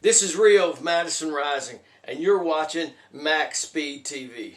This is Rio of Madison Rising, and you're watching MaxSpeedTV.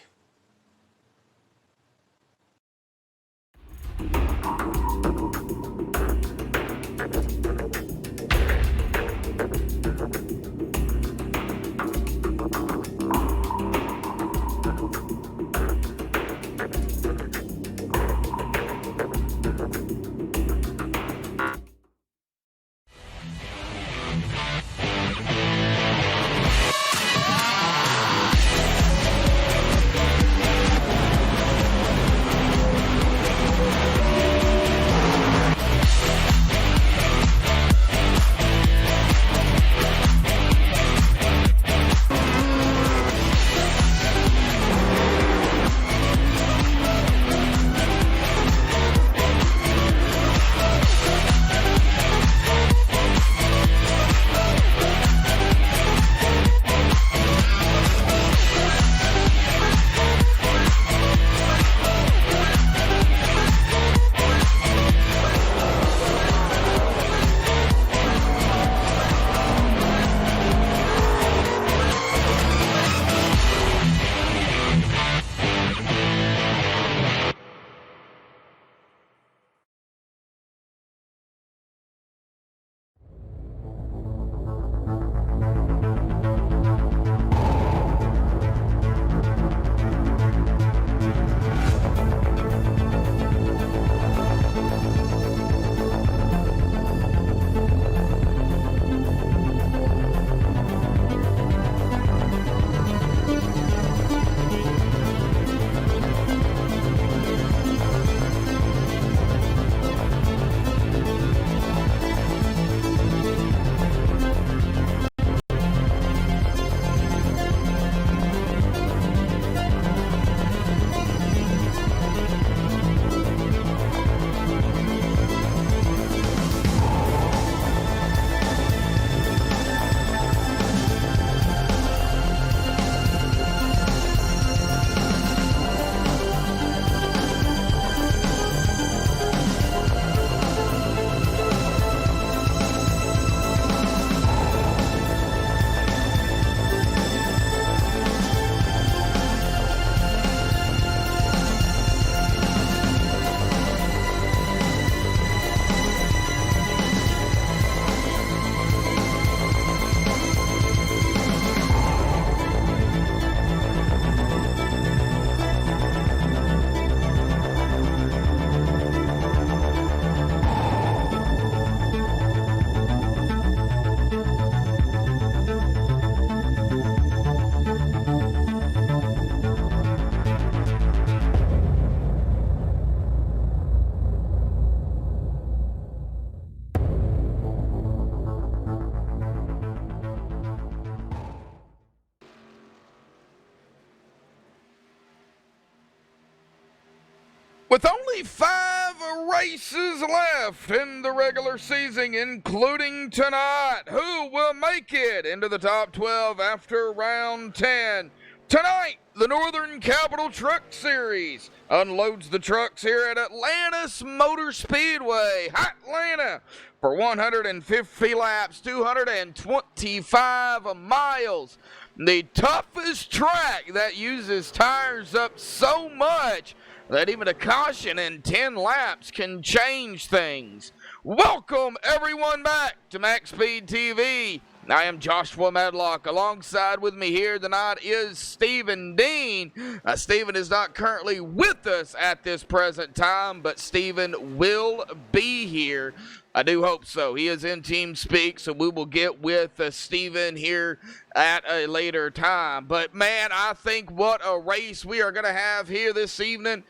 With only 5 races left in the regular season, including tonight, who will make it into the top 12 after round 10? Tonight, the Northern Capital Truck Series unloads the trucks here at Atlantis Motor Speedway, Atlanta, for 150 laps, 225 miles. The toughest track that uses tires up so much that even a caution in 10 laps can change things. Welcome everyone back to MaxSpeedTV. I am Joshua Medlock. Alongside with me here tonight is Stephen Dean. Stephen is not currently with us at this present time, but Stephen will be here. I do hope so. He is in team speak, so we will get with Stephen here at a later time. But man, I think what a race we are going to have here this evening.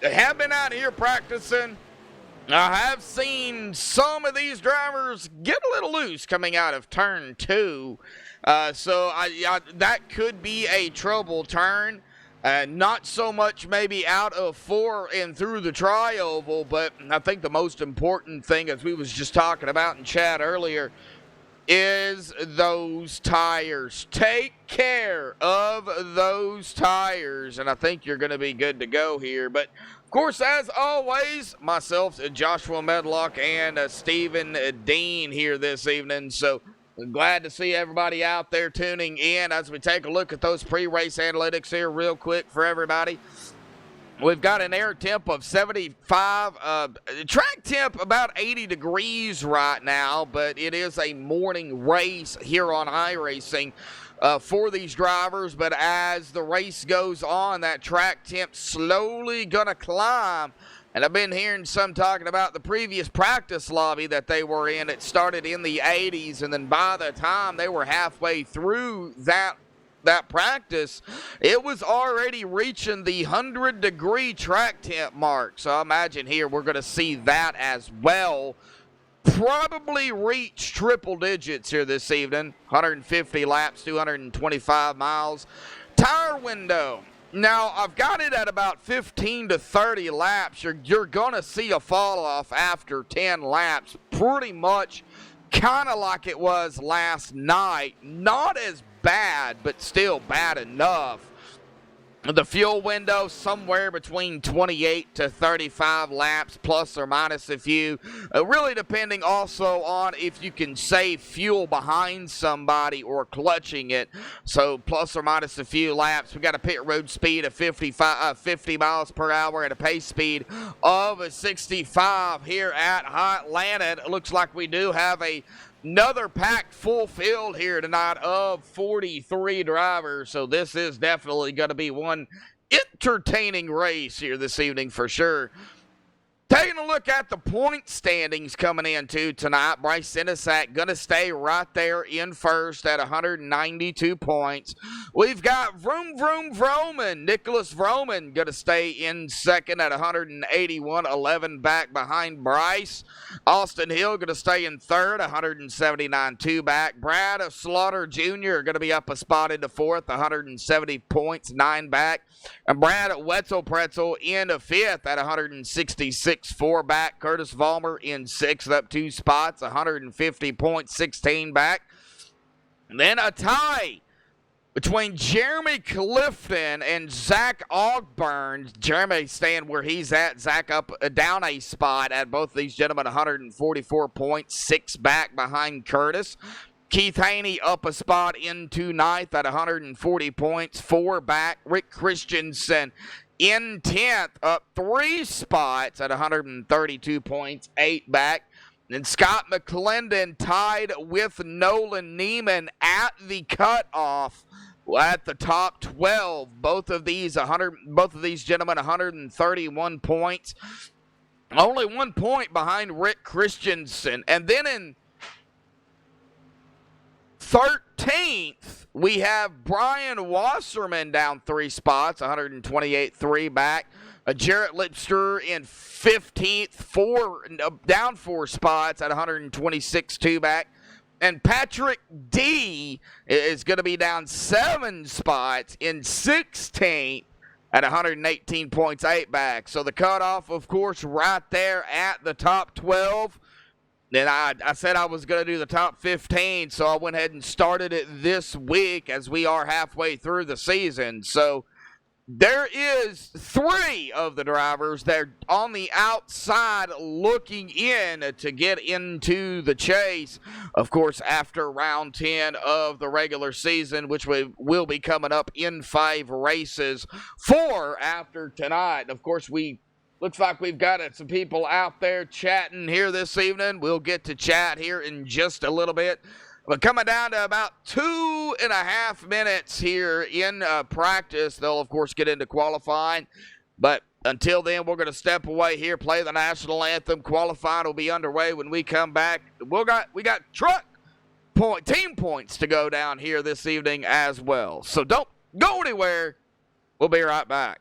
I have been out here practicing. I have seen some of these drivers get a little loose coming out of turn 2. So that could be a trouble turn. Not so much maybe out of 4 and through the tri-oval, but I think the most important thing, as we was just talking about in chat earlier, is those tires. Take care of those tires, and I think you're going to be good to go here. But of course, as always, myself, Joshua Medlock, and Stephen Dean here this evening. So Glad to see everybody out there tuning in as we take a look at those pre-race analytics here real quick for everybody. We've got an air temp of 75, track temp about 80 degrees right now, but it is a morning race here on iRacing for these drivers. But as the race goes on, that track temp slowly going to climb. And I've been hearing some talking about the previous practice lobby that they were in. It started in the 80s, and then by the time they were halfway through that practice, it was already reaching the 100-degree track temp mark. So I imagine here we're going to see that as well. Probably reach triple digits here this evening. 150 laps, 225 miles. Tire window. Now, I've got it at about 15 to 30 laps. You're going to see a fall off after 10 laps. Pretty much kind of like it was last night. Not as bad, but still bad enough. The fuel window somewhere between 28 to 35 laps, plus or minus a few. Really depending also on if you can save fuel behind somebody or clutching it. So plus or minus a few laps. We got a pit road speed of 50 miles per hour and a pace speed of 65 here at Atlanta. It looks like we do have another packed full field here tonight of 43 drivers. So this is definitely going to be one entertaining race here this evening for sure. Taking a look at the point standings coming into tonight, Bryce Sinisak going to stay right there in first at 192 points. We've got Vroman, Nicholas Vroman going to stay in second at 181.11 back behind Bryce. Austin Hill going to stay in third, 179.2 back. Brad Slaughter Jr. going to be up a spot into fourth, 170 points, 9 back. And Brad Wetzel-Pretzel in fifth at 166.4 back. Curtis Vollmer in sixth, up 2 spots, 150 points, 16 back. And then a tie between Jeremy Clifton and Zach Ogburn. Jeremy staying where he's at. Zach up down a spot at both of these gentlemen, 144 points, 6 back behind Curtis. Keith Haney up a spot into ninth at 140 points, 4 back. Rick Christensen in 10th, up 3 spots at 132 points, 8 back. And Scott McClendon tied with Nolan Neiman at the cutoff at the top 12. Both of these gentlemen 131 points. Only 1 point behind Rick Christensen. And then in 13th, we have Brian Wasserman down 3 spots, 128.3 back. Jarrett Lipster in 15th, down 4 spots at 126.2 back. And Patrick D is going to be down 7 spots in 16th at 118 points, 8 back. So the cutoff, of course, right there at the top 12. Then I said I was going to do the top 15, so I went ahead and started it this week as we are halfway through the season. So there is 3 of the drivers that are on the outside looking in to get into the chase. Of course, after round 10 of the regular season, which will be coming up in 5 races, 4 after tonight. Of course, looks like we've got some people out there chatting here this evening. We'll get to chat here in just a little bit. But coming down to about 2.5 minutes here in practice, they'll, of course, get into qualifying. But until then, we're going to step away here, play the national anthem. Qualifying will be underway when we come back. We got team points to go down here this evening as well. So don't go anywhere. We'll be right back.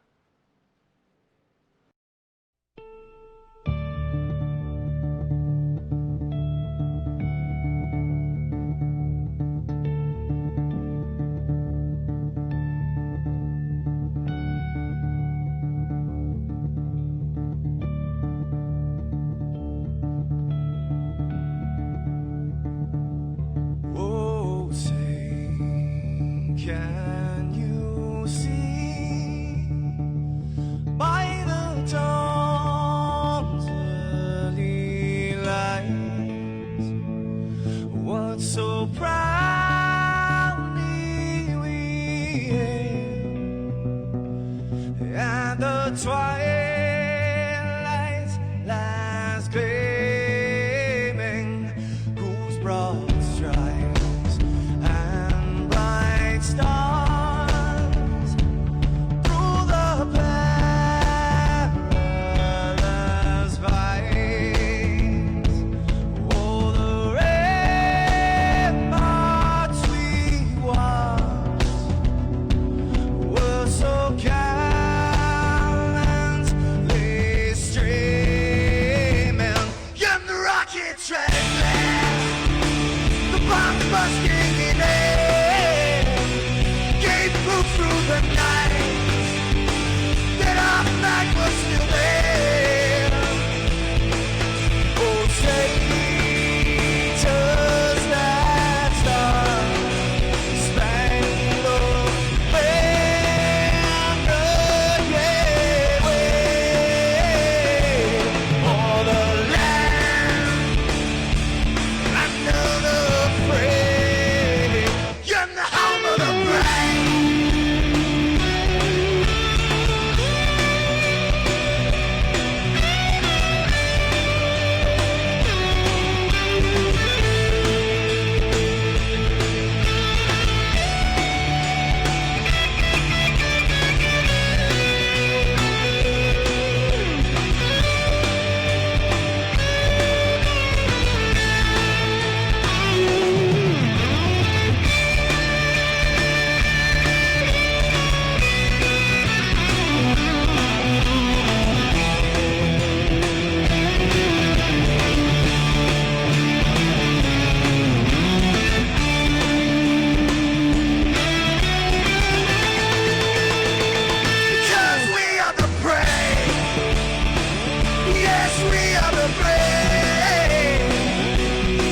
Can you see the fray.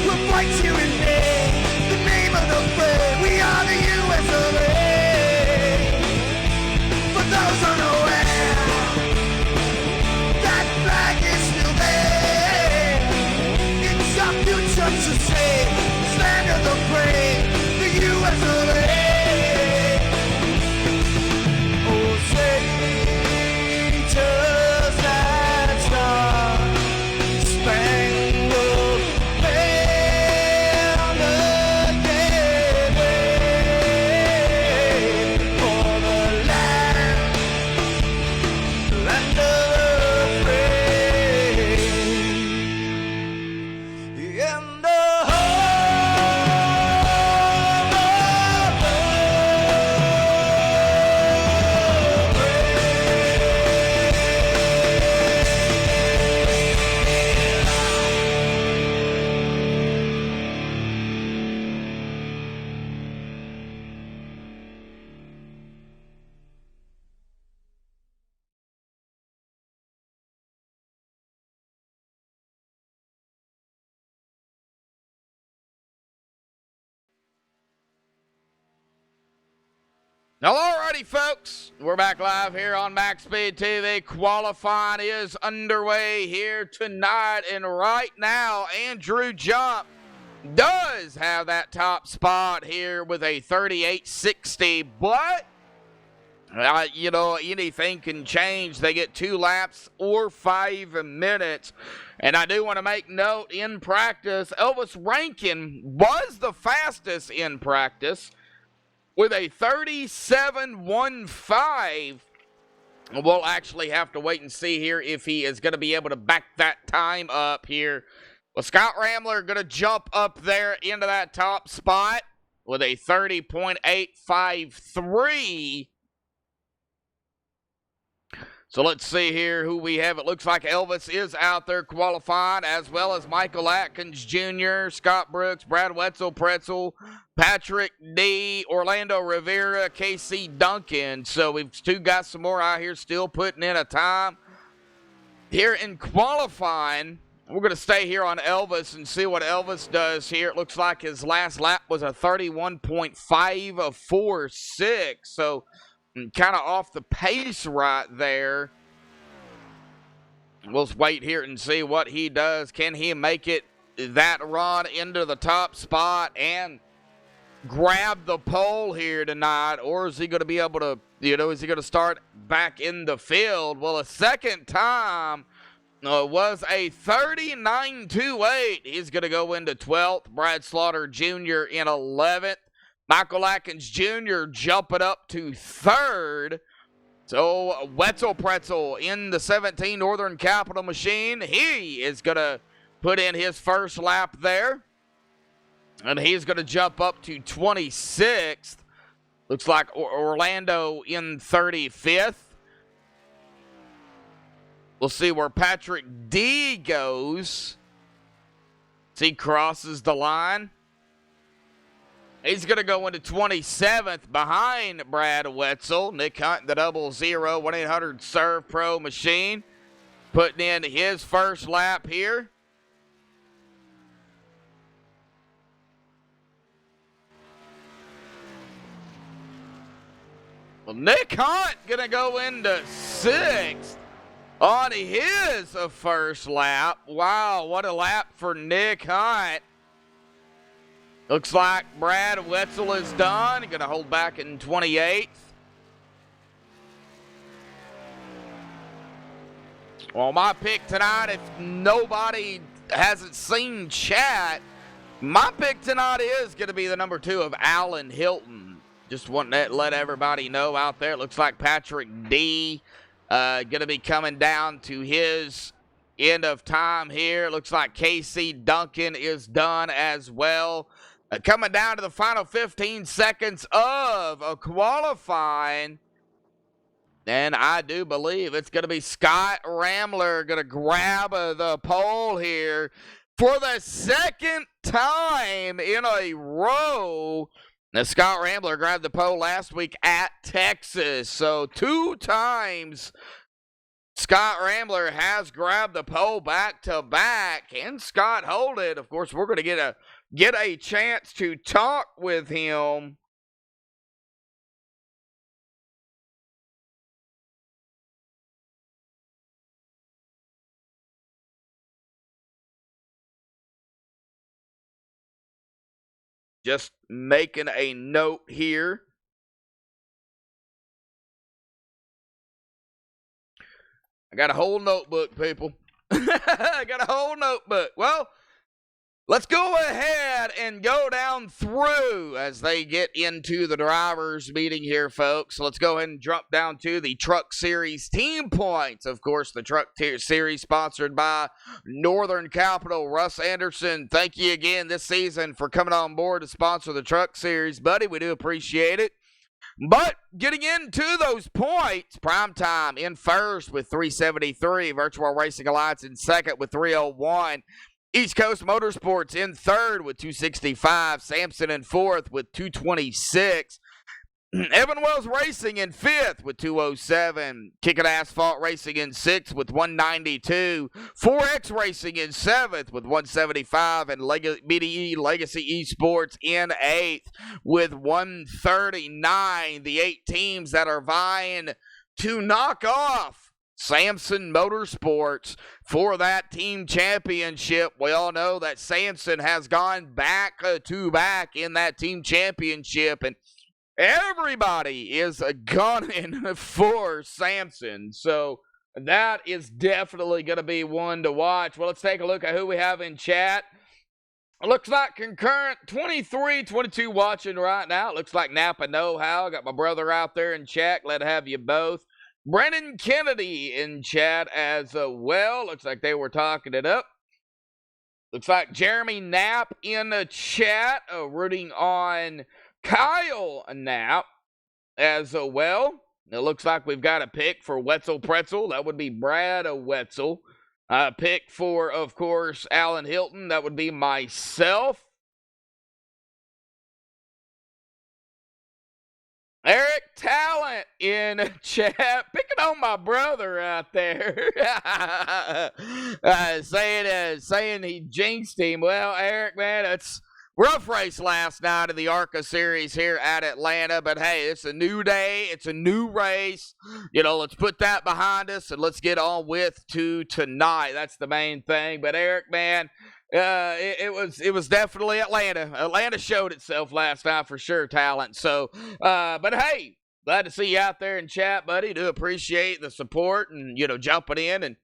We'll fight you in name, the name of the fray. We are the US of A. For those unaware, that flag is still there. It's our future to say, stand of the brave, the US of A. Oh, say, just that star, spangled banner, yeah, wave for the land of the free. In the Alrighty, folks, we're back live here on MaxSpeedTV. Qualifying is underway here tonight, and right now, Andrew Jump does have that top spot here with a 38.60, but you know, anything can change. They get 2 laps or 5 minutes. And I do want to make note, in practice, Elvis Rankin was the fastest in practice with a 37.15. We'll actually have to wait and see here if he is going to be able to back that time up here. Well, Scott Rambler going to jump up there into that top spot with a 30.853. So let's see here who we have. It looks like Elvis is out there qualifying, as well as Michael Atkins Jr., Scott Brooks, Brad Wetzel, Pretzel, Patrick D., Orlando Rivera, KC Duncan. So we've still got some more out here still putting in a time. Here in qualifying, we're going to stay here on Elvis and see what Elvis does here. It looks like his last lap was a 31.546. So kind of off the pace right there. We'll wait here and see what he does. Can he make it that run into the top spot and grab the pole here tonight? Or is he going to be able to, you know, is he going to start back in the field? Well, a second time was a 39.28. He's going to go into 12th. Brad Slaughter Jr. in 11th. Michael Atkins Jr. jumping up to 3rd. So Wetzel Pretzel in the 17 Northern Capital Machine. He is going to put in his first lap there. And he's going to jump up to 26th. Looks like Orlando in 35th. We'll see where Patrick D goes. As he crosses the line. He's going to go into 27th behind Brad Wetzel. Nick Hunt, the 00 1-800-SERVE Pro machine, putting in his first lap here. Well, Nick Hunt going to go into 6th on his first lap. Wow, what a lap for Nick Hunt. Looks like Brad Wetzel is done. Going to hold back in 28th. Well, my pick tonight, if nobody hasn't seen chat, my pick tonight is going to be the number 2 of Alan Hilton. Just wanting to let everybody know out there. It looks like Patrick D. Going to be coming down to his end of time here. It looks like KC Duncan is done as well. Coming down to the final 15 seconds of qualifying. And I do believe it's going to be Scott Rambler going to grab the pole here for the second time in a row. Now, Scott Rambler grabbed the pole last week at Texas. So 2 times Scott Rambler has grabbed the pole back to back. Can Scott hold it? Of course, we're going to get a chance to talk with him. Just making a note here. I got a whole notebook, people. I got a whole notebook. Well, let's go ahead and go down through as they get into the drivers' meeting here, folks. Let's go ahead and jump down to the Truck Series team points. Of course, the Truck Series sponsored by Northern Capital. Russ Anderson, thank you again this season for coming on board to sponsor the Truck Series, buddy. We do appreciate it. But getting into those points, Primetime in first with 373, Virtual Racing Alliance in second with 301, East Coast Motorsports in third with 265, Sampson in fourth with 226, Evan Wells Racing in fifth with 207, Kickin' Asphalt Racing in sixth with 192, 4X Racing in seventh with 175, and BDE Legacy Esports in eighth with 139. The 8 teams that are vying to knock off Samson Motorsports for that team championship. We all know that Samson has gone back to back in that team championship, and everybody is gunning for Samson. So that is definitely going to be one to watch. Well, let's take a look at who we have in chat. It looks like concurrent 23-22 watching right now. It looks like Napa Know-How. Got my brother out there in chat. Glad to have you both. Brennan Kennedy in chat as well. Looks like they were talking it up. Looks like Jeremy Knapp in the chat, rooting on Kyle Knapp as well. It looks like we've got a pick for Wetzel Pretzel. That would be Brad Wetzel. Pick for, of course, Alan Hilton. That would be myself. Eric Talent in chat, picking on my brother out there, saying he jinxed him. Well, Eric, man, it's rough race last night of the ARCA series here at Atlanta, but hey, it's a new day, it's a new race. Let's put that behind us and let's get on with to tonight. That's the main thing. But Eric, man, it was definitely Atlanta. Atlanta showed itself last night for sure, Talent. So, but hey, glad to see you out there in chat, buddy. Do appreciate the support and, jumping in and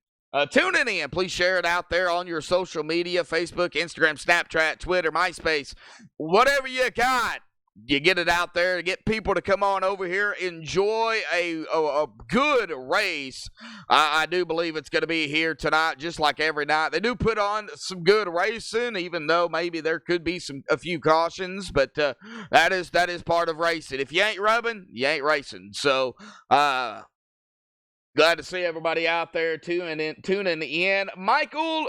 tuning in. Please share it out there on your social media, Facebook, Instagram, Snapchat, Twitter, MySpace, whatever you got. You get it out there to get people to come on over here, enjoy a good race. I do believe it's going to be here tonight, just like every night. They do put on some good racing, even though maybe there could be a few cautions, but that is part of racing. If you ain't rubbing, you ain't racing. So, glad to see everybody out there tuning in. Michael,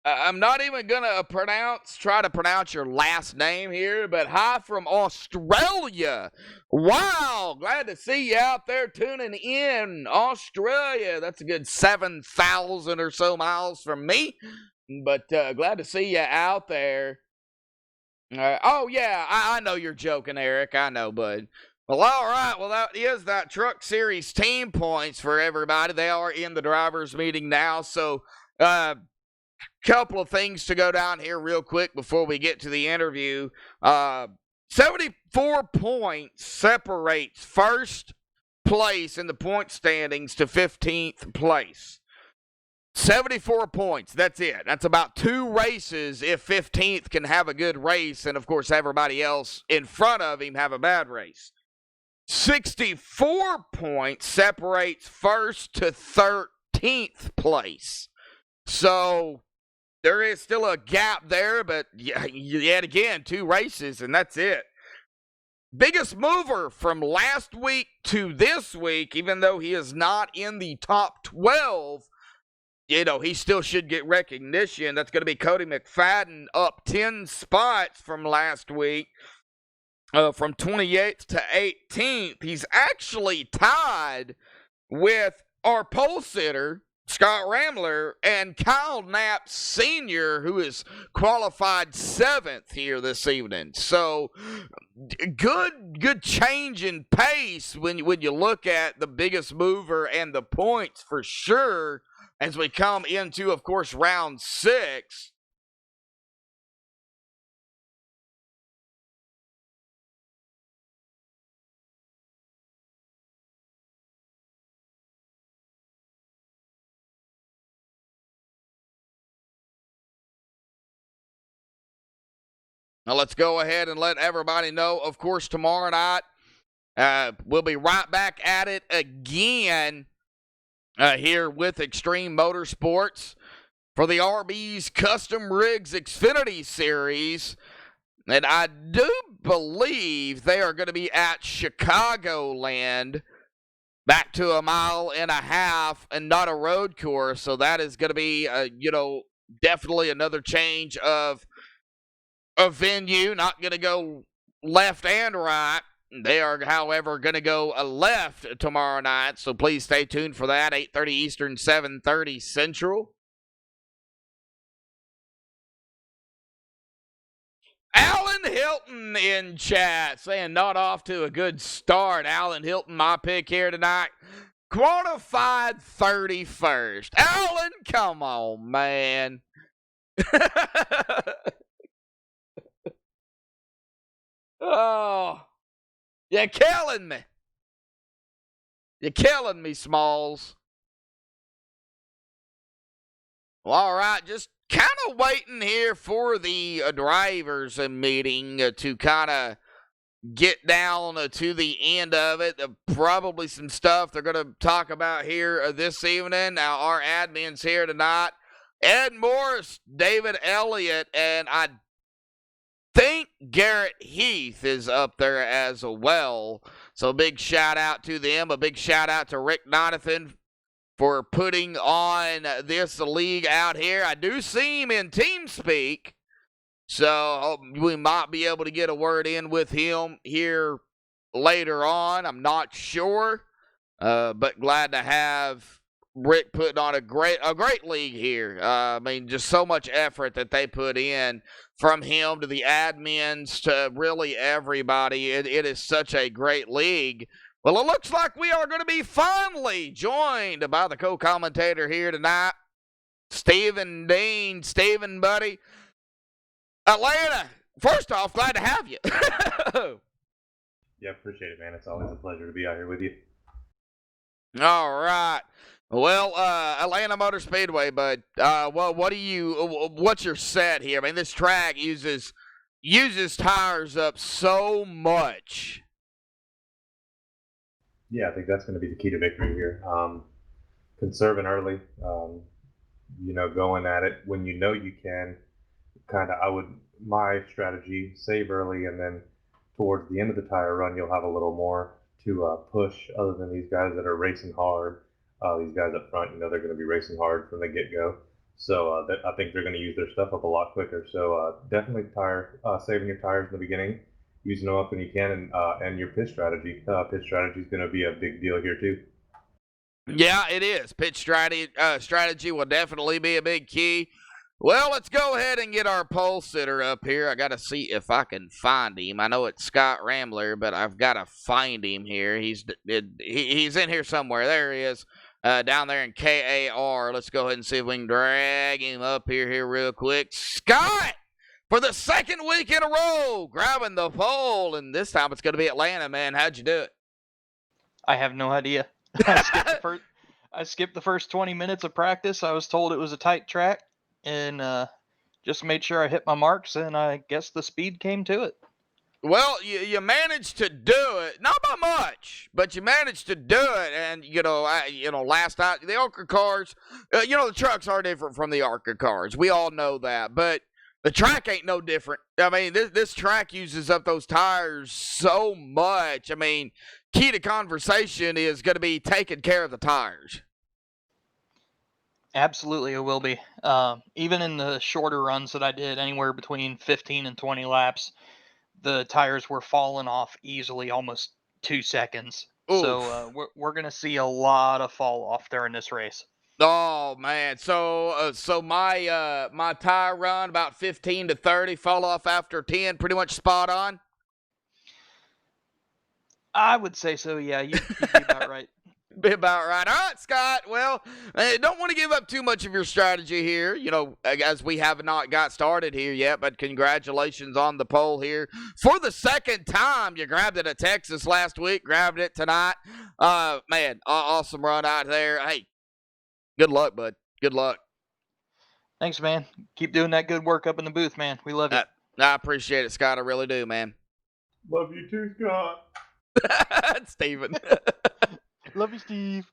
I'm not even gonna try to pronounce your last name here, but hi from Australia. Wow, glad to see you out there tuning in, Australia. That's a good 7,000 or so miles from me, but glad to see you out there. Oh yeah, I know you're joking, Eric. I know, bud. Well, all right. Well, that is that Truck Series team points for everybody. They are in the drivers' meeting now, so couple of things to go down here real quick before we get to the interview. 74 points separates first place in the point standings to 15th place. 74 points. That's it. That's about 2 races if 15th can have a good race, and of course everybody else in front of him have a bad race. 64 points separates first to 13th place. So there is still a gap there, but yet again, 2 races, and that's it. Biggest mover from last week to this week, even though he is not in the top 12, he still should get recognition. That's going to be Cody McFadden, up 10 spots from last week. from 28th to 18th. He's actually tied with our pole sitter, Scott Ramler, and Kyle Knapp Sr., who is qualified 7th here this evening. So good change in pace when you look at the biggest mover and the points for sure as we come into, of course, round 6. Now let's go ahead and let everybody know, of course, tomorrow night we'll be right back at it again here with Extreme Motorsports for the RB's Custom Rigs Xfinity Series. And I do believe they are going to be at Chicagoland, back to 1.5 miles and not a road course. So that is going to be, definitely another change of a venue. Not going to go left and right. They are, however, going to go left tomorrow night, so please stay tuned for that. 8:30 Eastern, 7:30 Central. Alan Hilton in chat saying not off to a good start. Alan Hilton, my pick here tonight. Qualified 31st. Alan, come on, man. Oh, you're killing me. You're killing me, Smalls. Well, all right, just kind of waiting here for the drivers meeting to kind of get down to the end of it. Probably some stuff they're going to talk about here this evening. Now, our admins here tonight, Ed Morris, David Elliott, and I think Garrett Heath is up there as well. So big shout out to them. A big shout out to Rick Donathan for putting on this league out here. I do see him in TeamSpeak, so we might be able to get a word in with him here later on. I'm not sure, but glad to have Rick putting on a great league here. I mean, just so much effort that they put in, from him to the admins to really everybody. It is such a great league. Well, it looks like we are going to be finally joined by the co-commentator here tonight, Stephen Dean. Stephen, buddy. Atlanta, first off, glad to have you. Yeah, appreciate it, man. It's always a pleasure to be out here with you. All right. Well, Atlanta Motor Speedway, but what's your set here? I mean, this track uses tires up so much. Yeah, I think that's going to be the key to victory here. Conserving early, going at it when you know you can. My strategy, save early, and then towards the end of the tire run, you'll have a little more to push other than these guys that are racing hard. These guys up front, they're going to be racing hard from the get-go. So I think they're going to use their stuff up a lot quicker. So definitely saving your tires in the beginning, using them up when you can, and your pit strategy. Pit strategy is going to be a big deal here too. Yeah, it is. Pit strategy will definitely be a big key. Well, let's go ahead and get our pole sitter up here. I got to see if I can find him. I know it's Scott Ramler, but I've got to find him here. He's in here somewhere. There he is, down there in KAR. Let's go ahead and see if we can drag him up here real quick. Scott, for the second week in a row, grabbing the pole, and this time it's going to be Atlanta, man. How'd you do it? I have no idea. I skipped the first 20 minutes of practice. I was told it was a tight track, and just made sure I hit my marks, and I guess the speed came to it. Well, you managed to do it, not by much, but you managed to do it. And last night the ARCA cars, the trucks are different from the ARCA cars. We all know that, but the track ain't no different. I mean, this track uses up those tires so much. I mean, key to conversation is going to be taking care of the tires. Absolutely, it will be. Even in the shorter runs that I did, anywhere between 15 and 20 laps, the tires were falling off easily, almost 2 seconds. Oof. So we're gonna see a lot of fall off during this race. Oh man, so my tire run about 15 to 30, fall off after 10, pretty much spot on. I would say so. Yeah, you'd be about right. Be about right. All right, Scott. Well, I don't want to give up too much of your strategy here, as we have not got started here yet, but congratulations on the pole here. For the second time, you grabbed it at Texas last week, grabbed it tonight. Man, awesome run out there. Hey, good luck, bud. Good luck. Thanks, man. Keep doing that good work up in the booth, man. We love you. I appreciate it, Scott. I really do, man. Love you too, Scott. Steven. Love you, Steve.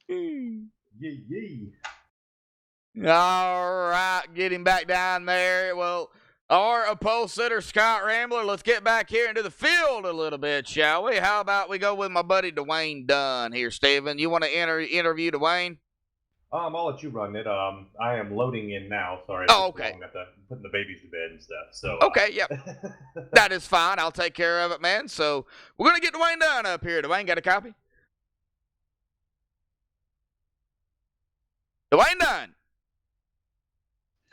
Yee. All right, getting back down there. Well, our pole sitter, Scott Rambler, let's get back here into the field a little bit, shall we? How about we go with my buddy Dwayne Dunn here, Steven? You want to interview Dwayne? I'll let you run it. I am loading in now. Sorry. Oh, okay. I'm putting the babies to bed and stuff. So. Okay, yep. That is fine. I'll take care of it, man. So we're going to get Dwayne Dunn up here. Dwayne, got a copy? Dwayne Dunn.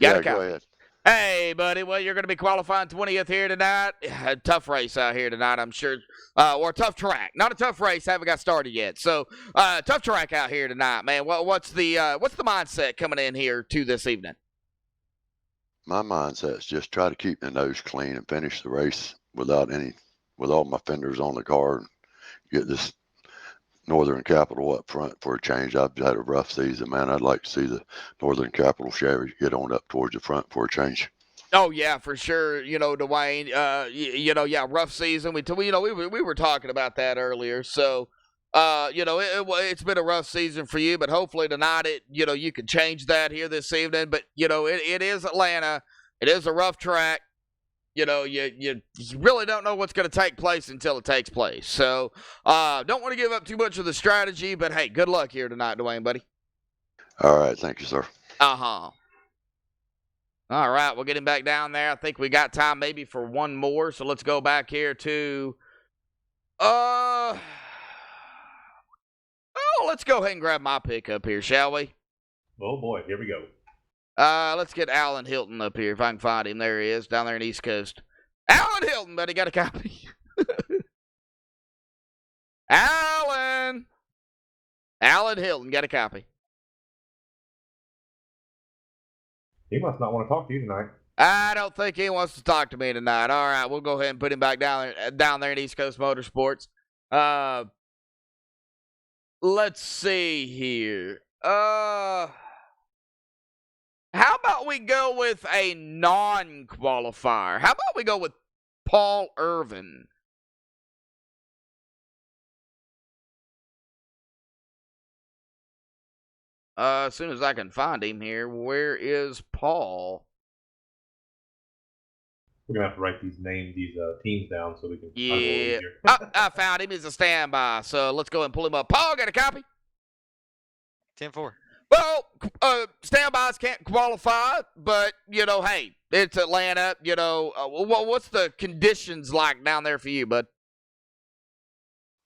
Got a copy. Go ahead. Hey, buddy. Well, you're going to be qualifying 20th here tonight. A tough race out here tonight, I'm sure. Or a tough track. Not a tough race. Haven't got started yet. So, tough track out here tonight, man. What's the mindset coming in here to this evening? My mindset's just try to keep the nose clean and finish the race with all my fenders on the car and get this Northern Capital up front for a change. I've had a rough season, man. I'd like to see the Northern Capital Chevy get on up towards the front for a change. Oh yeah, for sure. Dwayne. Rough season. We were talking about that earlier. So, it's been a rough season for you, but hopefully tonight you can change that here this evening. But it is Atlanta. It is a rough track. You really don't know what's going to take place until it takes place. So, don't want to give up too much of the strategy, but hey, good luck here tonight, Dwayne, buddy. All right. Thank you, sir. Uh-huh. All right, we'll get him back down there. I think we got time maybe for one more, so let's go back here to, let's go ahead and grab my pick up here, shall we? Oh boy, here we go. Let's get Alan Hilton up here if I can find him. There he is, down there in East Coast. Alan Hilton, buddy, got a copy. Alan Hilton, got a copy. He must not want to talk to you tonight. I don't think he wants to talk to me tonight. All right, we'll go ahead and put him back down there in East Coast Motorsports. Let's see here. How about we go with a non-qualifier? How about we go with Paul Irvin? As soon as I can find him here, where is Paul? We're gonna have to write these teams down so we can. Yeah, I found him. He's a standby. So let's go and pull him up. Paul, got a copy? 10-4. Well, standbys can't qualify, but, hey, it's Atlanta. What's the conditions like down there for you, bud?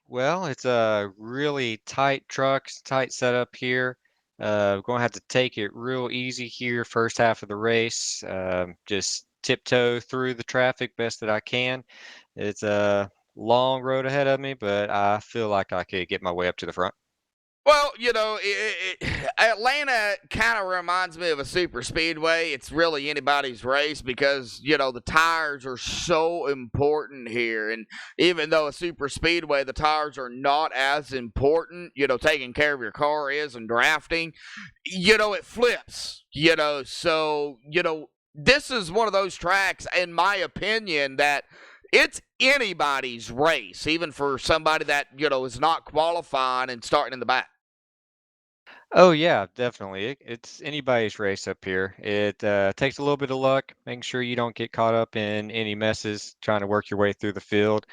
Well, it's a really tight truck, tight setup here. We're going to have to take it real easy here first half of the race. Just tiptoe through the traffic best that I can. It's a long road ahead of me, but I feel like I could get my way up to the front. Well, Atlanta kind of reminds me of a super speedway. It's really anybody's race because, the tires are so important here. And even though a super speedway, the tires are not as important, taking care of your car is and drafting, it flips, So, this is one of those tracks, in my opinion, that it's anybody's race, even for somebody that, is not qualifying and starting in the back. Oh, yeah, definitely. It's anybody's race up here. It takes a little bit of luck, making sure you don't get caught up in any messes trying to work your way through the field.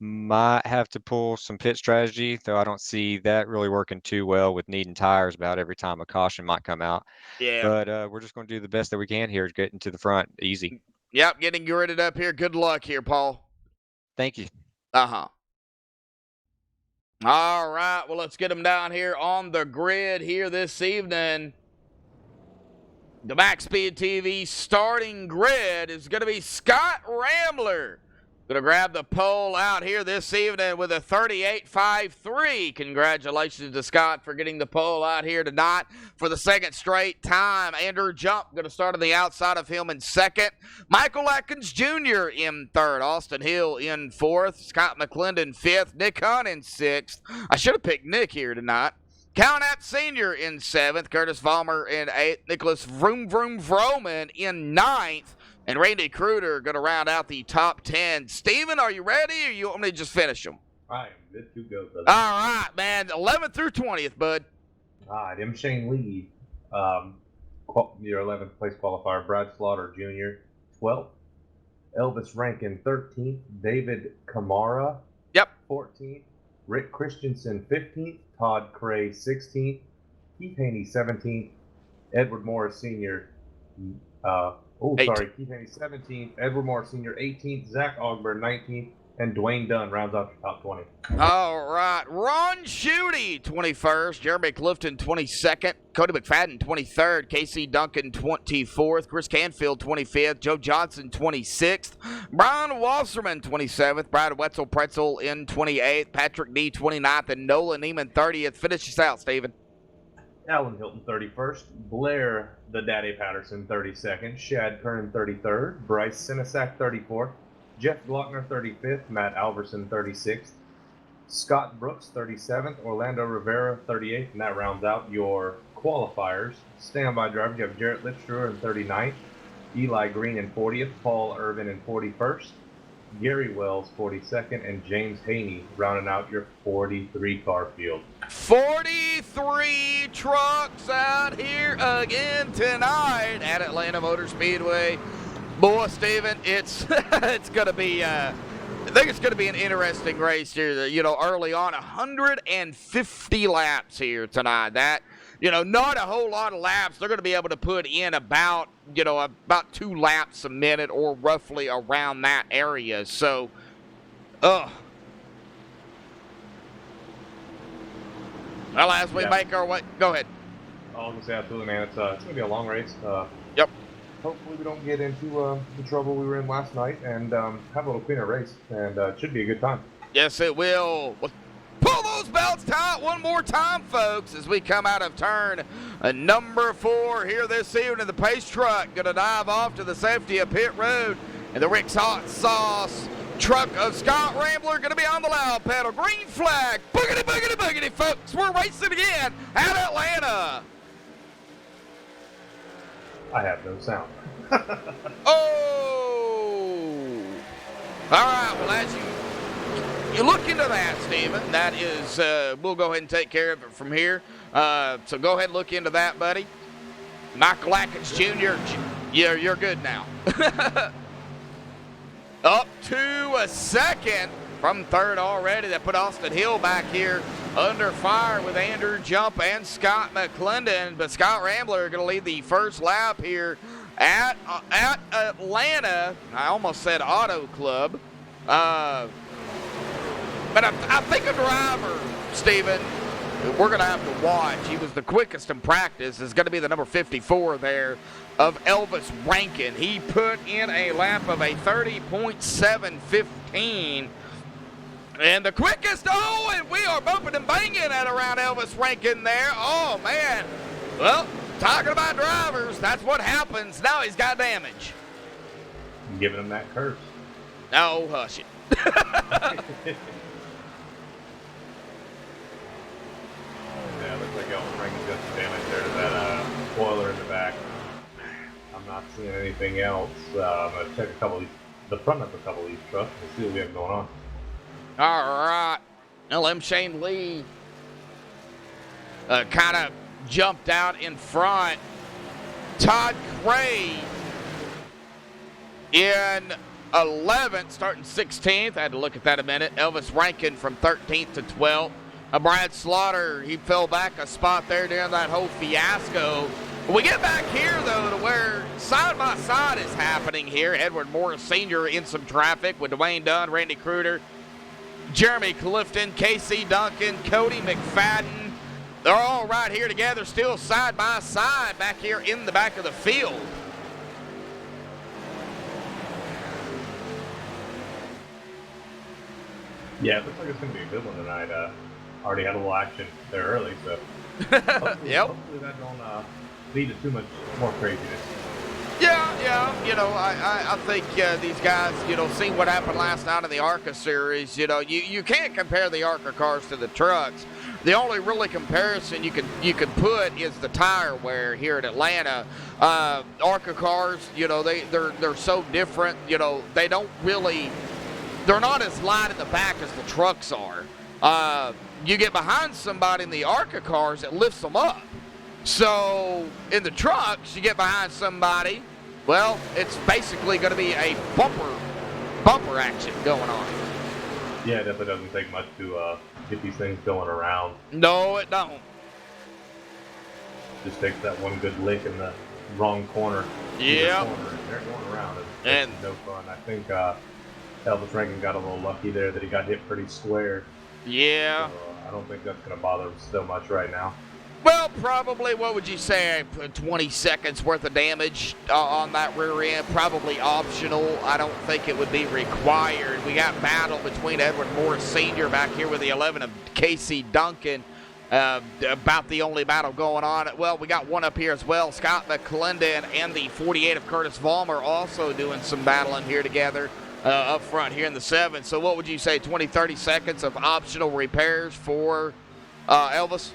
Might have to pull some pit strategy, though I don't see that really working too well with needing tires about every time a caution might come out. Yeah. But we're just going to do the best that we can here, getting to the front easy. Yep, getting gridded up here. Good luck here, Paul. Thank you. Uh-huh. All right, well, let's get them down here on the grid here this evening. The MaxSpeedTV starting grid is going to be Scott Rambler. Going to grab the pole out here this evening with a 38.53. Congratulations to Scott for getting the pole out here tonight for the second straight time. Andrew Jump going to start on the outside of him in second. Michael Atkins Jr. in third. Austin Hill in fourth. Scott McClendon fifth. Nick Hunt in sixth. I should have picked Nick here tonight. Calnat Sr. in seventh. Curtis Vollmer in eighth. Nicholas Vroom Vroom Vroman in ninth. And Randy Kruder going to round out the top 10. Steven, are you ready, or you want me to just finish them? I am good to go, brother. All right, man. 11th through 20th, bud. All right, M. Shane Lee, your 11th place qualifier. Brad Slaughter Jr., 12th. Elvis Rankin, 13th. David Kamara, Yep. 14th. Rick Christensen, 15th. Todd Cray, 16th. Keith Haney, 17th. Edward Morris Sr., Keith Haney, 17th. Edward Morris Sr., 18th. Zach Ogburn, 19th. And Dwayne Dunn rounds out the top 20. All right. Ron Schutte, 21st. Jeremy Clifton, 22nd. Cody McFadden, 23rd. Casey Duncan, 24th. Chris Canfield, 25th. Joe Johnson, 26th. Brian Wasserman, 27th. Brad Wetzel Pretzel in 28th. Patrick D, 29th. And Nolan Neiman, 30th. Finish us out, Steven. Alan Hilton, 31st. Blair the Daddy Patterson, 32nd. Shad Kern, 33rd. Bryce Sinisak, 34th. Jeff Glockner, 35th. Matt Alverson, 36th. Scott Brooks, 37th. Orlando Rivera, 38th. And that rounds out your qualifiers. Standby drivers, you have Jarrett Lipstruer in 39th. Eli Green in 40th. Paul Irvin in 41st. Gary Wells, 42nd. And James Haney rounding out your 43-car field. 43 trucks out here again tonight at Atlanta Motor Speedway. Boy, Steven, it's going to be, I think it's going to be an interesting race here. You know, early on, 150 laps here tonight. That, you know, not a whole lot of laps. They're going to be able to put in about 2 laps a minute or roughly around that area. So, well, as we make our way, go ahead. I was going to say, absolutely, man. It's going to be a long race. Yep. Hopefully we don't get into the trouble we were in last night and have a little cleaner race. And it should be a good time. Yes, it will. Pull those belts tight one more time, folks, as we come out of turn number 4 here this evening. The pace truck going to dive off to the safety of pit road. And the Rick's Hot Sauce truck of Scott Rambler going to be on the loud pedal. Green flag. Boogity, boogity, boogity, folks. We're racing again at Atlanta. I have no sound. Oh! All right, well, as you look into that, Steven, that is, we'll go ahead and take care of it from here. So go ahead and look into that, buddy. Michael Atkins Jr., you're good now. Up to a second from third already. That put Austin Hill back here under fire with Andrew Jump and Scott McClendon. But Scott Rambler going to lead the first lap here at Atlanta. I almost said Auto Club. But I think a driver, Steven, we're going to have to watch. He was the quickest in practice. Is going to be the number 54 there of Elvis Rankin. He put in a lap of a 30.715. And the quickest, and we are bumping and banging at around Elvis Rankin there. Oh, man. Well, talking about drivers, that's what happens. Now he's got damage. I'm giving him that curse. Oh, hush it. Yeah, looks like Elvis Rankin's got some damage there to that spoiler in the back. I'm not seeing anything else. I'm going to check the front of a couple of these trucks and see what we have going on. All right. Well, M. Shane Lee kind of jumped out in front. Todd Cray in 11th, starting 16th. I had to look at that a minute. Elvis Rankin from 13th to 12th. Brad Slaughter, he fell back a spot there during that whole fiasco We get back here, though, to where side-by-side is happening here. Edward Morris Sr. in some traffic with Dwayne Dunn, Randy Cruder, Jeremy Clifton, Casey Duncan, Cody McFadden. They're all right here together, still side-by-side back here in the back of the field. Yeah, it looks like it's going to be a good one tonight. Already had a little action there early, so hopefully, Yep. hopefully that don't lead to too much more craziness. Yeah, you know, I think these guys, you know, seeing what happened last night in the ARCA series, you know, you can't compare the ARCA cars to the trucks. The only really comparison you could put is the tire wear here in Atlanta. ARCA cars, you know, they're so different. You know, they're not as light in the back as the trucks are. You get behind somebody in the ARCA cars, it lifts them up. So in the trucks, you get behind somebody, well, it's basically going to be a bumper action going on. Yeah, it definitely doesn't take much to get these things going around. No, it don't. Just takes that one good lick in the wrong corner. Yeah. They're going around. And no fun. I think Elvis Rankin got a little lucky there that he got hit pretty square. yeah. So, I don't think that's going to bother him so much right now. Well, probably, what would you say, 20 seconds worth of damage on that rear end? Probably optional. I don't think it would be required. We got battle between Edward Morris Sr. back here with the 11 of Casey Duncan. About the only battle going on. Well, we got one up here as well. Scott McClendon and the 48 of Curtis Vollmer also doing some battling here together up front here in the 7. So what would you say, 20, 30 seconds of optional repairs for Elvis?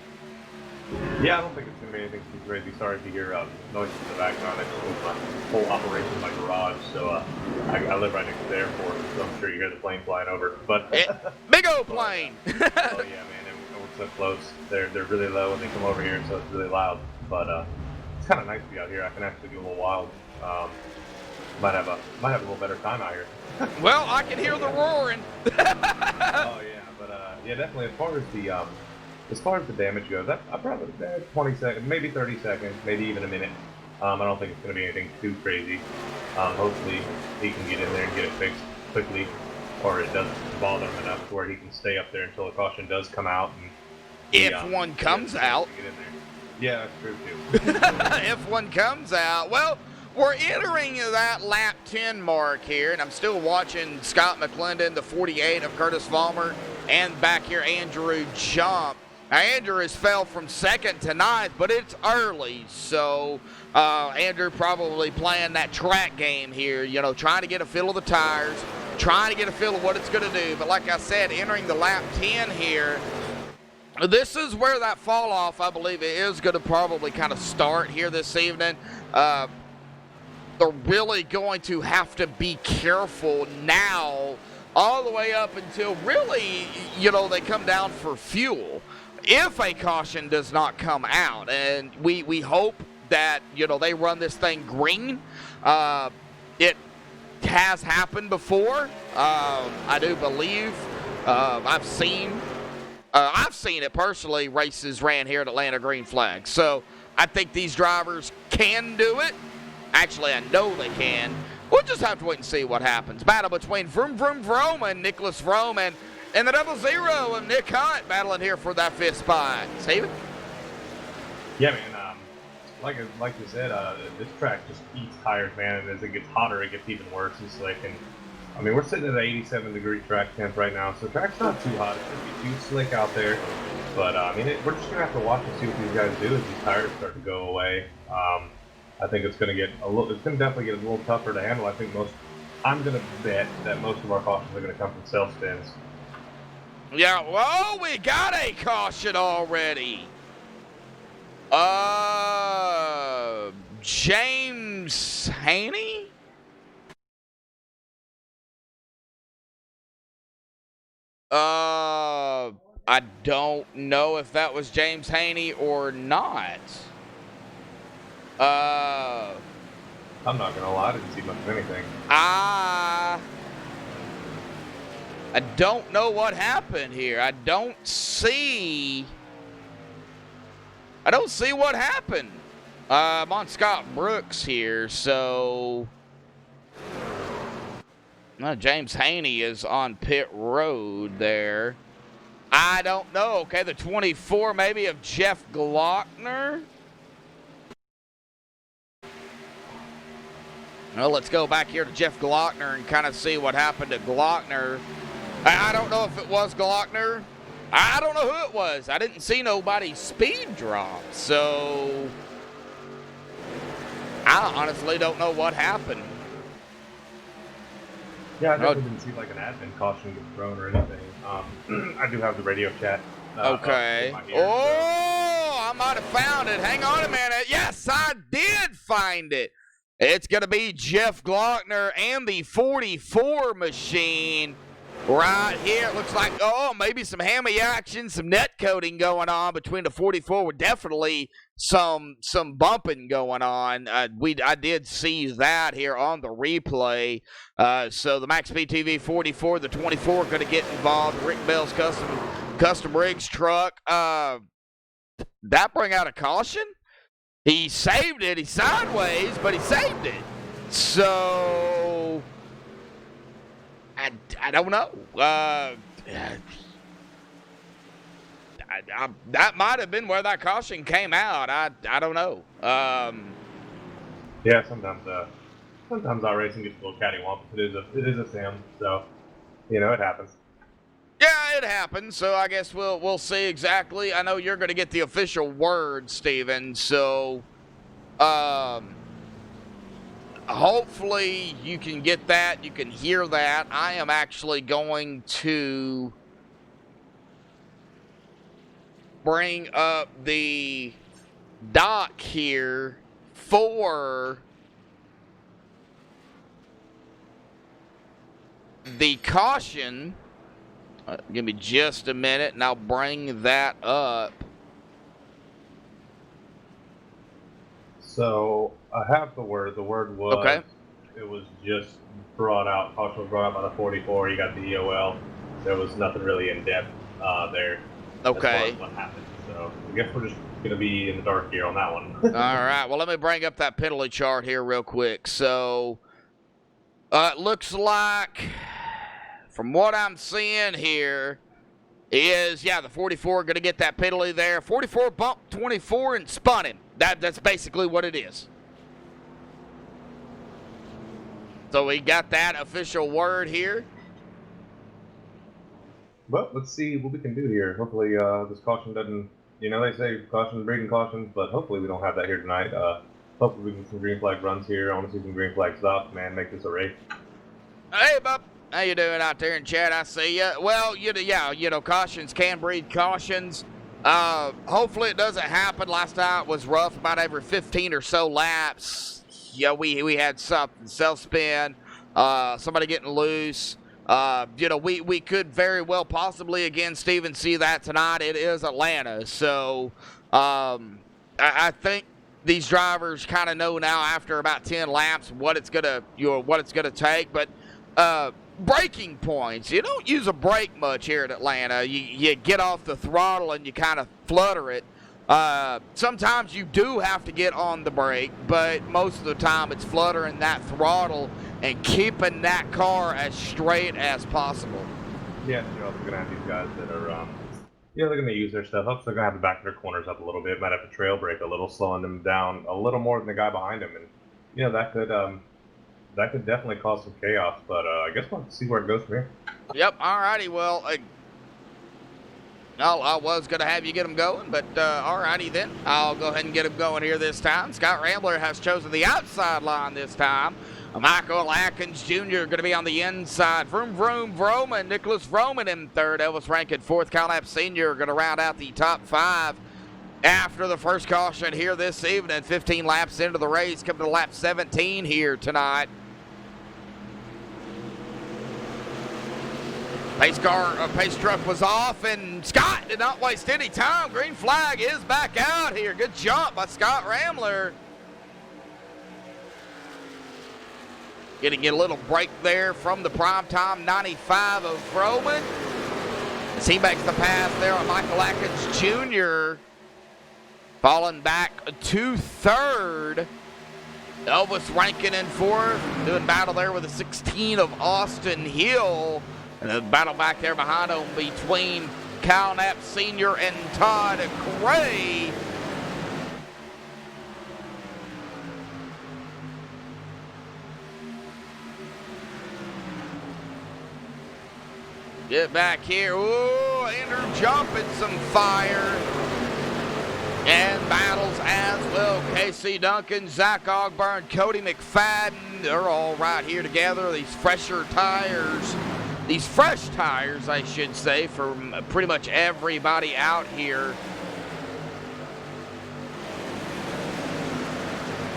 Yeah, I don't think it's going to be anything too crazy. Sorry if you hear noises in the background. I just moved my whole operation in my garage, so I live right next to the airport, so I'm sure you hear the plane flying over. But Big old plane. oh yeah, man, we're so close. They're really low when they come over here, so it's really loud. But it's kind of nice to be out here. I can actually do a little wild. Might have a little better time out here. Well, I can hear the roaring. Oh yeah, but yeah, definitely as far as the damage goes, I probably 20 seconds, maybe 30 seconds, maybe even a minute. I don't think it's going to be anything too crazy. Hopefully he can get in there and get it fixed quickly, or it doesn't bother him enough to where he can stay up there until the caution does come out. And If one comes out. Get in there. Yeah, that's true too. If one comes out. Well, we're entering that lap 10 mark here, and I'm still watching Scott McClendon, the 48 of Curtis Vollmer, and back here Andrew Jump. Now, Andrew has fell from 2nd to 9th, but it's early, so Andrew probably playing that track game here, you know, trying to get a feel of the tires, trying to get a feel of what it's going to do. But like I said, entering the lap 10 here, this is where that fall off, I believe, is going to probably kind of start here this evening. They're really going to have to be careful now all the way up until really, you know, they come down for fuel. If a caution does not come out, and we hope that, you know, they run this thing green. It has happened before. I do believe. I've seen it personally. Races ran here at Atlanta green flag. So I think these drivers can do it. Actually, I know they can. We'll just have to wait and see what happens. Battle between Vroom Vroom Vroom and Nicholas Vroom, and the 00 of Nick Hunt battling here for that 5th spot. Steven? Yeah, man. Like you said, this track just eats tires, man. And as it gets hotter, it gets even worse. It's slick, and I mean, we're sitting at an 87-degree track temp right now, so the track's not too hot. It's gonna be too slick out there. But I mean, we're just gonna have to watch and see what these guys do as these tires start to go away. I think it's gonna definitely get a little tougher to handle. I'm gonna bet that most of our cautions are gonna come from self spins. Yeah, well, we got a caution already. James Haney? I don't know if that was James Haney or not. I'm not gonna lie, I didn't see much of anything. I don't know what happened here. I don't see what happened. I'm on Scott Brooks here, so James Haney is on pit road there. I don't know. Okay, the 24 maybe of Jeff Glockner. Well, let's go back here to Jeff Glockner and kind of see what happened to Glockner. I don't know if it was Glockner. I don't know who it was. I didn't see nobody speed drop, so I honestly don't know what happened. Yeah, I definitely didn't see like an admin caution get thrown or anything. I do have the radio chat. Okay. In my ear, I might have found it. Hang on a minute. Yes, I did find it. It's going to be Jeff Glockner and the 44 machine right here. It looks like, maybe some hammy action, some net coating going on between the 44 with definitely some bumping going on. I did see that here on the replay. So the MaxSpeedTV 44, the 24 going to get involved. Rick Bell's custom rigs truck. That bring out a caution? He saved it. He's sideways, but he saved it. So I don't know. That might have been where that caution came out. I don't know. Yeah, sometimes iRacing gets a little cattywampus. It is a sim, so it happens. Yeah, it happens. So I guess we'll see exactly. I know you're going to get the official word, Steven. So hopefully you can get that. You can hear that. I am actually going to bring up the dock here for the caution. Give me just a minute, and I'll bring that up. So I have the word. The word was, okay. It was just brought out. Caution was brought out by the 44. You got the EOL. There was nothing really in depth there. Okay. As far as what happened. So I guess we're just going to be in the dark here on that one. All right. Well, let me bring up that penalty chart here real quick. So it looks like, from what I'm seeing here, is, the 44 going to get that penalty there. 44 bumped 24 and spun him. That's basically what it is. So we got that official word here. Well, let's see what we can do here. Hopefully this caution doesn't, they say cautions breeding cautions, but hopefully we don't have that here tonight. Hopefully we can get some green flag runs here. I want to see some green flag stops, man. Make this a race. Hey, Bob. How you doing out there in chat? I see you. Well, cautions can breed cautions. Hopefully it doesn't happen. Last night was rough. About every 15 or so laps, we had something. Self-spin, somebody getting loose. We could very well possibly, again, Steven, see that tonight. It is Atlanta. So I think these drivers kind of know now after about 10 laps what it's gonna take. But braking points, you don't use a brake much here in Atlanta. You get off the throttle and you kind of flutter it. Sometimes you do have to get on the brake, but most of the time it's fluttering that throttle and keeping that car as straight as possible. Yeah, you're also going to have these guys that are, they're going to use their stuff up, so they're going to have to back their corners up a little bit, might have to trail brake a little, slowing them down a little more than the guy behind them, and, that could definitely cause some chaos, but I guess we'll have to see where it goes from here. Yep, alrighty, well, I was going to have you get them going, but alrighty then. I'll go ahead and get them going here this time. Scott Rambler has chosen the outside line this time. Michael Atkins Jr. going to be on the inside. Vroom, vroom, Vroman. Nicholas Vroman in third. Elvis Rankin fourth. Kyle Knapp Sr. going to round out the top five after the first caution here this evening. 15 laps into the race, coming to lap 17 here tonight. Pace truck was off, and Scott did not waste any time. Green flag is back out here. Good jump by Scott Rambler. Getting a little break there from the primetime 95 of Roman. As he makes the pass there on Michael Atkins Jr. Falling back to third. Elvis ranking in fourth. Doing battle there with a 16 of Austin Hill. And the battle back there behind him between Cal Knapp Sr. and Todd Gray. Get back here. Ooh, Andrew jumping some fire. And battles as well. Casey Duncan, Zach Ogburn, Cody McFadden. They're all right here together. These fresher tires. These fresh tires, I should say, for pretty much everybody out here.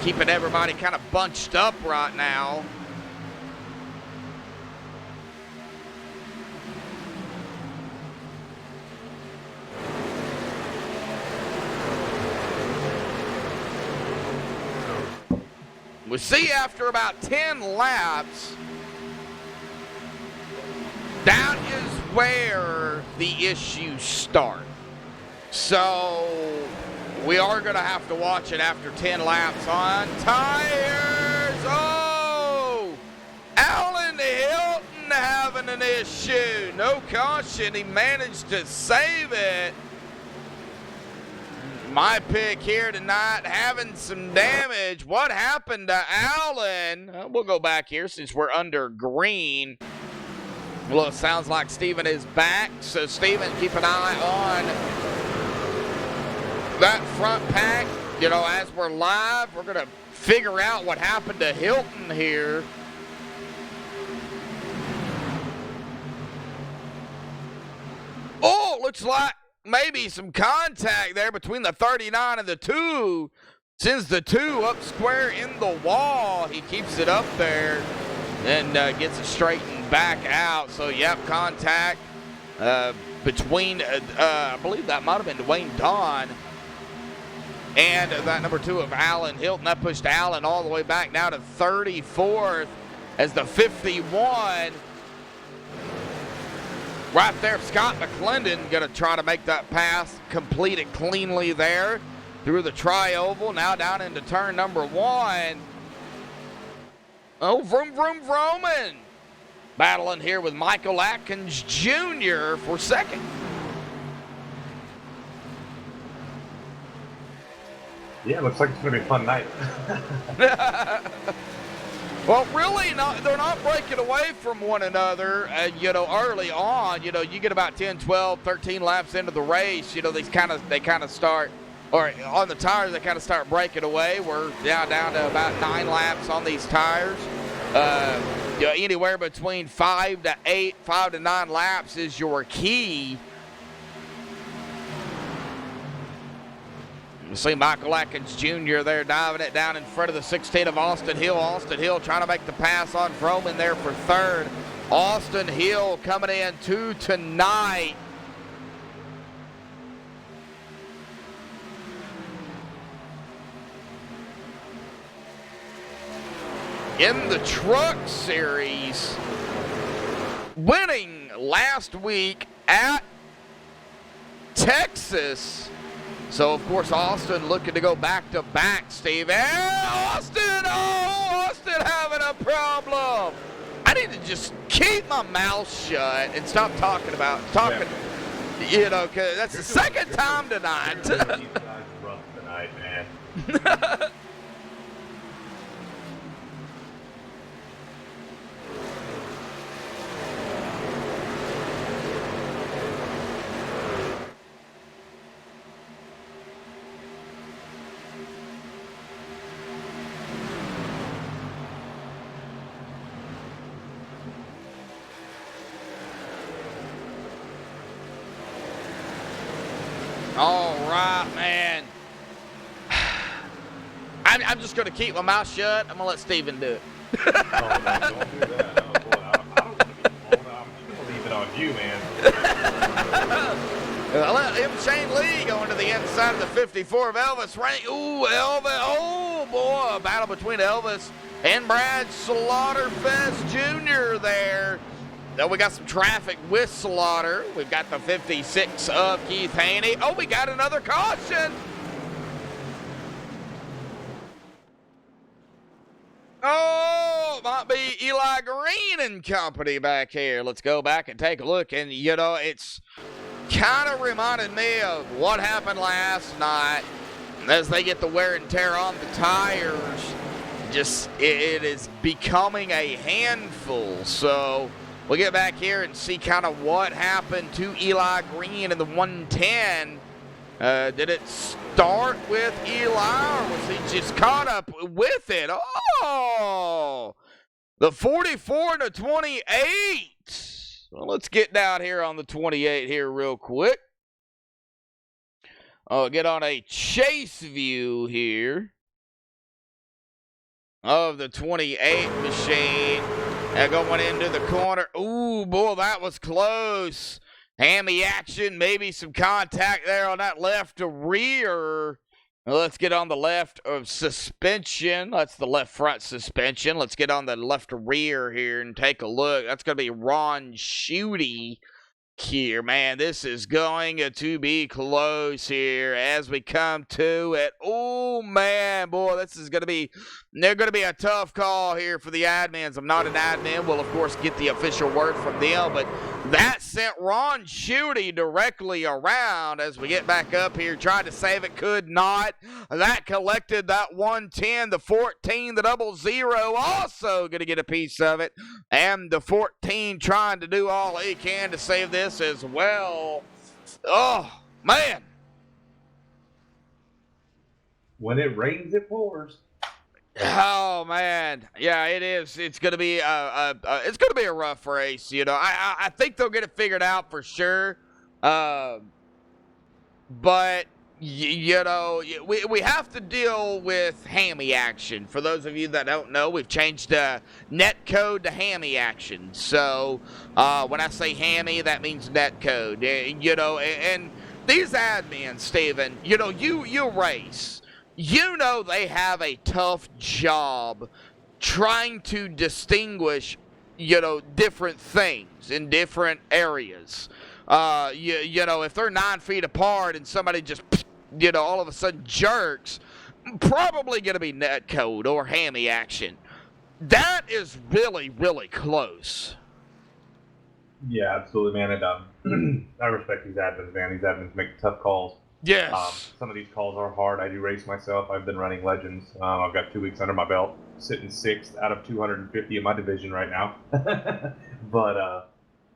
Keeping everybody kind of bunched up right now. We see after about 10 laps, that is where the issues start. So we are going to have to watch it after 10 laps on tires. Oh, Alan Hilton having an issue. No caution. He managed to save it. My pick here tonight, having some damage. What happened to Allen? We'll go back here since we're under green. Well, it sounds like Steven is back. So, Steven, keep an eye on that front pack. You know, as we're live, we're going to figure out what happened to Hilton here. Oh, looks like maybe some contact there between the 39 and the 2. Sends the 2 up square in the wall. He keeps it up there and gets it straightened back out. So, yep, contact between, I believe that might have been Dwayne Don and that number 2 of Alan Hilton. That pushed Alan all the way back now to 34th as the 51. Right there, Scott McClendon going to try to make that pass, complete it cleanly there through the tri-oval. Now down into turn number 1. Oh, vroom, vroom, vroomin'. Battling here with Michael Atkins Jr. for second. Yeah, looks like it's going to be a fun night. Well, really, they're not breaking away from one another, you know, early on. You know, you get about 10, 12, 13 laps into the race, you know, they kind of start, or on the tires, they kind of start breaking away. We're now down to about 9 laps on these tires. You know, anywhere between 5 to 8, 5 to 9 laps is your key. You see Michael Atkins Jr. there diving it down in front of the 16 of Austin Hill. Austin Hill trying to make the pass on Froman there for third. Austin Hill coming in 2 tonight. In the Truck Series, winning last week at Texas. So, of course, Austin looking to go back-to-back, Steve. And Austin having a problem. I need to just keep my mouth shut and stop talking, you know, because that's the second time tonight. Rough tonight, man. All right, man. I'm just going to keep my mouth shut. I'm going to let Steven do it. Oh, man, don't do that. Oh, boy, I don't want to be blown out. I'm just going to leave it on you, man. Let him, Shane Lee, going to the inside of the 54 of Elvis. Ooh, Elvis. Oh, boy. A battle between Elvis and Brad Slaughterfest Jr. there. Then we got some traffic with Slaughter. We've got the 56 of Keith Haney. Oh, we got another caution. might be Eli Green and company back here. Let's go back and take a look. And, you know, it's kind of reminded me of what happened last night as they get the wear and tear on the tires. Just, it is becoming a handful. So we'll get back here and see kind of what happened to Eli Green in the 110. Did it start with Eli, or was he just caught up with it? Oh, the 44 to 28. Well, let's get down here on the 28 here real quick. I'll get on a chase view here of the 28 machine. And going into the corner. Ooh, boy, that was close. Hammy action, maybe some contact there on that left rear. Now let's get on the left of suspension. That's the left front suspension. Let's get on the left rear here and take a look. That's going to be Ron Schutte here. Man, this is going to be close here as we come to it. Oh, man, boy, this is going to be, they're going to be a tough call here for the admins. I'm not an admin. We'll, of course, get the official word from them, but that sent Ron Schutte directly around as we get back up here. Tried to save it, could not. That collected that 110. The 14, the 00, also going to get a piece of it. And the 14 trying to do all he can to save this as well. Oh, man. When it rains, it pours. Oh man, yeah, it is. It's gonna be it's gonna be a rough race. You know, I think they'll get it figured out for sure. But you know, we have to deal with hammy action. For those of you that don't know, we've changed net code to hammy action. So when I say hammy, that means net code. You know, and these admins, Steven, you know, you race. You know they have a tough job trying to distinguish, you know, different things in different areas. You know, if they're 9 feet apart and somebody just, you know, all of a sudden jerks, probably going to be net code or hammy action. That is really, really close. Yeah, absolutely, man. And I respect these admins, man. These admins make tough calls. Yes. Some of these calls are hard. I do race myself. I've been running Legends. I've got 2 weeks under my belt, sitting 6th out of 250 in my division right now. But,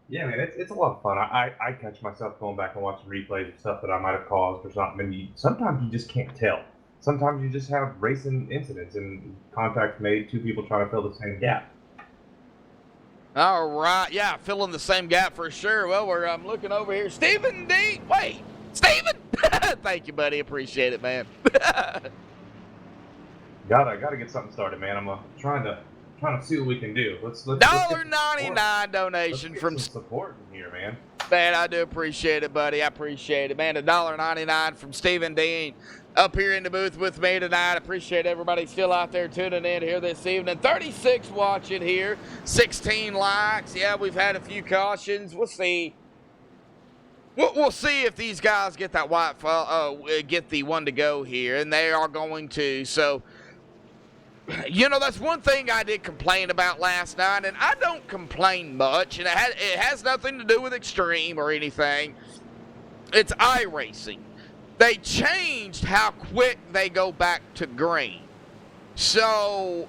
yeah, man, it's a lot of fun. I catch myself going back and watching replays of stuff that I might have caused or something. And sometimes you just can't tell. Sometimes you just have racing incidents and contacts made, 2 people trying to fill the same gap. All right. Yeah, filling the same gap for sure. Well, I'm looking over here. Stephen D. Wait. Steven! Thank you, buddy. Appreciate it, man. Gotta get something started, man. I'm trying to see what we can do. Let's $1.99 donation let's get from some support in here, man. Man, I do appreciate it, buddy. I appreciate it, man. $1.99 from Stephen Dean up here in the booth with me tonight. Appreciate everybody still out there tuning in here this evening. 36 watching here, 16 likes. Yeah, we've had a few cautions. We'll see. We'll see if these guys get that get the one to go here, and they are going to. So, you know, that's one thing I did complain about last night, and I don't complain much, and it has nothing to do with extreme or anything. It's iRacing. They changed how quick they go back to green. So,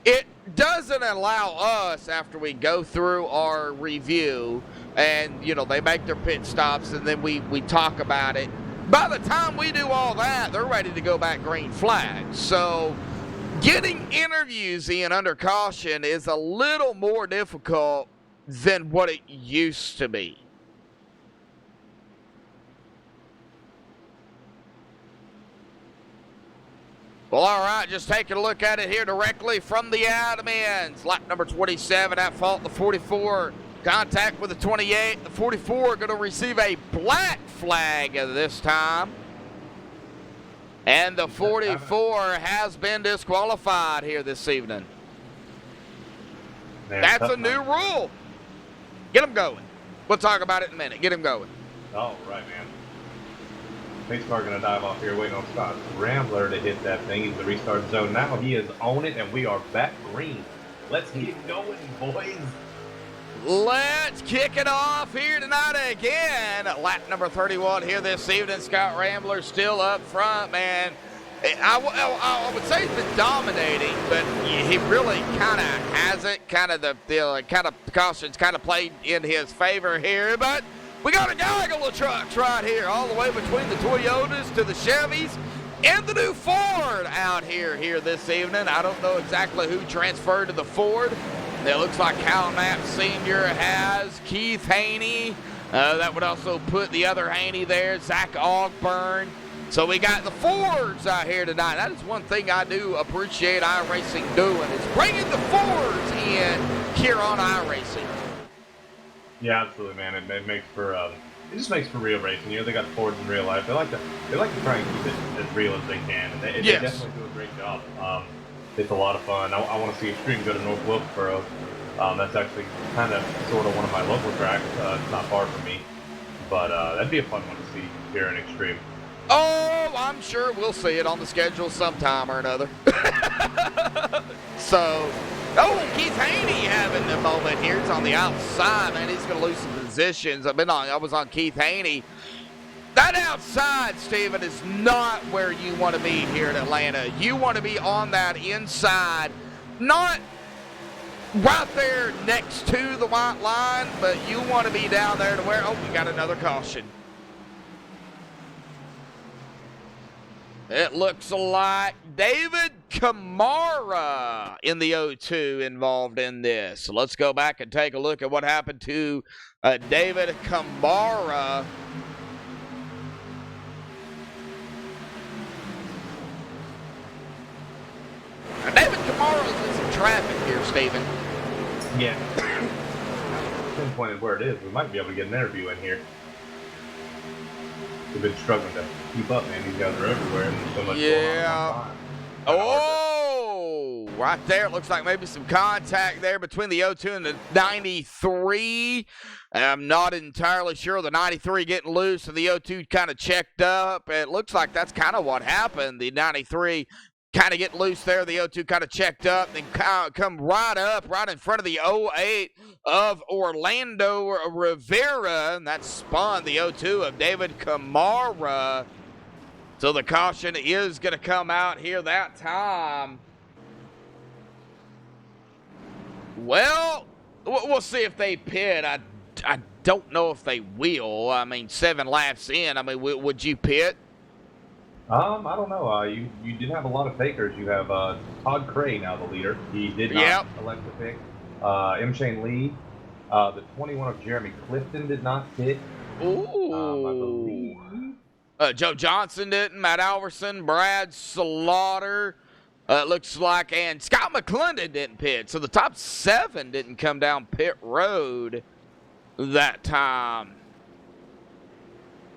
it doesn't allow us, after we go through our review, and, you know, they make their pit stops, and then we talk about it. By the time we do all that, they're ready to go back green flag. So getting interviews in under caution is a little more difficult than what it used to be. Well, all right, just taking a look at it here directly from the admins. Lap number 27 at fault, the 44. Contact with the 28. The 44 going to receive a black flag this time. And the 44 has been disqualified here this evening. Man, that's a new rule. Get them going. We'll talk about it in a minute. Get them going. Oh, right, man. Pace car going to dive off here, waiting on Scott Rambler to hit that thing. He's the restart zone now. He is on it, and we are back green. Let's get going, boys. Let's kick it off here tonight again. Lap number 31 here this evening. Scott Rambler still up front, man. I would say he's been dominating, but he really kind of hasn't. Kind of the cautions kind of played in his favor here, but we got a gaggle of trucks right here, all the way between the Toyotas to the Chevys and the new Ford out here this evening. I don't know exactly who transferred to the Ford. It looks like Cal Knapp Sr. has Keith Haney. That would also put the other Haney there, Zach Ogburn. So we got the Fords out here tonight. That is one thing I do appreciate iRacing doing, is bringing the Fords in here on iRacing. Yeah, absolutely, man. It makes for it just makes for real racing. You know, they got Fords in real life. They like to try and keep it as real as they can, and they definitely do a great job. It's a lot of fun. I want to see Extreme go to North Wilkesboro. That's actually kind of sort of one of my local tracks. It's not far from me, but that'd be a fun one to see here in Extreme. Oh, I'm sure we'll see it on the schedule sometime or another. So, Keith Haney having the moment here. He's on the outside, man. He's going to lose some positions. I was on Keith Haney. That outside, Steven, is not where you want to be here in Atlanta. You want to be on that inside, not right there next to the white line, but you want to be down there to where, we got another caution. It looks like David Kamara in the 0-2 involved in this. So let's go back and take a look at what happened to David Kamara. Now, David Kamara's in some traffic here, Steven. Yeah. Pinpointed where it is. We might be able to get an interview in here. We've been struggling to keep up, man. These guys are everywhere, and there's so much going on. Oh, right there. It looks like maybe some contact there between the 0-2 and the 93. I'm not entirely sure. The 93 getting loose and the 0-2 kind of checked up. It looks like that's kind of what happened. The 93 kind of get loose there. The 0-2 kind of checked up, then come right up, right in front of the 08 of Orlando Rivera, and that spun the 0-2 of David Kamara. So the caution is going to come out here that time. Well, we'll see if they pit. I don't know if they will. I mean, 7 laps in. I mean, would you pit? I don't know. You did have a lot of takers. You have Todd Cray now the leader. He did not elect to pick. M. Shane Lee. The 21 of Jeremy Clifton did not pick. Ooh. I believe. Joe Johnson didn't. Matt Alverson, Brad Slaughter. Looks like, and Scott McClendon didn't pit. So the top 7 didn't come down pit road that time.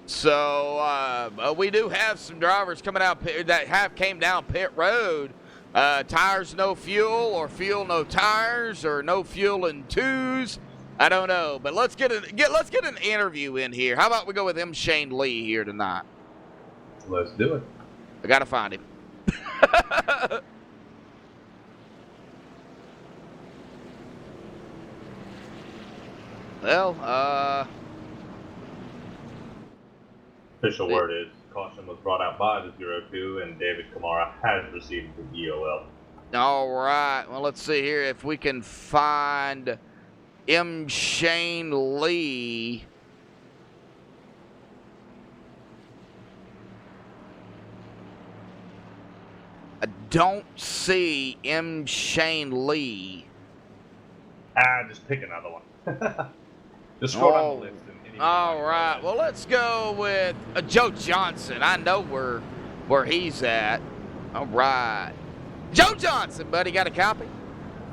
So we do have some drivers coming out that came down pit road. Tires no fuel, or fuel no tires, or no fuel in 2s. I don't know, but let's get an interview in here. How about we go with M. Shane Lee here tonight? Let's do it. I gotta find him. Well, official word is caution was brought out by the 0-2, and David Kamara has received the EOL. All right. Well, let's see here if we can find M. Shane Lee. I don't see M. Shane Lee. Just pick another one. Just scroll down the list. All right. Well, let's go with Joe Johnson. I know where he's at. All right. Joe Johnson, buddy, got a copy?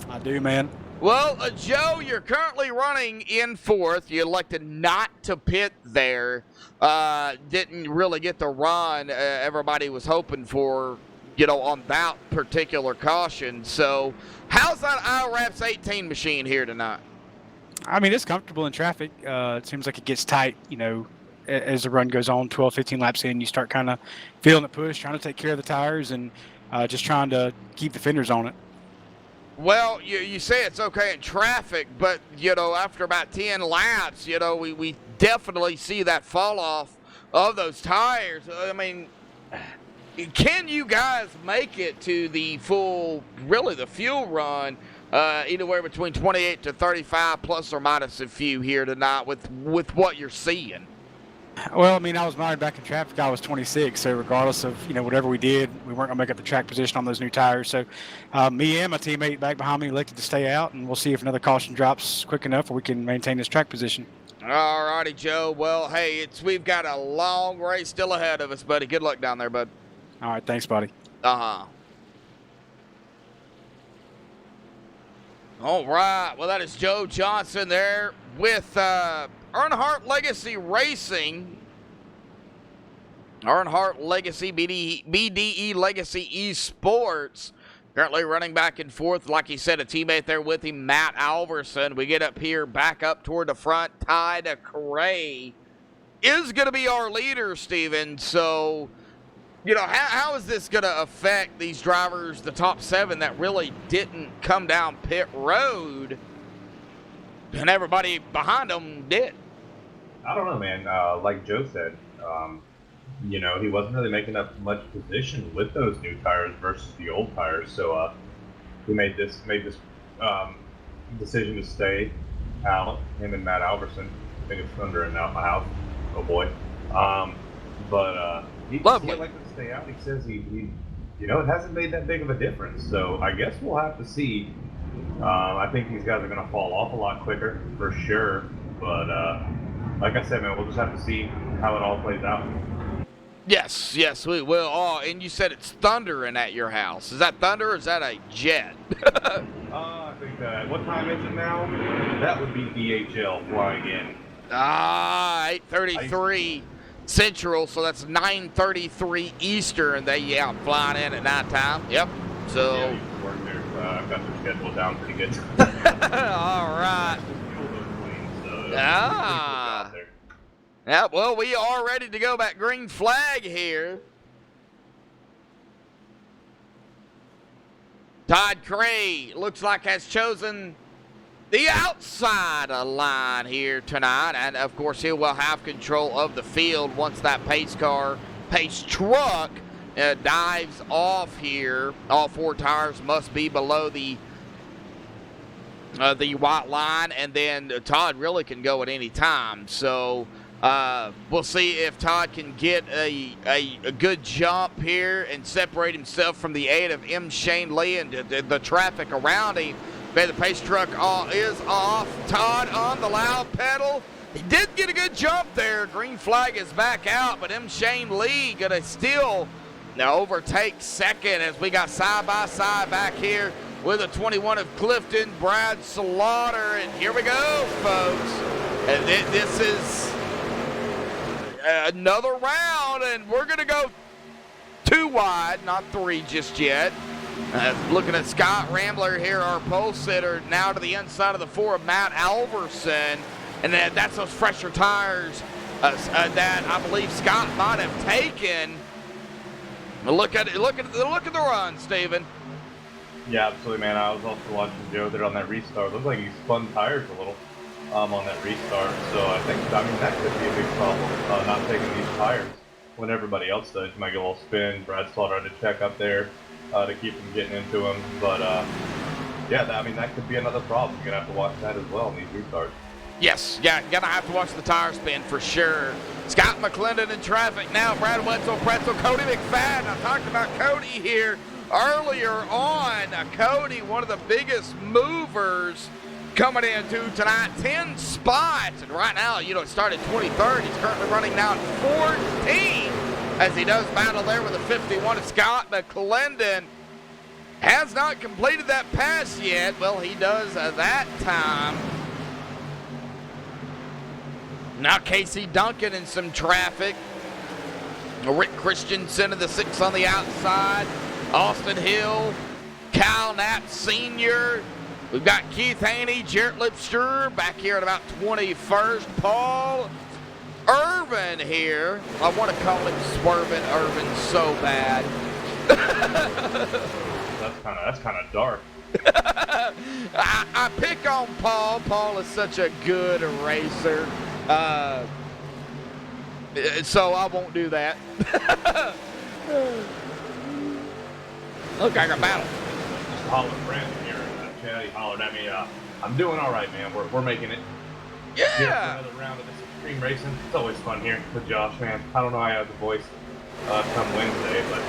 I do, man. Well, Joe, you're currently running in 4th. You elected not to pit there. Didn't really get the run everybody was hoping for, on that particular caution. So how's that IRAPS 18 machine here tonight? I mean, it's comfortable in traffic. It seems like it gets tight, as the run goes on, 12, 15 laps in, you start kind of feeling the push, trying to take care of the tires and just trying to keep the fenders on it. Well, you say it's okay in traffic, but, you know, after about 10 laps, you know, we definitely see that fall off of those tires. I mean, can you guys make it to the full, really the fuel run, anywhere between 28 to 35 plus or minus a few here tonight with what you're seeing? Well, I mean, I was mired back in traffic. I was 26, so regardless of whatever we did, we weren't gonna make up the track position on those new tires. So, me and my teammate back behind me elected to stay out, and we'll see if another caution drops quick enough, or we can maintain this track position. All righty, Joe. Well, hey, we've got a long race still ahead of us, buddy. Good luck down there, bud. All right, thanks, buddy. Uh-huh. All right. Well, that is Joe Johnson there with Earnhardt Legacy Racing. Earnhardt Legacy, BDE Legacy Esports. Currently running back and forth. Like he said, a teammate there with him, Matt Alverson. We get up here, back up toward the front. Ty DeCray is going to be our leader, Steven. So, you know, how is this going to affect these drivers, the top 7 that really didn't come down pit road, and everybody behind them did? I don't know, man. Like Joe said, he wasn't really making up much position with those new tires versus the old tires. So he made this decision to stay out. Him and Matt Alverson. I think it's thundering out my house. Oh boy. He elected to stay out. He says he it hasn't made that big of a difference. So I guess we'll have to see. I think these guys are going to fall off a lot quicker for sure. But like I said, man, we'll just have to see how it all plays out. Yes, we will. Oh, and you said it's thundering at your house. Is that thunder or is that a jet? I think that. What time is it now? That would be DHL flying in. 8:33 Central, so that's 9:33 Eastern. I'm flying in at nighttime. Yep. So. Yeah, you can work there. I've got their schedule down pretty good. All right. Yeah, well, we are ready to go back. Green flag here. Todd Cray looks like has chosen the outside line here tonight. And, of course, he will have control of the field once that pace truck dives off here. All 4 tires must be below the white line, and then Todd really can go at any time. So we'll see if Todd can get a good jump here and separate himself from the 8 of M. Shane Lee and the traffic around him. Okay, the pace truck is off. Todd on the loud pedal. He did get a good jump there. Green flag is back out, but M. Shane Lee going to still overtake second as we got side by side back here with a 21 of Clifton, Brad Slaughter. And here we go, folks. And this is another round, and we're going to go 2 wide, not 3 just yet. Looking at Scott Rambler here, our pole sitter, now to the inside of the 4 of Matt Alverson. And that's those fresher tires that I believe Scott might have taken. Look at the run, Steven. Yeah, absolutely, man. I was also watching Joe there on that restart. Looked like he spun tires a little on that restart. So I think that could be a big problem, not taking these tires when everybody else does. You might get a little spin. Brad Slaughter had to check up there to keep from getting into him. But that could be another problem. You're gonna have to watch that as well in these restarts. Yes, gonna have to watch the tire spin for sure. Scott McClendon in traffic now. Brad Wetzel, Pretzel, Cody McFadden. I talked about Cody here earlier on. Cody, one of the biggest movers coming into tonight. 10 spots, and right now, it started 23rd. He's currently running now at 14 as he does battle there with a 51. Scott McClendon has not completed that pass yet. Well, he does that time. Now Casey Duncan in some traffic. Rick Christensen in the 6 on the outside. Austin Hill, Kyle Knapp Sr. We've got Keith Haney, Jarrett Lipster back here at about 21st. Paul Irvin here. I want to call him Swervin Irvin so bad. That's kind of dark. I pick on Paul. Paul is such a good racer. So I won't do that. Look, I got battle. Just hollering Brandon here. Chad, he hollered at me. I'm doing all right, man. We're making it. Yeah. Here for another round of this extreme racing. It's always fun here with Josh, man. I don't know how I have the voice come Wednesday, but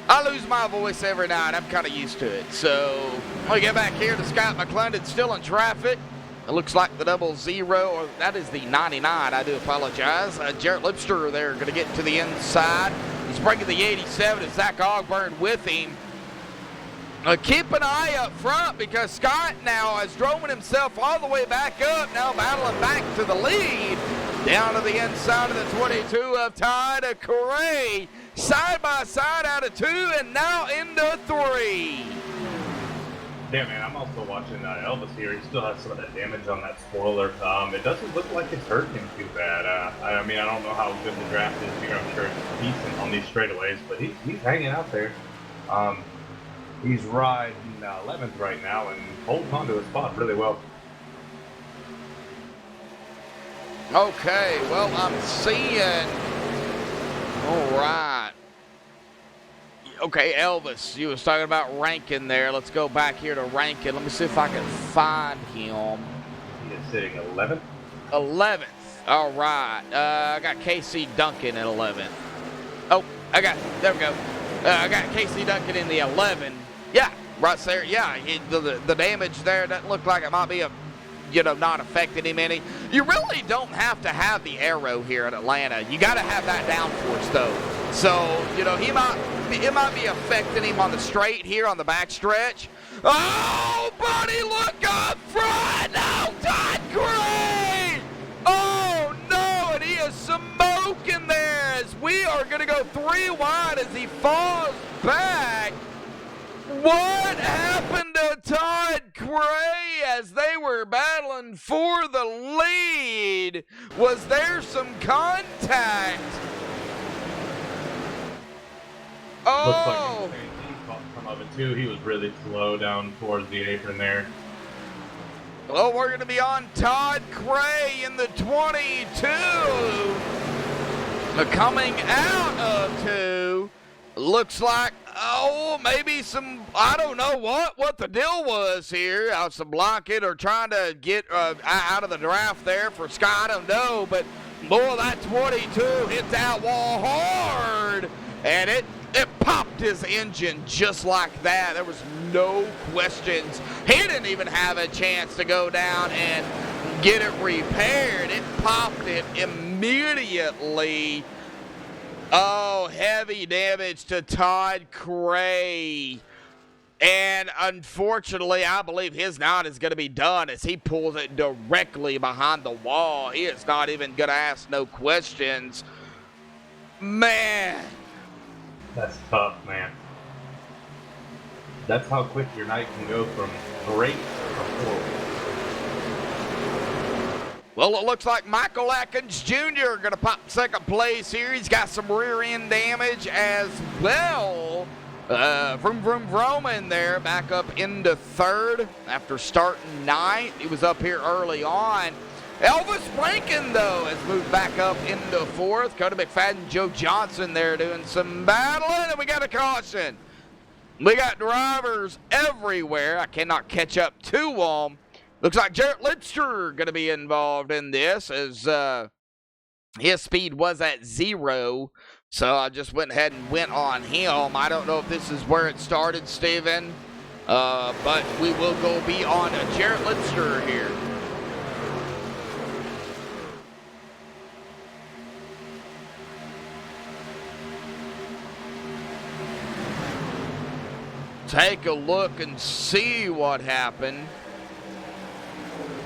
I lose my voice every night. I'm kind of used to it. So we get back here to Scott McClendon, still in traffic. It looks like the 00, or that is the 99. I do apologize. Jarrett Lipster there going to get to the inside. He's bringing the 87 and Zach Ogburn with him. Keep an eye up front because Scott now has driven himself all the way back up, now battling back to the lead. Down to the inside of the 22 of Todd Correa. Side by side out of 2 and now into 3. Yeah, man, I'm also watching Elvis here. He still has some of that damage on that spoiler. It doesn't look like it's hurting him too bad. I mean, I don't know how good the draft is here. I'm sure it's decent on these straightaways, but he's hanging out there. He's riding 11th right now and holding on to his spot really well. Okay, well, I'm seeing. All right. Okay, Elvis, you was talking about Rankin there. Let's go back here to Rankin. Let me see if I can find him. He is sitting 11th. 11th. All right. I got KC Duncan at 11th. Oh, there we go. I got KC Duncan in the 11. Yeah, right there. Yeah, the damage there doesn't look like it might be not affecting him any. You really don't have to have the arrow here in Atlanta. You got to have that downforce though. So, it might be affecting him on the straight here on the backstretch. Oh, buddy, look up front! No, Todd Gray! Oh, no, and he is smoking there as we are going to go 3 wide as he falls back. What happened to Todd Gray as they were battling for the lead? Was there some contact? Oh! Looks like he caught some of it too. He was really slow down towards the apron there. Well, we're going to be on Todd Gray in the 22. Coming out of 2. Looks like, maybe some, I don't know what the deal was here. Some blocking or trying to get out of the draft there for Scott. I don't know, but boy, that 22 hit that wall hard, and it popped his engine just like that. There was no questions. He didn't even have a chance to go down and get it repaired. It popped it immediately. Oh, heavy damage to Todd Gray. And unfortunately, I believe his night is going to be done as he pulls it directly behind the wall. He is not even going to ask no questions. Man. That's tough, man. That's how quick your night can go from great to horrible. Well, it looks like Michael Atkins Jr. going to pop second place here. He's got some rear end damage as well. Vroom vroom in there, back up into 3rd after starting 9th. He was up here early on. Elvis Rankin, though, has moved back up into 4th. Cody McFadden, Joe Johnson there doing some battling, and we got a caution. We got drivers everywhere. I cannot catch up to them. Looks like Jarrett Lipster going to be involved in this as his speed was at 0. So I just went ahead and went on him. I don't know if this is where it started, Steven, but we will go be on Jarrett Lipster here. Take a look and see what happened.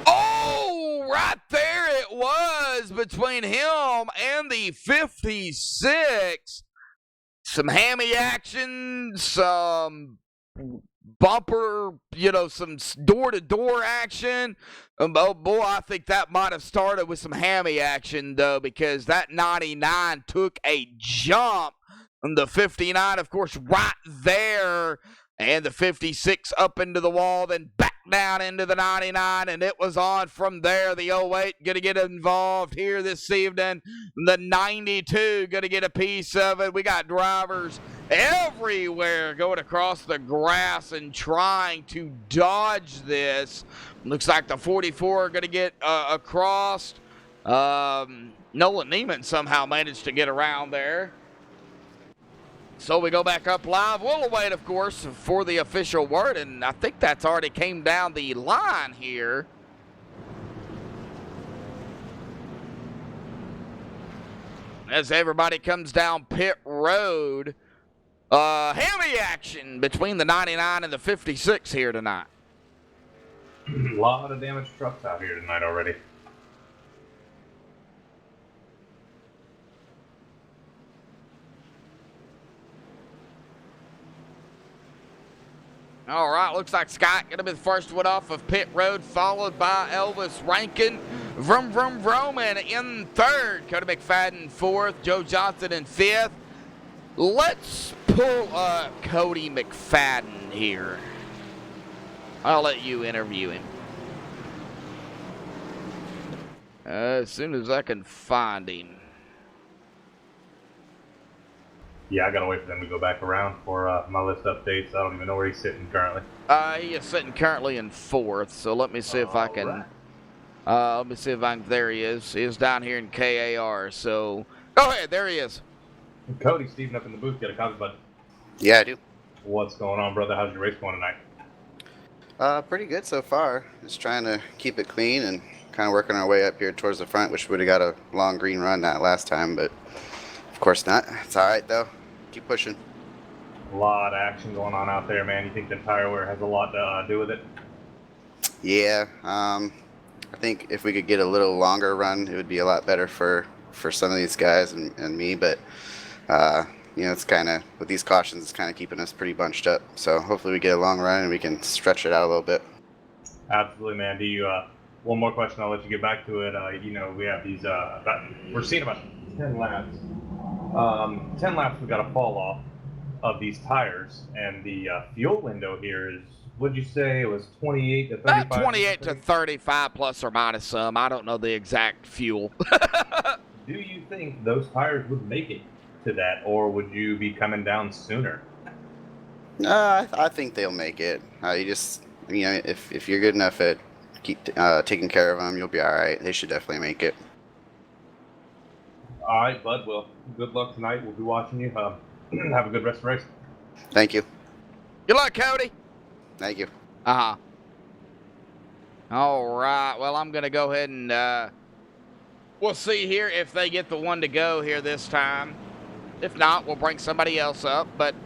Oh, right there it was between him and the 56. Some hammy action, some bumper, some door-to-door action. Oh, boy, I think that might have started with some hammy action, though, because that 99 took a jump. And the 59, of course, right there. And the 56 up into the wall, then back down into the 99, and it was on from there. The 08 going to get involved here this evening. The 92 going to get a piece of it. We got drivers everywhere going across the grass and trying to dodge this. Looks like the 44 are going to get across. Nolan Neiman somehow managed to get around there. So we go back up live. We'll await, of course, for the official word, and I think that's already came down the line here. As everybody comes down pit road. Hammy action between the 99 and the 56 here tonight. A lot of damaged trucks out here tonight already. All right, looks like Scott going to be the first one off of pit road, followed by Elvis Rankin. Vroom, vroom, vroom, and in third. Cody McFadden fourth, Joe Johnson in fifth. Let's pull up Cody McFadden here. I'll let you interview him. As soon as I can find him. Yeah, I gotta wait for them to go back around for my list updates. I don't even know where he's sitting currently. He is sitting currently in fourth, so let me see if I can. Right. Let me see if I can. There he is. He is down here in KAR. So go ahead. There he is. Cody, Steven up in the booth, get a copy button. Yeah, I do. What's going on, brother? How's your race going tonight? Pretty good so far. Just trying to keep it clean and kind of working our way up here towards the front. Wish we would have got a long green run that last time, but of course not. It's all right though. Keep pushing. A lot of action going on out there, man. You think the tire wear has a lot to do with it? Yeah. I think if we could get a little longer run, it would be a lot better for some of these guys and me. But you know, it's kind of with these cautions, it's kind of keeping us pretty bunched up. So hopefully we get a long run and we can stretch it out a little bit. Absolutely, man. Do you? One more question. I'll let you get back to it. You know, we have these. We're seeing about 10 laps. 10 laps, we got a fall off of these tires, and the fuel window here is, would you say it was 28 to 35? About 28 to 35 plus or minus some. I don't know the exact fuel. Do you think those tires would make it to that, or would you be coming down sooner? I think they'll make it. You just, you know, if you're good enough at taking care of them, you'll be all right. They should definitely make it. All right, bud. Well, good luck tonight. We'll be watching you. Have a good rest of the race. Thank you. Good luck, Cody. Thank you. Uh-huh. All right. Well, I'm going to go ahead and we'll see here if they get the one to go here this time. If not, we'll bring somebody else up. But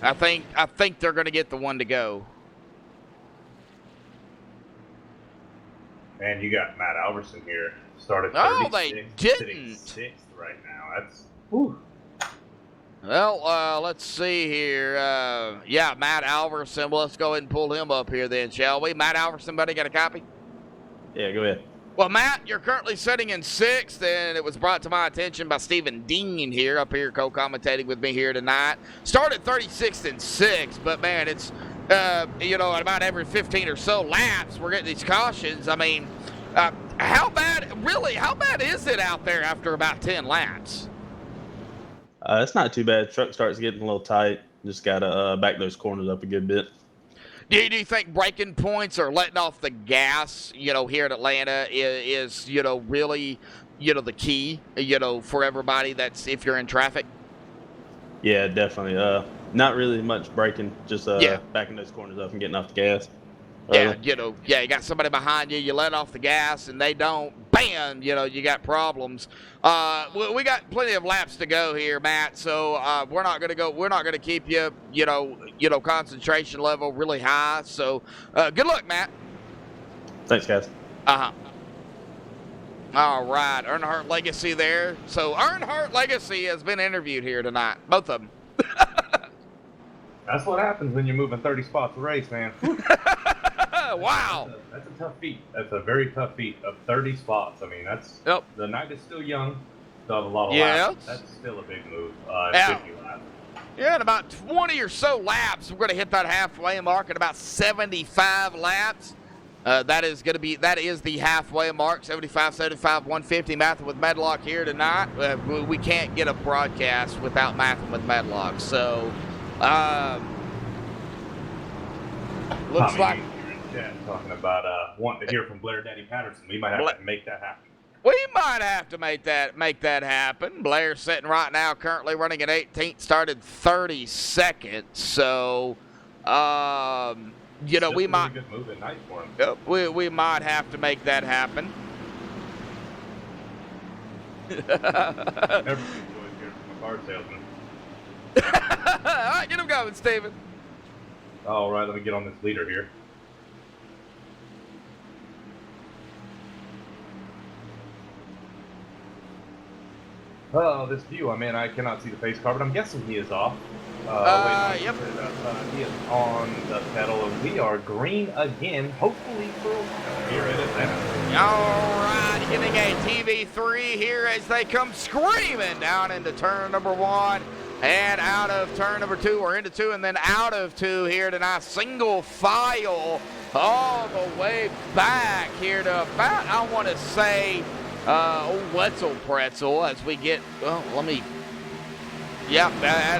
I think they're going to get the one to go. And you got Matt Alverson here. Started 36th, Oh, they didn't. 6th right now. That's whew. Well, let's see here. Yeah, Matt Alverson. Well, let's go ahead and pull him up here then, shall we? Matt Alverson, buddy, got a copy? Yeah, go ahead. Well, Matt, you're currently sitting in 6th, and it was brought to my attention by Stephen Dean here, up here co-commentating with me here tonight. Started 36th and 6th, but, man, it's, you know, about every 15 or so laps, we're getting these cautions. I mean, how bad is it out there after about 10 laps? It's not too bad. Truck starts getting a little tight. Just got to back those corners up a good bit. Do you think braking points or letting off the gas, you know, here in Atlanta is, you know, really, you know, the key, you know, for everybody that's if you're in traffic? Yeah, definitely. Not really much braking, just backing those corners up and getting off the gas. Yeah, you know, you got somebody behind you, you let off the gas and they don't, bam, you know, you got problems. We got plenty of laps to go here, Matt, so we're not going to keep you, you know, concentration level really high. So good luck, Matt. Thanks, guys. Uh-huh. All right, Earnhardt Legacy there. So Earnhardt Legacy has been interviewed here tonight, both of them. That's what happens when you're moving 30 spots a race, man. Wow. That's a tough feat. That's a very tough feat of 30 spots. I mean, that's the night is still young. Still have a lot of laps. That's still a big move. 50 laps. Yeah, in about 20 or so laps, we're going to hit that halfway mark at about 75 laps. That is the halfway mark, 75, 150. Mathing with Medlock here tonight. We can't get a broadcast without Mathing with Medlock. So, looks Tommy, like you're in chat talking about wanting to hear from Blair Daddy Patterson. We might have to make that happen. we might have to make that happen. Blair's sitting right now, currently running at 18th, started 32nd. So, we might. Good move at night for him. We might have to make that happen. Everybody enjoys hearing from a car salesman. All right, get him going, Steven. All right, let me get on this leader here. Oh, this view. I mean, I cannot see the face car, but I'm guessing he is off. Yep. He is on the pedal, and we are green again, hopefully for here in Atlanta. All right, getting a TV3 here as they come screaming down into turn number 1 and out of turn number 2, or into 2 and then out of 2 here tonight. Single file all the way back here to about, I want to say, Wetzel Pretzel as we get, at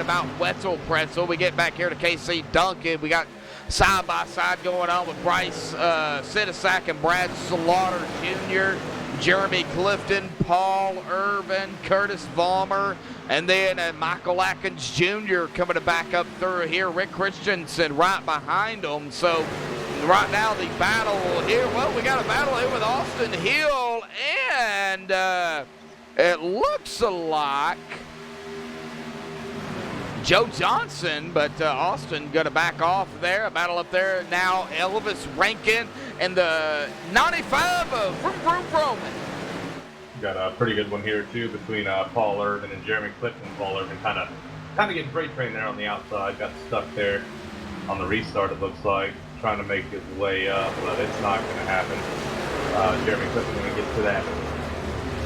about Wetzel Pretzel. We get back here to KC Duncan. We got side-by-side going on with Bryce Sidisak and Brad Slaughter Jr., Jeremy Clifton, Paul Irvin, Curtis Vollmer, and then Michael Atkins Jr. coming to back up through here. Rick Christensen right behind them. So right now the battle here, we got a battle here with Austin Hill, and it looks like Joe Johnson, but Austin going to back off there. A battle up there now. Elvis Rankin and the 95 of Vroom Vroom. Got a pretty good one here too between Paul Irvin and Jeremy Clifton. Paul Irvin kind of getting freight train there on the outside. Got stuck there on the restart. It looks like trying to make his way up, but it's not going to happen. Jeremy Clifton going to get to that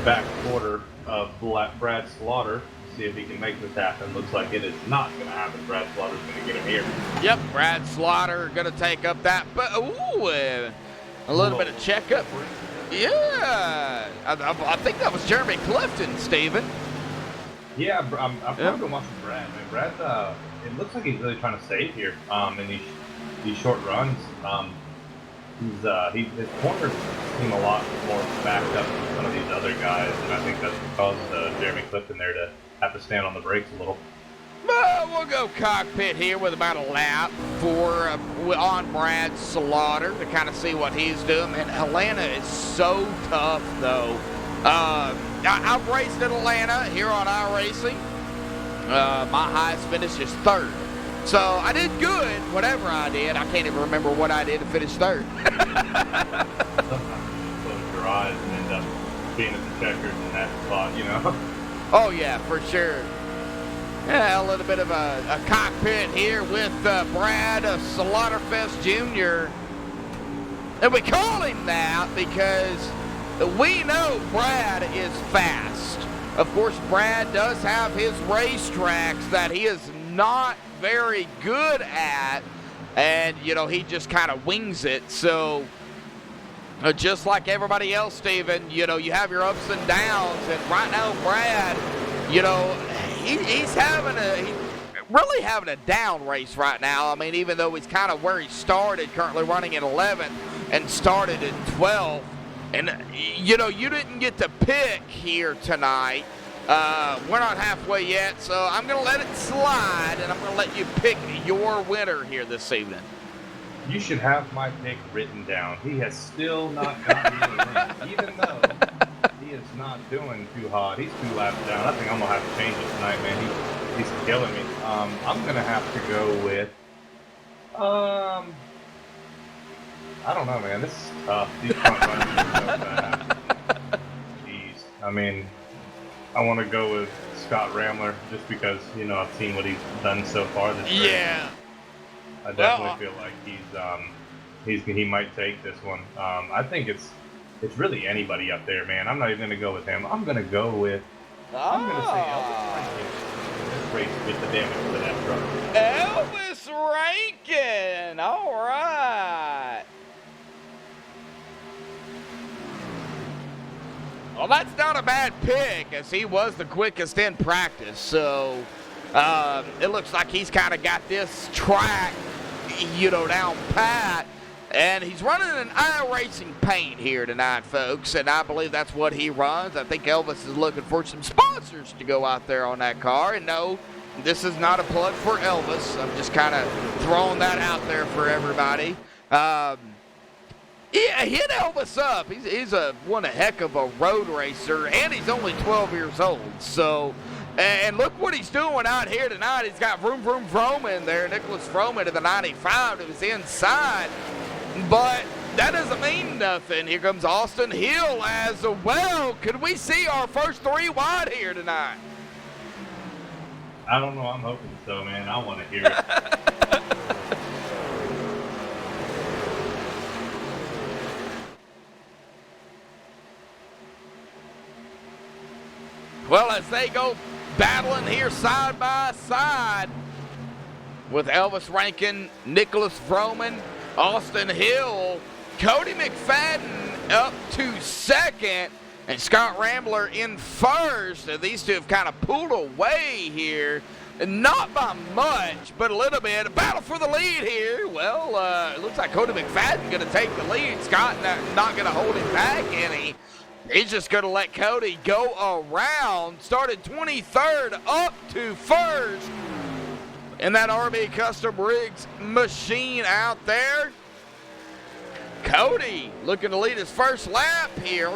back quarter of Brad Slaughter. See if he can make this happen. Looks like it is not going to happen. Brad Slaughter's going to get him here. Yep, Brad Slaughter going to take up that. But a little bit of checkup. Yeah, I think that was Jeremy Clifton, Steven. Yeah, I'm probably watching Brad. Man, Brad, it looks like he's really trying to save here in these short runs. His corners seem a lot more backed up than some of these other guys, and I think that's caused Jeremy Clifton there to have to stand on the brakes a little. We'll go cockpit here with about a lap on Brad Slaughter to kind of see what he's doing. And Atlanta is so tough, though. I've raced in Atlanta here on iRacing. My highest finish is 3rd. So I did good, whatever I did. I can't even remember what I did to finish 3rd. Sometimes you close your eyes and end up being at the checkers in that spot, you know? Oh, yeah, for sure. Yeah, a little bit of a cockpit here with Brad Slaughterfest Jr. And we call him that because we know Brad is fast. Of course, Brad does have his racetracks that he is not very good at, and, he just kind of wings it. So, just like everybody else, Steven, you have your ups and downs, and right now, Brad, he's really having a down race right now. I mean, even though he's kind of where he started, currently running at 11th and started at 12th. And, you didn't get to pick here tonight. We're not halfway yet, so I'm going to let it slide, and I'm going to let you pick your winner here this evening. You should have my pick written down. He has still not gotten me the win, even though he is not doing too hot. He's 2 laps down. I think I'm going to have to change it tonight, man. He's killing me. I'm going to have to go with, I don't know, man. This is tough. These front runners are so bad. Jeez. I mean, I want to go with Scott Ramler just because, I've seen what he's done so far this year. Yeah. I definitely feel like he might take this one. I think it's really anybody up there, man. I'm not even gonna go with him. I'm gonna go with I'm gonna say Elvis Rankin. This race get the damage for that truck. Elvis Rankin. All right. Well, that's not a bad pick, as he was the quickest in practice. So it looks like he's kind of got this track, down pat. And he's running an iRacing paint here tonight, folks, and I believe that's what he runs. I think Elvis is looking for some sponsors to go out there on that car. And no, this is not a plug for Elvis. I'm just kind of throwing that out there for everybody. Yeah, hit Elvis up. He's one heck of a road racer, and he's only 12 years old. So, and look what he's doing out here tonight. He's got Vroom Vroom Vroom in there. Nicholas Vroom into the 95. It was inside. But that doesn't mean nothing. Here comes Austin Hill as well. Could we see our first 3 wide here tonight? I don't know. I'm hoping so, man. I want to hear it. Well, as they go battling here side by side with Elvis Rankin, Nicholas Vroman, Austin Hill, Cody McFadden up to second, and Scott Rambler in first. These two have kind of pulled away here. Not by much, but a little bit. A battle for the lead here. Well, it looks like Cody McFadden going to take the lead. Scott not going to hold him back any. He's just going to let Cody go around. Started 23rd up to first in that RB Custom Rigs machine out there. Cody looking to lead his first lap here.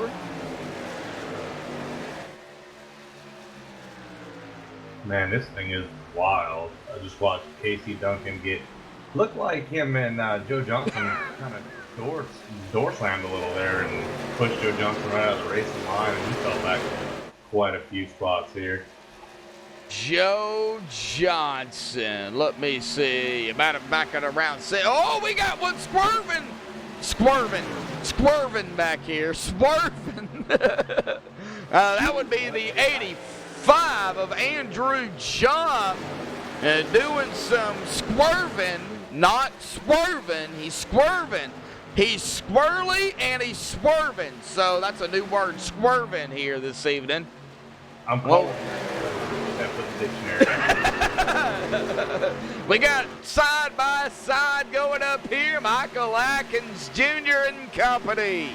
Man, this thing is wild. I just watched Casey Duncan looked like him and Joe Johnson kind of door slammed a little there and pushed Joe Johnson right out of the racing line, and he fell back quite a few spots here. Joe Johnson, let me see, about him back at around 6. Oh, we got one swerving back here, swerving. That would be the 85 of Andrew Jump, doing some swerving, not swerving, he's swerving. He's squirrely and he's swerving, so that's a new word, swerving, here this evening. I'm calling that for the dictionary. We got side by side going up here, Michael Atkins Jr. and company.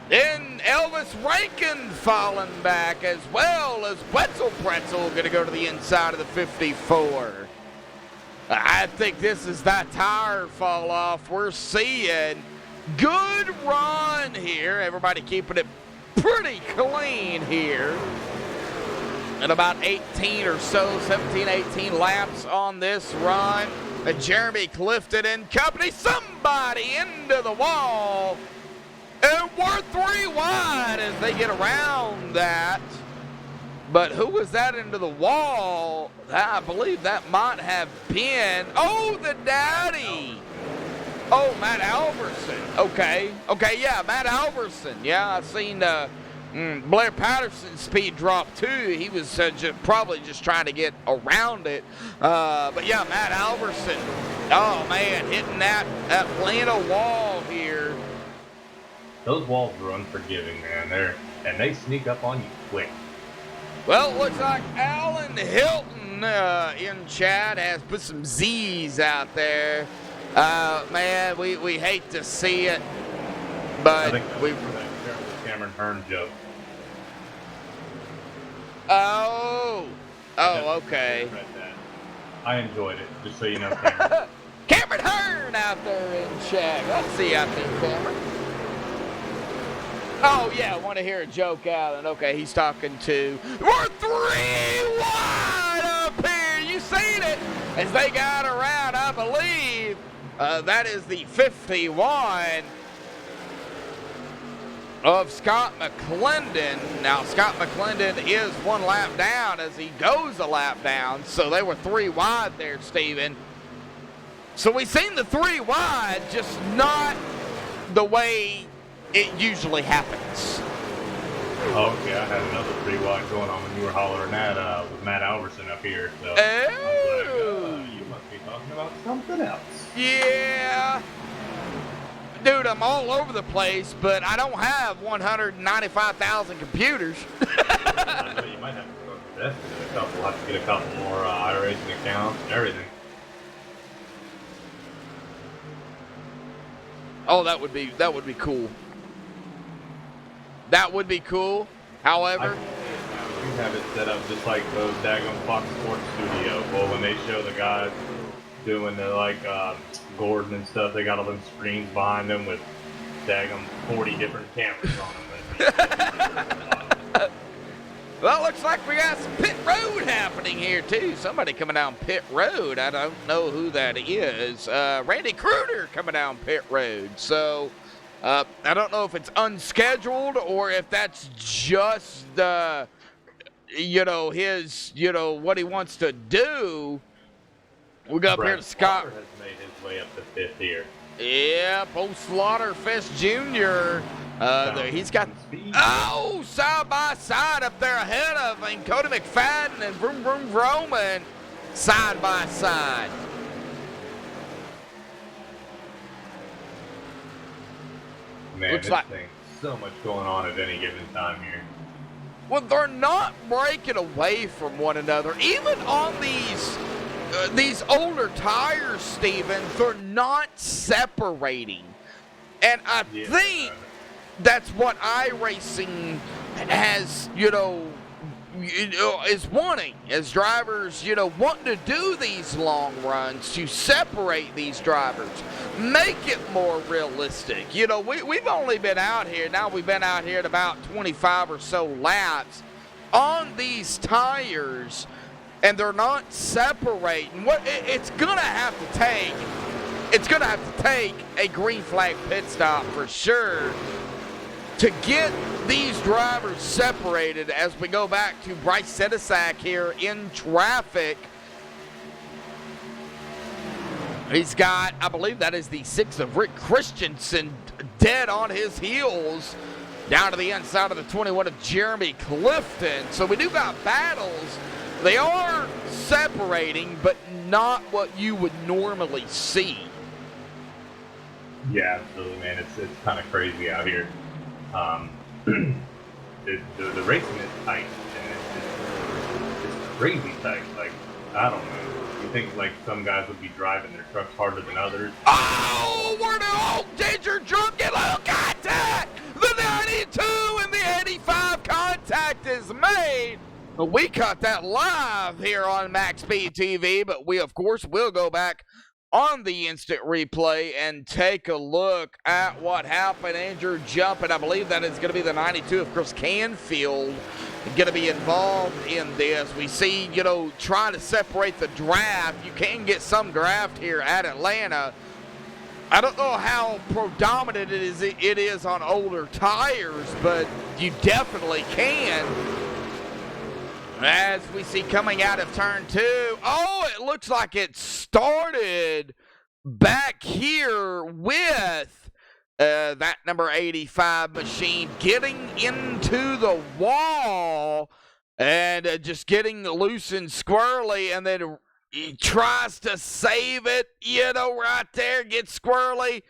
Then Elvis Rankin falling back, as well as Wetzel Pretzel going to go to the inside of the 54. I think this is that tire fall off we're seeing. Good run here. Everybody keeping it pretty clean here. And about 18 or so, 17, 18 laps on this run. Jeremy Clifton and company. Somebody into the wall. And we're 3 wide as they get around that. But who was that into the wall? I believe that might have been, the daddy. Oh, Matt Alverson. Okay, yeah, Matt Alverson. Yeah, I've seen Blair Patterson speed drop too. He was probably just trying to get around it. But yeah, Matt Alverson. Oh, man, hitting that Atlanta wall here. Those walls are unforgiving, man. They sneak up on you quick. Well, it looks like Alan Hilton in chat has put some Z's out there. Man, we hate to see it, but I think that Cameron Hearn joke. Oh, okay. I enjoyed it, just so you know, Cameron. Cameron Hearn out there in chat. Let's see out there, Cameron. Oh, yeah, I want to hear a joke, Alan. Okay, he's talking to... We're 3 wide up here. You seen it as they got around, I believe. That is the 51 of Scott McClendon. Now, Scott McClendon is 1 lap down as he goes a lap down. So they were 3 wide there, Steven. So we've seen the 3 wide, just not the way it usually happens. Oh, okay, I had another 3 wide going on when you were hollering at with Matt Alverson up here. So I was like, you must be talking about something else. Yeah. Dude, I'm all over the place, but I don't have 195,000 computers. I know you might have to go to the desk and get have to get a couple more iRacing accounts and everything. Oh, that would be cool. That would be cool. However, you have it set up just like those daggone Fox Sports Studio. Well, when they show the guys doing the Gordon and stuff, they got all them screens behind them with daggone 40 different cameras on them. well, looks like we got some pit road happening here too. Somebody coming down pit road. I don't know who that is. Randy Kruger coming down pit road. So I don't know if it's unscheduled or if that's just his what he wants to do. We go up here to Scott. Has made his way up to 5th here. Yeah, old Slaughterfest Jr. He's got side by side up there ahead of him. Cody McFadden and Vroom Vroom Roman side by side. Man, Looks this like thing, so much going on at any given time here. Well, they're not breaking away from one another. Even on these older tires, Steven, they're not separating. And I think that's what iRacing has, is wanting as drivers, wanting to do these long runs to separate these drivers, make it more realistic. We've only been out here, now we've been out here at about 25 or so laps on these tires, and they're not separating. It's gonna have to take a green flag pit stop for sure to get these drivers separated as we go back to Bryce Sedesack here in traffic. He's got, I believe that is the 6 of Rick Christensen dead on his heels down to the inside of the 21 of Jeremy Clifton. So we do got battles. They are separating, but not what you would normally see. Yeah, absolutely, man. It's kind of crazy out here. The racing is tight, and it's crazy tight. Like, I don't know. You think like some guys would be driving their trucks harder than others? Oh, we're the danger jump. Get look at that! The 92 and the 85 contact is made. Well, we caught that live here on MaxSpeedTV, but we of course will go back on the instant replay and take a look at what happened. Andrew Jump, and I believe that is going to be the 92 of Chris Canfield, going to be involved in this. We see, trying to separate the draft. You can get some draft here at Atlanta. I don't know how predominant it is on older tires, but you definitely can. As we see coming out of turn 2. Oh, it looks like it started back here with that number 85 machine getting into the wall and just getting loose and squirrely, and then he tries to save it, right there, gets squirrely.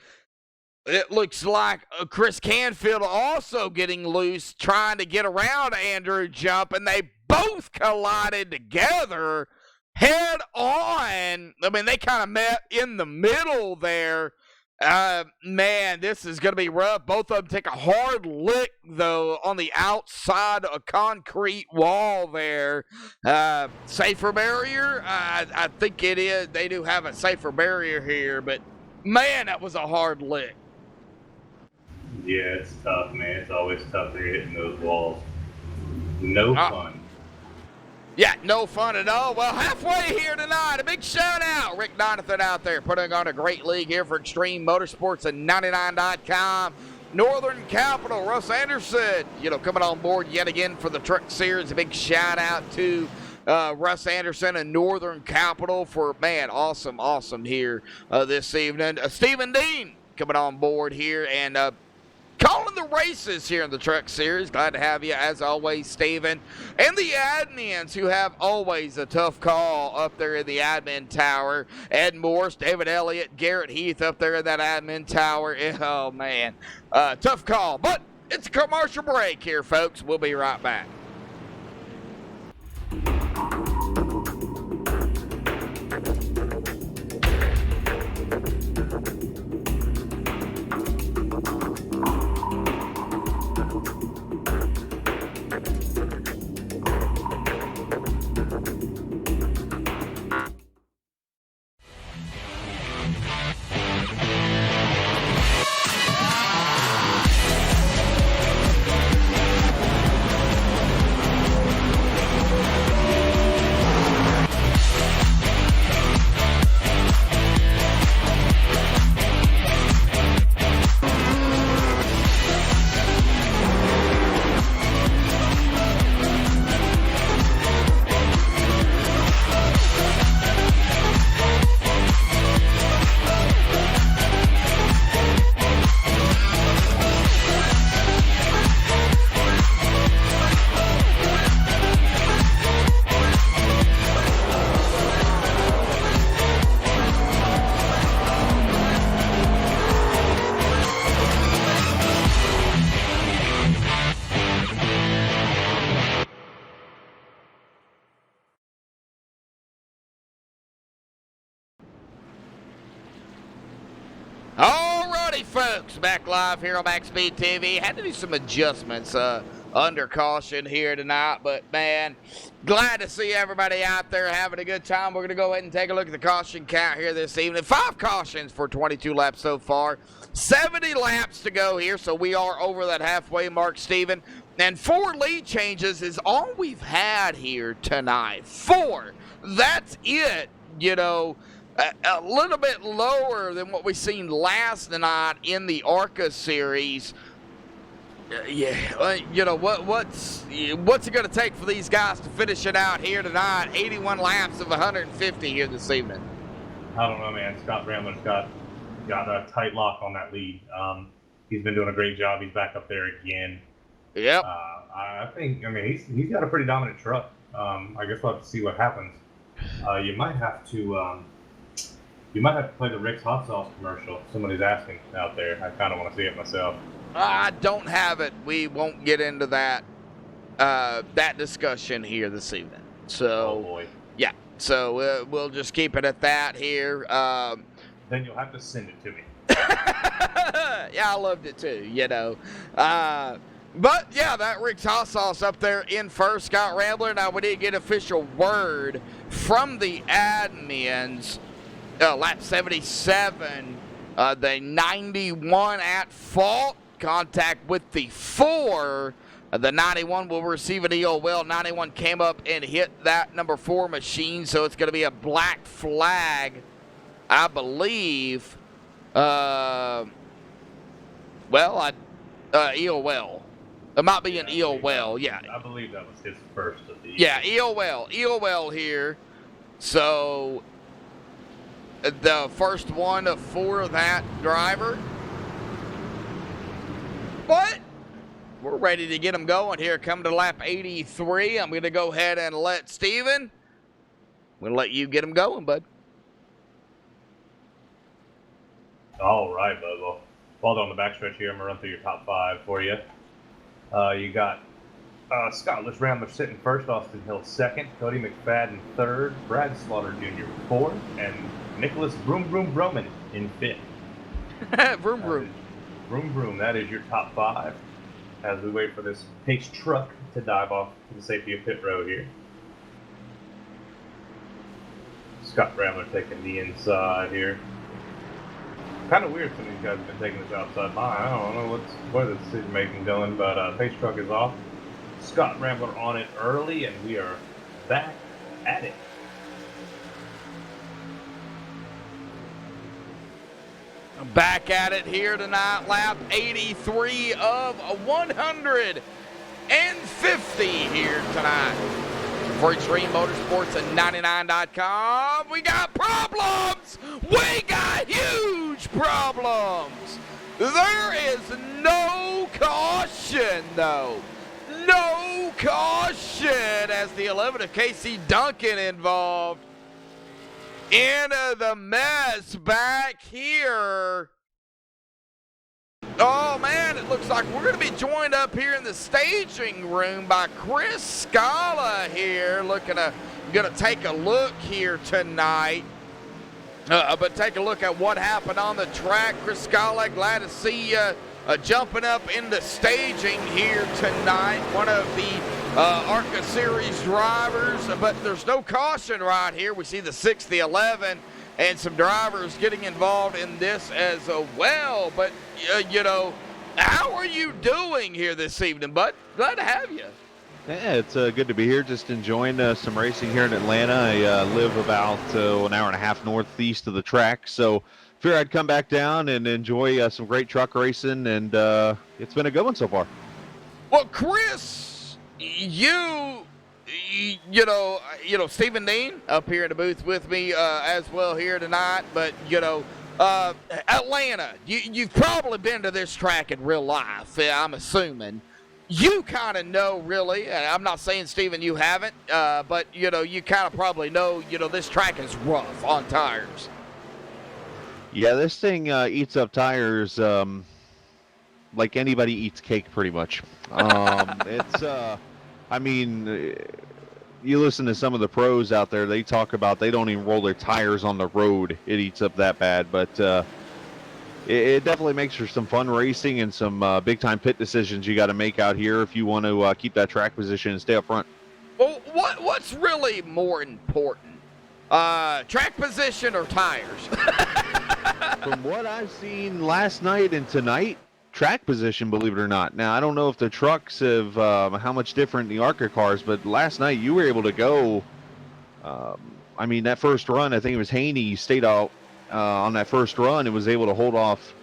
It looks like Chris Canfield also getting loose, trying to get around Andrew Jump, and they both collided together head on. I mean, they kind of met in the middle there. Man, this is going to be rough. Both of them take a hard lick, though, on the outside of a concrete wall there. Safer barrier? I think it is. They do have a safer barrier here, but, man, that was a hard lick. Yeah, it's tough, man. It's always tough to hitting those walls. No fun. Yeah, no fun at all. Well, halfway here tonight, a big shout out. Rick Donathan out there putting on a great league here for Extreme Motorsports and 99.com. Northern Capital, Russ Anderson, coming on board yet again for the Truck Series. A big shout out to Russ Anderson and Northern Capital for, man, awesome here this evening. Stephen Dean coming on board here and calling the races here in the Truck Series. Glad to have you, as always, Steven. And the admins who have always a tough call up there in the admin tower. Ed Morse, David Elliott, Garrett Heath up there in that admin tower. Oh, man. Tough call. But it's a commercial break here, folks. We'll be right back. Alrighty, folks, back live here on MaxSpeedTV. Had to do some adjustments under caution here tonight, but man, glad to see everybody out there having a good time. We're going to go ahead and take a look at the caution count here this evening. 5 cautions for 22 laps so far. 70 laps to go here, so we are over that halfway mark, Steven. And 4 lead changes is all we've had here tonight. 4. That's it, you know. A little bit lower than what we've seen last night in the ARCA series. You know, what's it going to take for these guys to finish it out here tonight? 81 laps of 150 here this evening. I don't know, man. Scott Bramlett's got a tight lock on that lead. He's been doing a great job. He's back up there again. Yep. I mean, he's got a pretty dominant truck. I guess we'll have to see what happens. You might have to play the Rick's Hot Sauce commercial. Somebody's asking out there. I kind of want to see it myself. I don't have it. We won't get into that discussion here this evening. So, oh boy. Yeah. So we'll just keep it at that here. Then you'll have to send it to me. Yeah, I loved it too. You know. But yeah, that Rick's Hot Sauce up there in first. Scott Rambler. Now we did get official word from the admins. Lap 77, the 91 at fault. Contact with the 4. The 91 will receive an EOL. 91 came up and hit that number 4 machine, so it's going to be a black flag, I believe. EOL. It might be an EOL, yeah. I believe that was his first of the. Yeah, EOL here. So the first one for that driver. But we're ready to get them going here. Come to lap 83. I'm going to go ahead and let Steven. I'm going to let you get them going, bud. All right, bud. Well, while on the backstretch here, I'm going to run through your top 5 for you. You got Scott Rambler sitting first, Austin Hill second, Cody McFadden third, Brad Slaughter Jr. fourth, and Nicholas Broom Broman in 5th. Vroom vroom. Vroom vroom. That is your top 5 as we wait for this Pace truck to dive off to the safety of pit road here. Scott Rambler taking the inside here. Kind of weird some of these guys have been taking this outside line. I don't know where the decision making going, but Pace truck is off. Scott Rambler on it early, and we are back at it. Back at it here tonight, lap 83 of 150 here tonight. For Extreme Motorsports at 99.com, we got problems! We got huge problems! There is no caution, though. No caution as the 11 of Casey Duncan involved. Into the mess back here. Oh, man, it looks like we're going to be joined up here in the staging room by Chris Scala here, going to take a look here tonight. But take a look at what happened on the track. Chris Scala, glad to see you jumping up into staging here tonight. One of the ARCA Series drivers, but there's no caution right here. We see the 6, the 11, and some drivers getting involved in this as well. But, how are you doing here this evening, bud? Glad to have you. Yeah, it's good to be here. Just enjoying some racing here in Atlanta. I live about an hour and a half northeast of the track, so figured I'd come back down and enjoy some great truck racing, and it's been a good one so far. Well, Chris, you know, Stephen Dean up here in the booth with me as well here tonight, but Atlanta, you've probably been to this track in real life, I'm assuming. You kind of know, really, and I'm not saying, Stephen, you haven't, but, you kind of probably know, this track is rough on tires. Yeah, this thing eats up tires like anybody eats cake, pretty much. You listen to some of the pros out there, they talk about they don't even roll their tires on the road. It eats up that bad, but it definitely makes for some fun racing and some big-time pit decisions you got to make out here if you want to keep that track position and stay up front. Well, what's really more important, track position or tires? From what I've seen last night and tonight, track position, believe it or not. Now, I don't know if the trucks have how much different the ARCA cars, but last night you were able to go. That first run, I think it was Haney stayed out on that first run and was able to hold off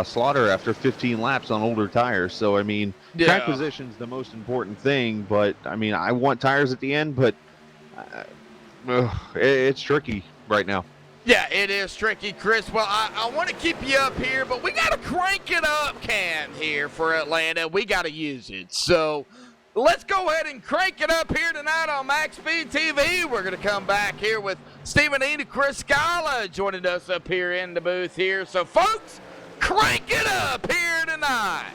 Slaughter after 15 laps on older tires. So, track position's the most important thing, but, I want tires at the end, but it's tricky right now. Yeah, it is tricky, Chris. Well, I want to keep you up here, but we got to crank it up, Cam, here for Atlanta. We got to use it. So let's go ahead and crank it up here tonight on MaxSpeedTV. We're going to come back here with Stephen E. and Chris Scala joining us up here in the booth here. So, folks, crank it up here tonight.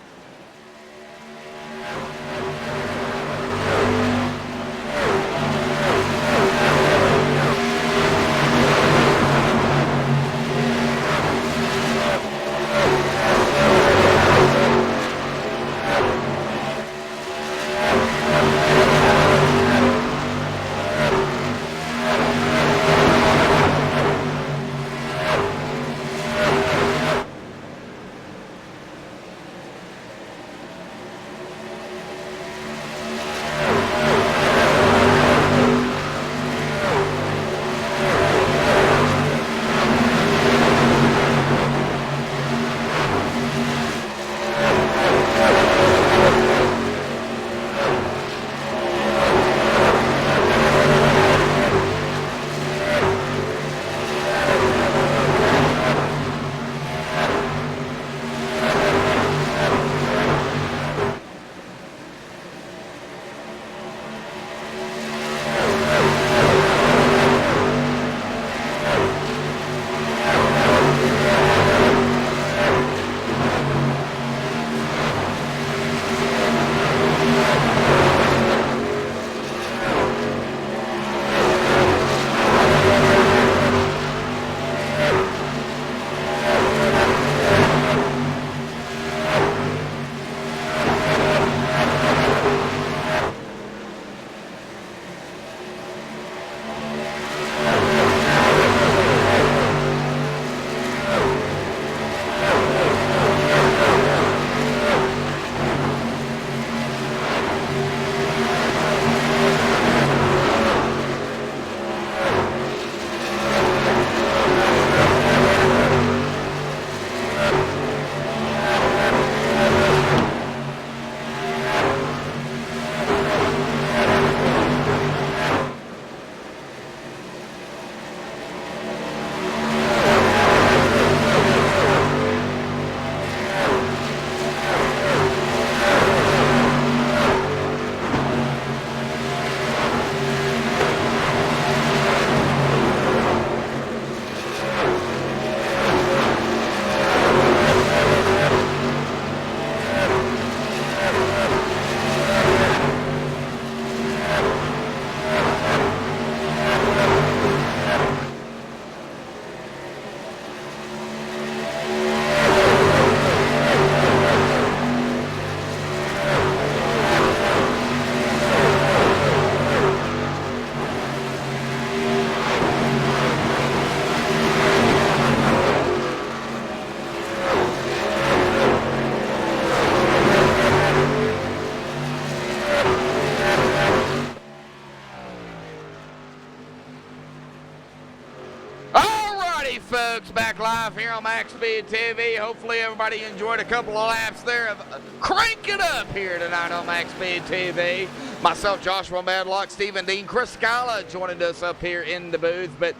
folks, back live here on MaxSpeedTV. Hopefully everybody enjoyed a couple of laps there of cranking up here tonight on MaxSpeedTV. Myself, Joshua Madlock, Stephen Dean, Chris Scala joining us up here in the booth. But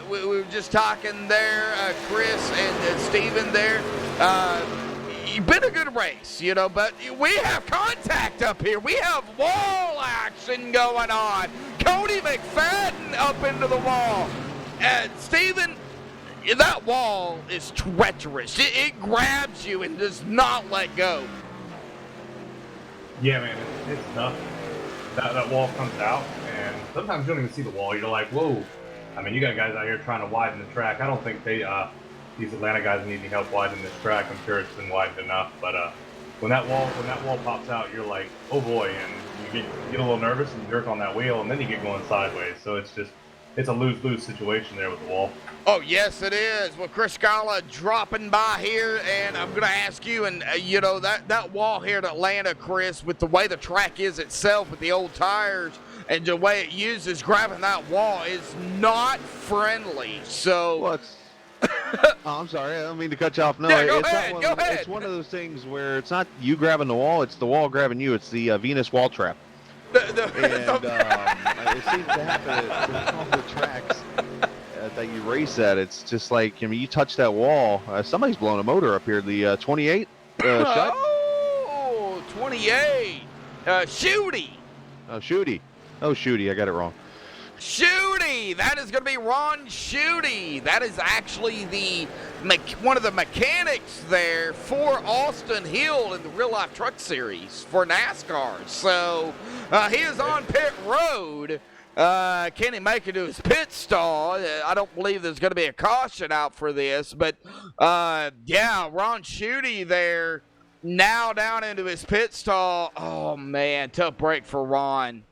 we were just talking there, Chris and Stephen there. It's been a good race, you know, but we have contact up here. We have wall action going on. Cody McFadden up into the wall. Stephen, that wall is treacherous. It grabs you and does not let go. Yeah, man, it's tough. That wall comes out, and sometimes you don't even see the wall. You're like, whoa. I mean, you got guys out here trying to widen the track. I don't think these Atlanta guys need any help widening this track. I'm sure it's been widened enough, but when that wall pops out, you're like, oh boy, and you get a little nervous and you jerk on that wheel, and then you get going sideways. So it's a lose-lose situation there with the wall. Oh, yes, it is. Well, Chris Scala dropping by here, and I'm going to ask you, and you know, that wall here at Atlanta, Chris, with the way the track is itself with the old tires and the way it uses grabbing that wall is not friendly. So. Well, oh, I'm sorry. I don't mean to cut you off. No, yeah, go ahead. It's one of those things where it's not you grabbing the wall; it's the wall grabbing you. It's the Venus wall trap. It seems to happen at all the tracks that you race at. It's just like, I mean, you touch that wall. Somebody's blowing a motor up here. The 28 shut. Oh, 28. Shooty. Oh, Shooty. Oh, Shooty. I got it wrong. Shooty, that is going to be Ron Shooty. That is actually one of the mechanics there for Austin Hill in the Real Life Truck Series for NASCAR. So he is on pit road. Can he make it to his pit stall? I don't believe there's going to be a caution out for this, but yeah, Ron Shooty there now down into his pit stall. Oh man, tough break for Ron.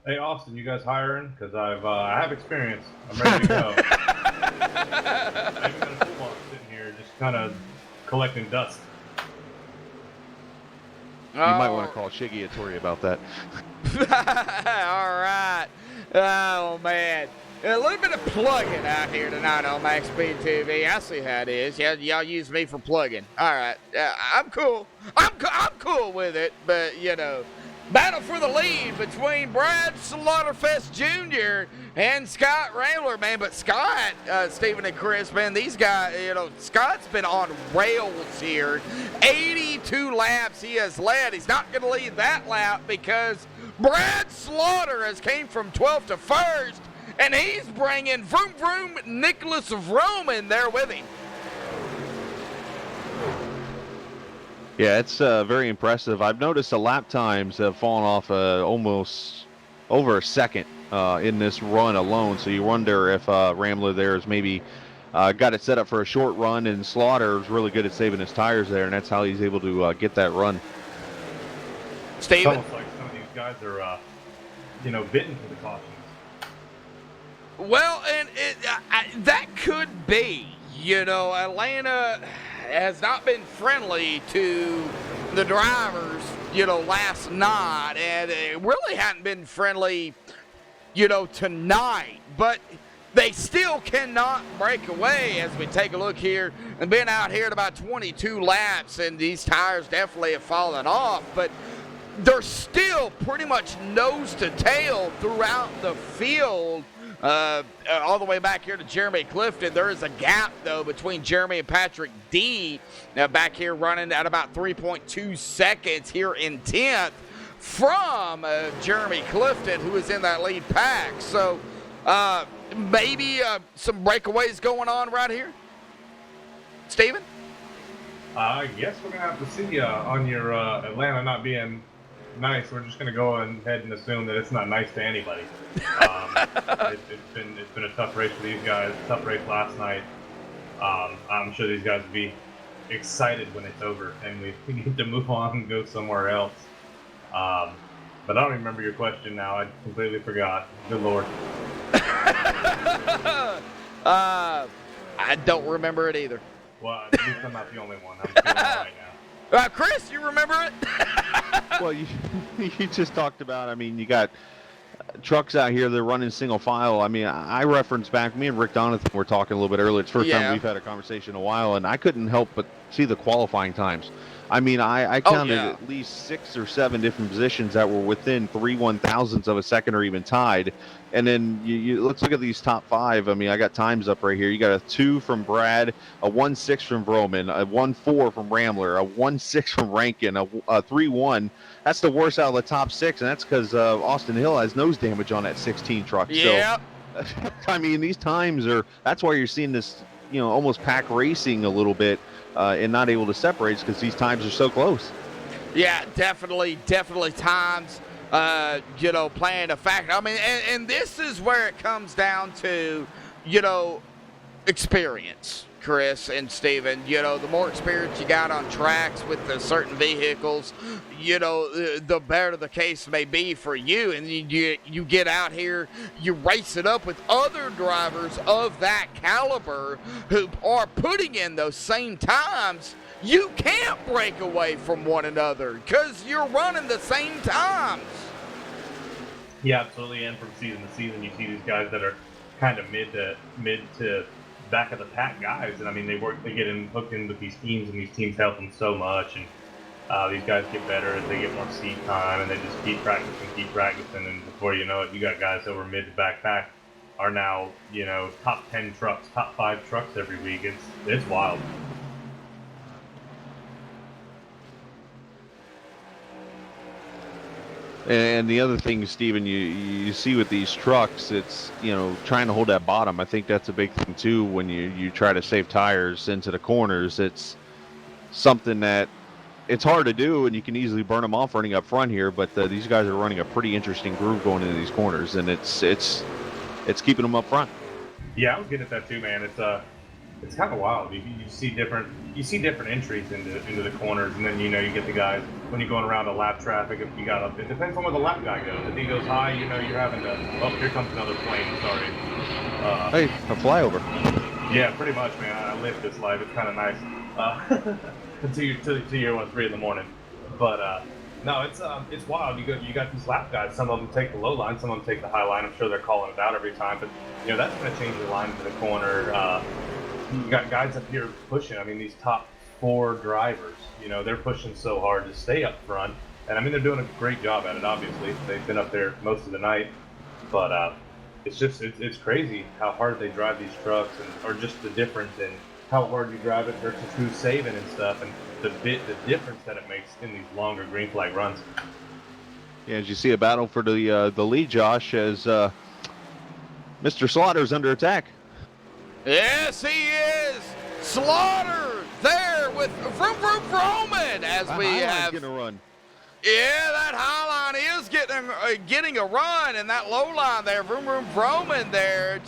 Hey, Austin, you guys hiring? Because I have experience. I'm ready to go. I even got a toolbox sitting here just kind of collecting dust. You might want to call Shiggy and Tori about that. All right. Oh, man. A little bit of plugging out here tonight on MaxSpeedTV. I see how it is. Y'all use me for plugging. All right. I'm cool. I'm cool with it, but, you know. Battle for the lead between Brad Slaughterfest Jr. and Scott Rambler, man. But Scott, Stephen and Chris, man, these guys, you know, Scott's been on rails here. 82 laps he has led. He's not going to lead that lap because Brad Slaughter has came from 12th to 1st, and he's bringing Vroom Vroom Nicholas Vroom in there with him. Yeah, it's very impressive. I've noticed the lap times have fallen off almost over a second in this run alone. So you wonder if Rambler there has maybe got it set up for a short run, and Slaughter is really good at saving his tires there, and that's how he's able to get that run. Steven? It's almost like some of these guys are, bitten for the cautions. Well, and that could be. You know, Atlanta has not been friendly to the drivers, you know, last night, and it really hadn't been friendly, you know, tonight. But they still cannot break away as we take a look here. And been out here at about 22 laps, and these tires definitely have fallen off. But they're still pretty much nose to tail throughout the field. All the way back here to Jeremy Clifton. There is a gap, though, between Jeremy and Patrick D. Back here running at about 3.2 seconds here in 10th from Jeremy Clifton, who is in that lead pack. So maybe some breakaways going on right here. Steven? I guess we're going to have to see on your Atlanta not being nice. We're just going to go ahead and assume that it's not nice to anybody. It's been a tough race for these guys. Tough race last night. I'm sure these guys will be excited when it's over and we get to move on and go somewhere else. But I don't remember your question now. I completely forgot. Good Lord. I don't remember it either. Well, at least I'm not the only one. I'm feeling it right now. Chris, you remember it? Well, you just talked about, I mean, you got trucks out here, they're running single file. I mean, I reference back, me and Rick Donathan were talking a little bit earlier. It's the first time we've had a conversation in a while, and I couldn't help but see the qualifying times. I mean, I counted at least 6 or 7 different positions that were within 3/1000ths of a second or even tied. And then let's look at these top 5. I mean, I got times up right here. You got a 2 from Brad, a 1.6 from Vroman, a 1.4 from Rambler, a 1.6 from Rankin, a 3.1. That's the worst out of the top 6, and that's because Austin Hill has nose damage on that 16 truck. Yeah. So, I mean, these times that's why you're seeing this, almost pack racing a little bit. And not able to separate because these times are so close. Yeah, definitely times, playing a factor. I mean, and this is where it comes down to, experience, Chris and Steven. The more experience you got on tracks with the certain vehicles, the better the case may be for you. And you get out here, you race it up with other drivers of that caliber who are putting in those same times. You can't break away from one another because you're running the same times. Yeah, absolutely. And from season to season, you see these guys that are kind of mid to back of the pack guys, and I mean they get hooked in with these teams, and these teams help them so much, and these guys get better as they get more seat time, and they just keep practicing, and before you know it, you got guys over mid to back pack are now top 10 trucks, top 5 trucks every week. It's wild. And the other thing, Steven, you see with these trucks, it's, trying to hold that bottom. I think that's a big thing, too, when you try to save tires into the corners. It's something that it's hard to do, and you can easily burn them off running up front here, but these guys are running a pretty interesting groove going into these corners, and it's keeping them up front. Yeah, I was getting at that, too, man. It's kind of wild. You see different entries into the corners, and then you get the guys when you're going around a lap traffic. If you got it depends on where the lap guy goes. If he goes high, you're having to. Oh, here comes another plane. Sorry. Hey, a flyover. Yeah, pretty much, man. I live this life. It's kind of nice. To your 1-3 in the morning, but no, it's wild. You got these lap guys. Some of them take the low line, some of them take the high line. I'm sure they're calling it out every time, but that's going to change your line to the corner. You got guys up here pushing. I mean, these top 4 drivers, they're pushing so hard to stay up front. And I mean, they're doing a great job at it, obviously. They've been up there most of the night. But it's crazy how hard they drive these trucks, or just the difference in how hard you drive it versus who's saving and stuff, and the difference that it makes in these longer green flag runs. Yeah, as you see a battle for the lead, Josh, as Mr. Slaughter's under attack. Yes, he is. Slaughter there with Vroman as we have. Gonna run. Yeah, that high line is getting a run, and that low line there, Vroman there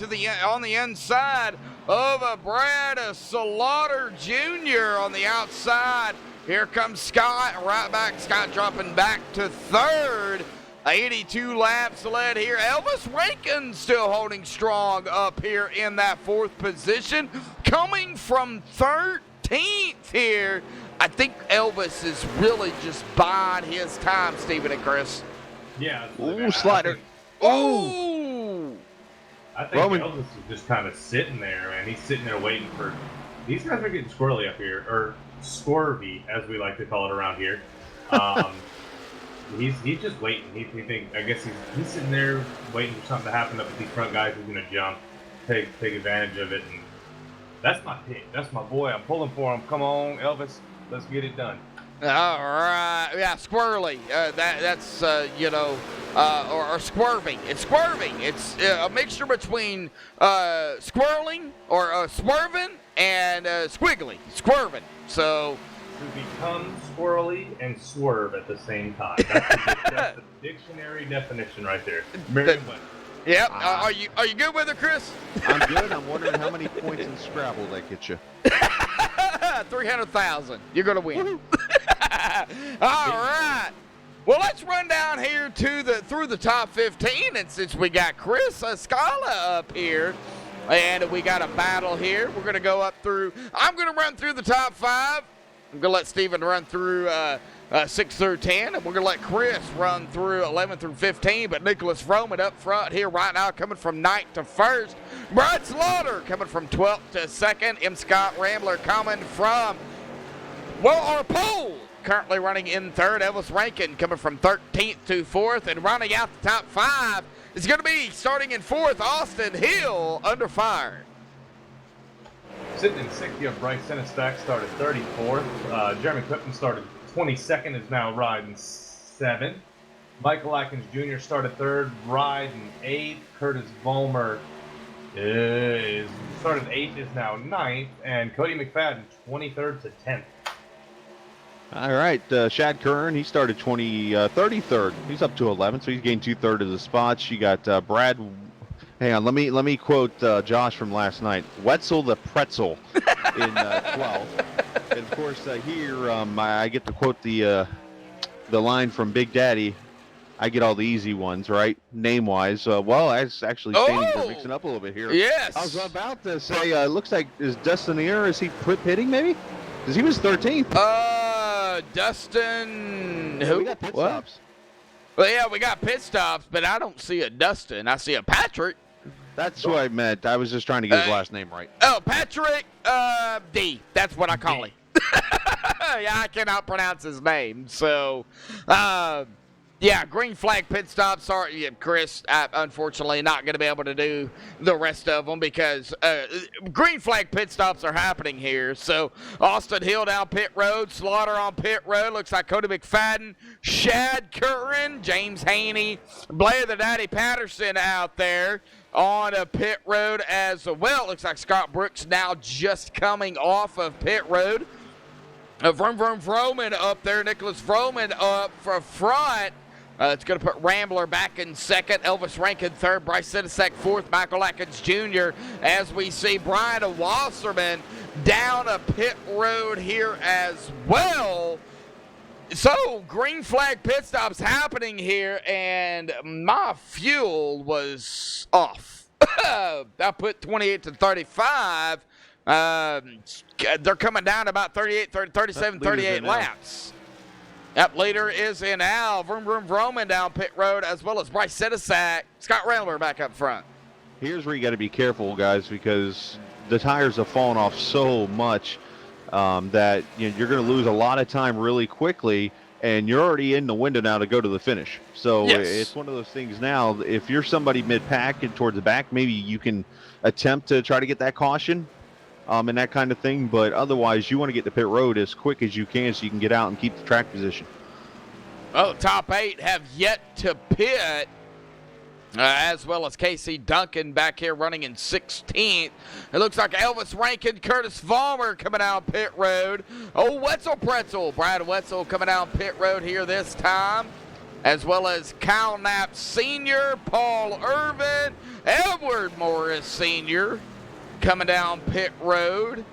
on the inside of Brad Slaughter Jr. on the outside. Here comes Scott, right back. Scott dropping back to 3rd. 82 laps led here. Elvis Rankin still holding strong up here in that 4th position. Coming from 13th here. I think Elvis is really just buying his time, Steven and Chris. Yeah. Ooh, slider. Ooh. I think Elvis is just kind of sitting there, man. He's sitting there waiting for... These guys are getting squirrely up here, or squirvy, as we like to call it around here. He's just waiting. I guess he's sitting there waiting for something to happen up with these front guys. He's gonna jump, take advantage of it, and that's my pick. That's my boy. I'm pulling for him. Come on, Elvis, let's get it done. All right, yeah, squirrely. That's or squirving. It's squirving. It's a mixture between squirreling or swerving and squiggly, squirving. So. To become squirrely and swerve at the same time. That's the dictionary definition right there. Merriam-Webster. Yep. Are you good with it, Chris? I'm good. I'm wondering how many points in Scrabble that gets you. 300,000. You're gonna win. All right. Well, let's run down here through the top 15, and since we got Chris Scala up here, and we got a battle here, we're gonna go up through. I'm gonna run through the top 5. I'm going to let Steven run through 6 through 10. And we're going to let Chris run through 11 through 15. But Nicholas Roman up front here right now coming from 9th to 1st. Brad Slaughter coming from 12th to 2nd. M. Scott Rambler coming from, our pole. Currently running in 3rd. Elvis Rankin coming from 13th to 4th. And rounding out the top 5 is going to be, starting in 4th, Austin Hill under fire. Sitting in 6th, you have Bryce Senestack started 34th. Jeremy Clifton started 22nd, is now riding 7th. Michael Atkins Jr. started 3rd, riding 8th. Curtis Vollmer is started 8th, is now 9th. And Cody McFadden 23rd to 10th. All right, Shad Curran, he started 33rd. He's up to 11th, so he's gained 2/3 of the spots. You got Brad. Hang on, let me quote Josh from last night. Wetzel the Pretzel in 12th. And of course, here I get to quote the line from Big Daddy. I get all the easy ones, right? Name-wise. Well, that's actually standings are mixing up a little bit here. Yes. I was about to say, looks like, is Dustin Ear, is he pitting maybe? Because he was 13th. Dustin. Yeah, Who? we got pit stops. Well, yeah, we got pit stops, but I don't see a Dustin. I see a Patrick. That's who I meant. I was just trying to get his last name right. Oh, Patrick D. That's what I call him. Yeah, I cannot pronounce his name. So, yeah, green flag pit stops. Sorry, yeah, Chris, unfortunately not going to be able to do the rest of them because green flag pit stops are happening here. So, Austin Hill down pit road, Slaughter on pit road. Looks like Cody McFadden, Shad Curran, James Haney, Blair the Daddy Patterson out there on a pit road as well. Looks like Scott Brooks now just coming off of pit road. Vroom Vroman up there. Nicholas Vroman up for front. It's going to put Rambler back in 2nd. Elvis Rankin 3rd. Bryce Senestack 4th. Michael Atkins Jr. as we see Brian Wasserman down a pit road here as well. So, green flag pit stops happening here, and my fuel was off. I put 28 to 35. They're coming down about 37, 38 laps. Yep, leader is in Al. Vroom Roman down pit road, as well as Bryce Senestack. Scott Rambler back up front. Here's where you got to be careful, guys, because the tires have fallen off so much that you're going to lose a lot of time really quickly, and you're already in the window now to go to the finish. So yes. It's one of those things now. If you're somebody mid-pack and towards the back, maybe you can attempt to try to get that caution and that kind of thing. But otherwise, you want to get to pit road as quick as you can so you can get out and keep the track position. Well, top 8 have yet to pit. As well as Casey Duncan back here running in 16th. It looks like Elvis Rankin, Curtis Vollmer coming out pit road. Oh, Wetzel Pretzel. Brad Wetzel coming out pit road here this time. As well as Kyle Knapp Sr., Paul Irvin, Edward Morris Sr. coming down pit road.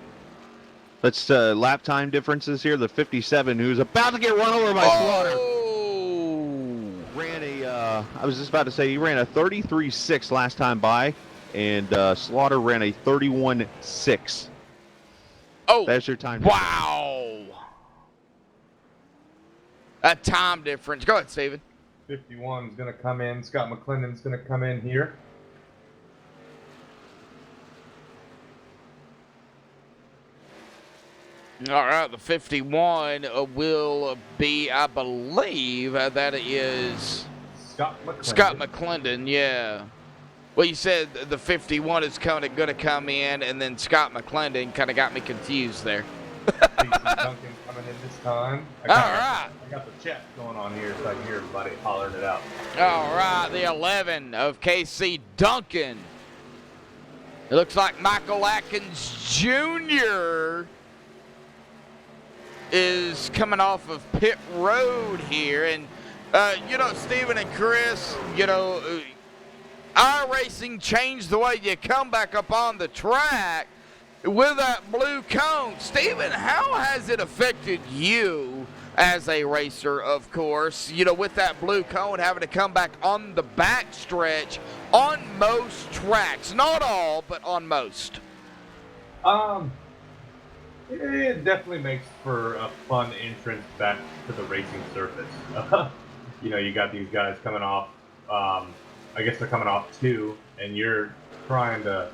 Let's lap time differences here. The 57 who's about to get run over by Slaughter. Ran a, I was just about to say, he ran a 33.6 last time by, and Slaughter ran a 31.6. Oh, that's your time. Wow. A time difference. Go ahead, Steven. 51 is going to come in. Scott McClendon's going to come in here. All right, the 51 will be, I believe, that is Scott McClendon, yeah. Well, you said the 51 is going to come in, and then Scott McClendon kind of got me confused there. Duncan coming in this time. I got the chat going on here so I can hear everybody hollering it out. All right, the 11 of KC Duncan. It looks like Michael Atkins Jr. is coming off of pit road here. And, Steven and Chris, iRacing changed the way you come back up on the track with that blue cone. Steven, how has it affected you as a racer, of course, with that blue cone having to come back on the back stretch on most tracks? Not all, but on most. It definitely makes for a fun entrance back to the racing surface. You got these guys coming off. I guess they're coming off 2, and you're trying to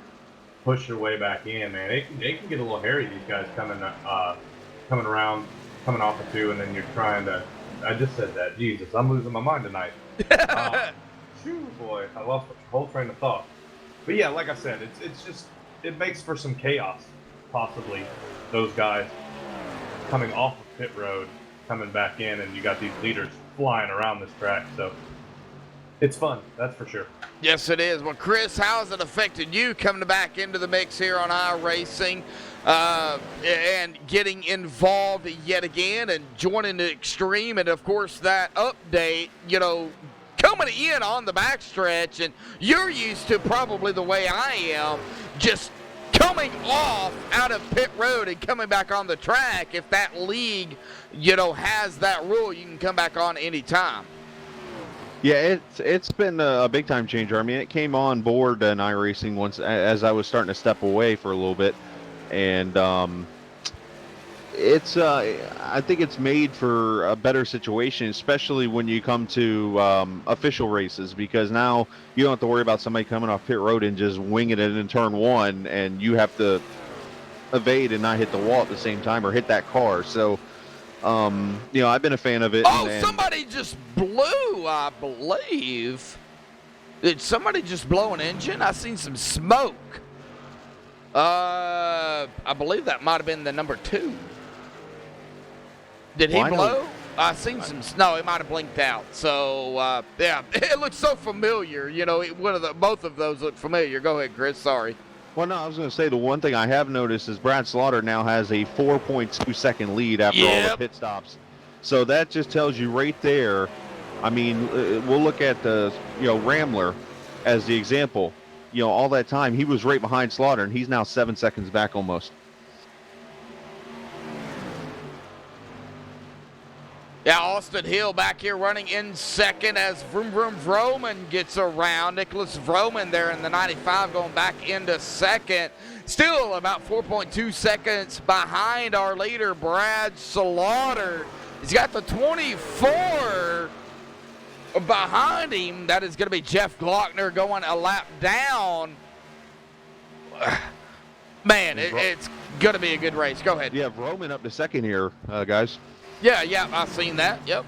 push your way back in. Man, it can get a little hairy. These guys coming around, coming off of 2, and then you're trying to. I just said that. Jesus, I'm losing my mind tonight. Phew, boy, I lost my whole train of thought. But yeah, like I said, it makes for some chaos, possibly. Those guys coming off of pit road, coming back in, and you got these leaders flying around this track. So it's fun, that's for sure. Yes, it is. Well, Chris, how has it affected you coming back into the mix here on iRacing and getting involved yet again and joining the Extreme, and of course that update, coming in on the backstretch, and you're used to probably the way I am, just coming off out of pit road and coming back on the track. If that league, has that rule, you can come back on any time. Yeah, it's been a big time changer. I mean, it came on board in iRacing once as I was starting to step away for a little bit, and I think it's made for a better situation, especially when you come to official races, because now you don't have to worry about somebody coming off pit road and just winging it in turn 1, and you have to evade and not hit the wall at the same time or hit that car. So, I've been a fan of it. Oh, somebody just blew, I believe. Did somebody just blow an engine? I seen some smoke. I believe that might have been the number 2. Did he blow? I seen some. No, it might have blinked out. So yeah, it looks so familiar. Both of those look familiar. Go ahead, Chris. Sorry. Well, no, I was going to say the one thing I have noticed is Brad Slaughter now has a 4.2 second lead after all the pit stops. So that just tells you right there. I mean, we'll look at the Rambler as the example. All that time he was right behind Slaughter, and he's now 7 seconds back almost. Yeah, Austin Hill back here running in second as Vroom Vroom Vroman gets around. Nicholas Vroman there in the 95 going back into second. Still about 4.2 seconds behind our leader, Brad Slaughter. He's got the 24 behind him. That is going to be Jeff Glockner going a lap down. Man, it's going to be a good race. Go ahead. Yeah, Vroman up to second here, guys. Yeah, I've seen that. Yep.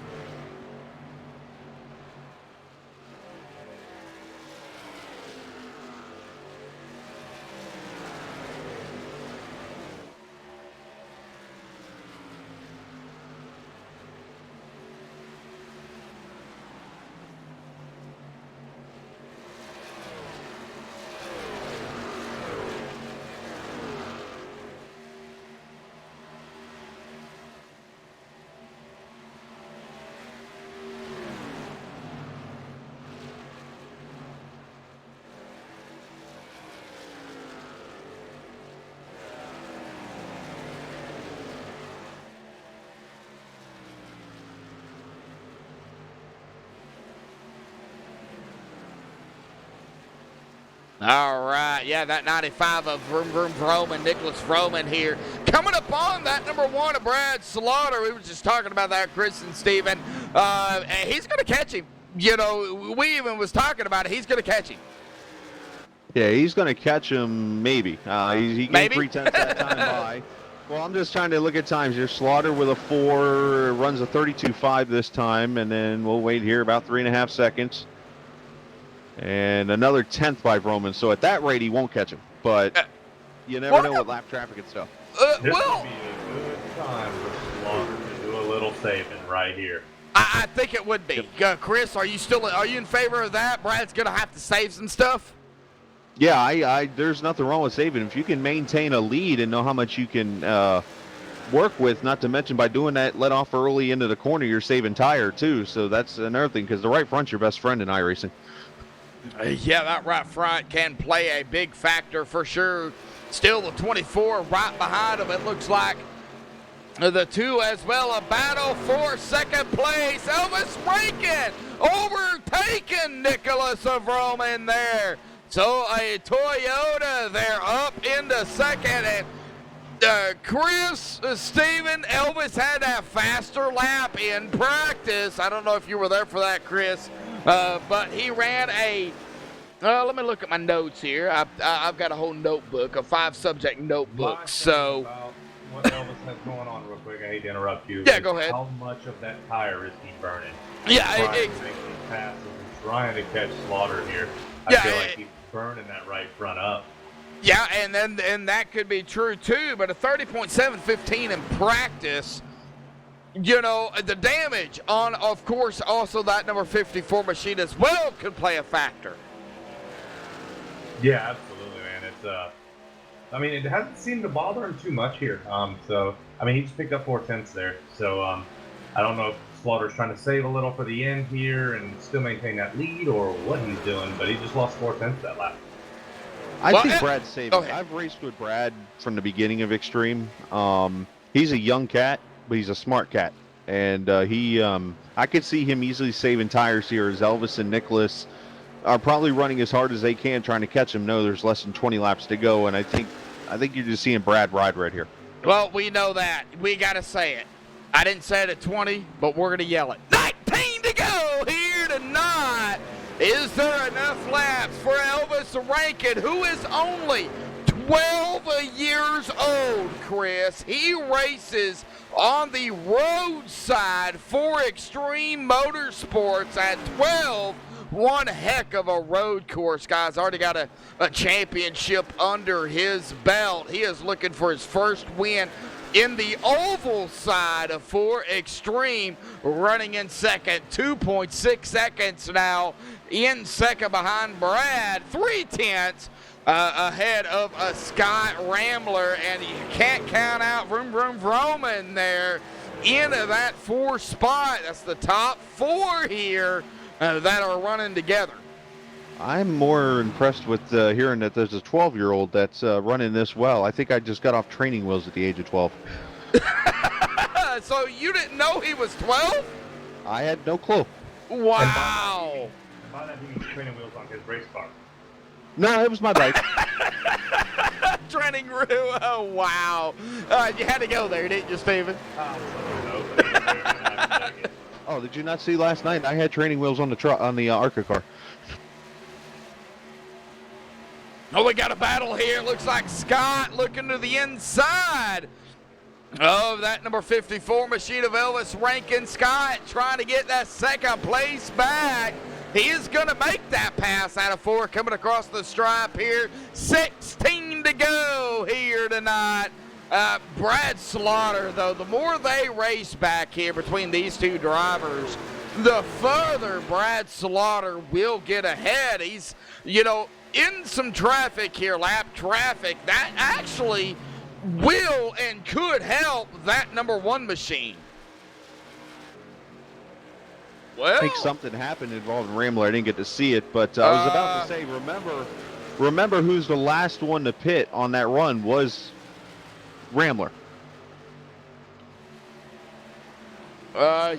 All right, yeah, that 95 of Vroom Vroom Vroman, Nicholas Vroman here. Coming up on that number 1 of Brad Slaughter. We were just talking about that, Chris and Steven. He's going to catch him. We even was talking about it. He's going to catch him. Yeah, he's going to catch him maybe. He gained 3/10 that time by. Well, I'm just trying to look at times here. Slaughter with a 4, runs a 32.5 this time, and then we'll wait here about 3.5 seconds. And another 10th by Roman. So at that rate, he won't catch him. But you never know with lap traffic and stuff. This would be a good time for Slaughter to do a little saving right here. I think it would be. Chris, are you in favor of that? Brad's going to have to save some stuff? Yeah, there's nothing wrong with saving. If you can maintain a lead and know how much you can work with, not to mention by doing that let off early into the corner, you're saving tire too. So that's another thing, because the right front's your best friend in iRacing. Yeah, that right front can play a big factor for sure. Still the 24 right behind him. It looks like the 2 as well. A battle for second place. Elvis Rankin overtaking Nicholas of Roman there. So a Toyota there up into second, and Chris, Steven, Elvis had that faster lap in practice. I don't know if you were there for that, Chris, but he ran a. Let me look at my notes here. I've got a whole notebook, a 5-subject notebook. So. About what Elvis has going on, real quick. I hate to interrupt you. Yeah, go ahead. How much of that tire is he burning? Yeah, trying to make these passes and trying to catch Slaughter here. I feel like he's burning that right front up. Yeah, and that could be true too, but a 30.715 in practice, you know, the damage on, of course, also that number 54 machine as well could play a factor. Yeah, absolutely, man. It's I mean, it hasn't seemed to bother him too much here. So I mean, he just picked up 4/10 there. So I don't know if Slaughter's trying to save a little for the end here and still maintain that lead or what he's doing, but he just lost 4/10 that lap. I think Brad's saving. I've raced with Brad from the beginning of Extreme. He's a young cat, but he's a smart cat. And I could see him easily saving tires here as Elvis and Nicholas are probably running as hard as they can trying to catch him. No, there's less than 20 laps to go, and I think you're just seeing Brad ride right here. Well, we know that. We got to say it. I didn't say it at 20, but we're going to yell it. 19 to go here tonight. Is there enough laps for Elvis Rankin, who is only 12 years old, Chris? He races on the roadside for Extreme Motorsports at 12. One heck of a road course, guys. Already got a championship under his belt. He is looking for his first win in the oval side for Extreme, running in second. 2.6 seconds now in second behind Brad. 3/10 ahead of a Scott Rambler, and you can't count out Vroom Vroom Vroman there into that 4th spot. That's the top 4 here that are running together. I'm more impressed with hearing that there's a 12-year-old that's running this well. I think I just got off training wheels at the age of 12. So you didn't know he was 12? I had no clue. Wow. And by that he means training wheels on his race car. No, it was my bike. Training wheel. Oh, wow. You had to go there, didn't you, Steven? Oh, did you not see last night? I had training wheels on the ARCA car. Oh, we got a battle here. Looks like Scott looking to the inside of that number 54 machine of Elvis Rankin. Scott trying to get that second place back. He is going to make that pass out of 4 coming across the stripe here. 16 to go here tonight. Brad Slaughter, though, the more they race back here between these two drivers, the further Brad Slaughter will get ahead. He's, you know, in some traffic here, lap traffic, that actually will and could help that number 1 machine. Well, I think something happened involving Rambler. I didn't get to see it, but I was about to say, remember who's the last one to pit on that run was Rambler. Rambler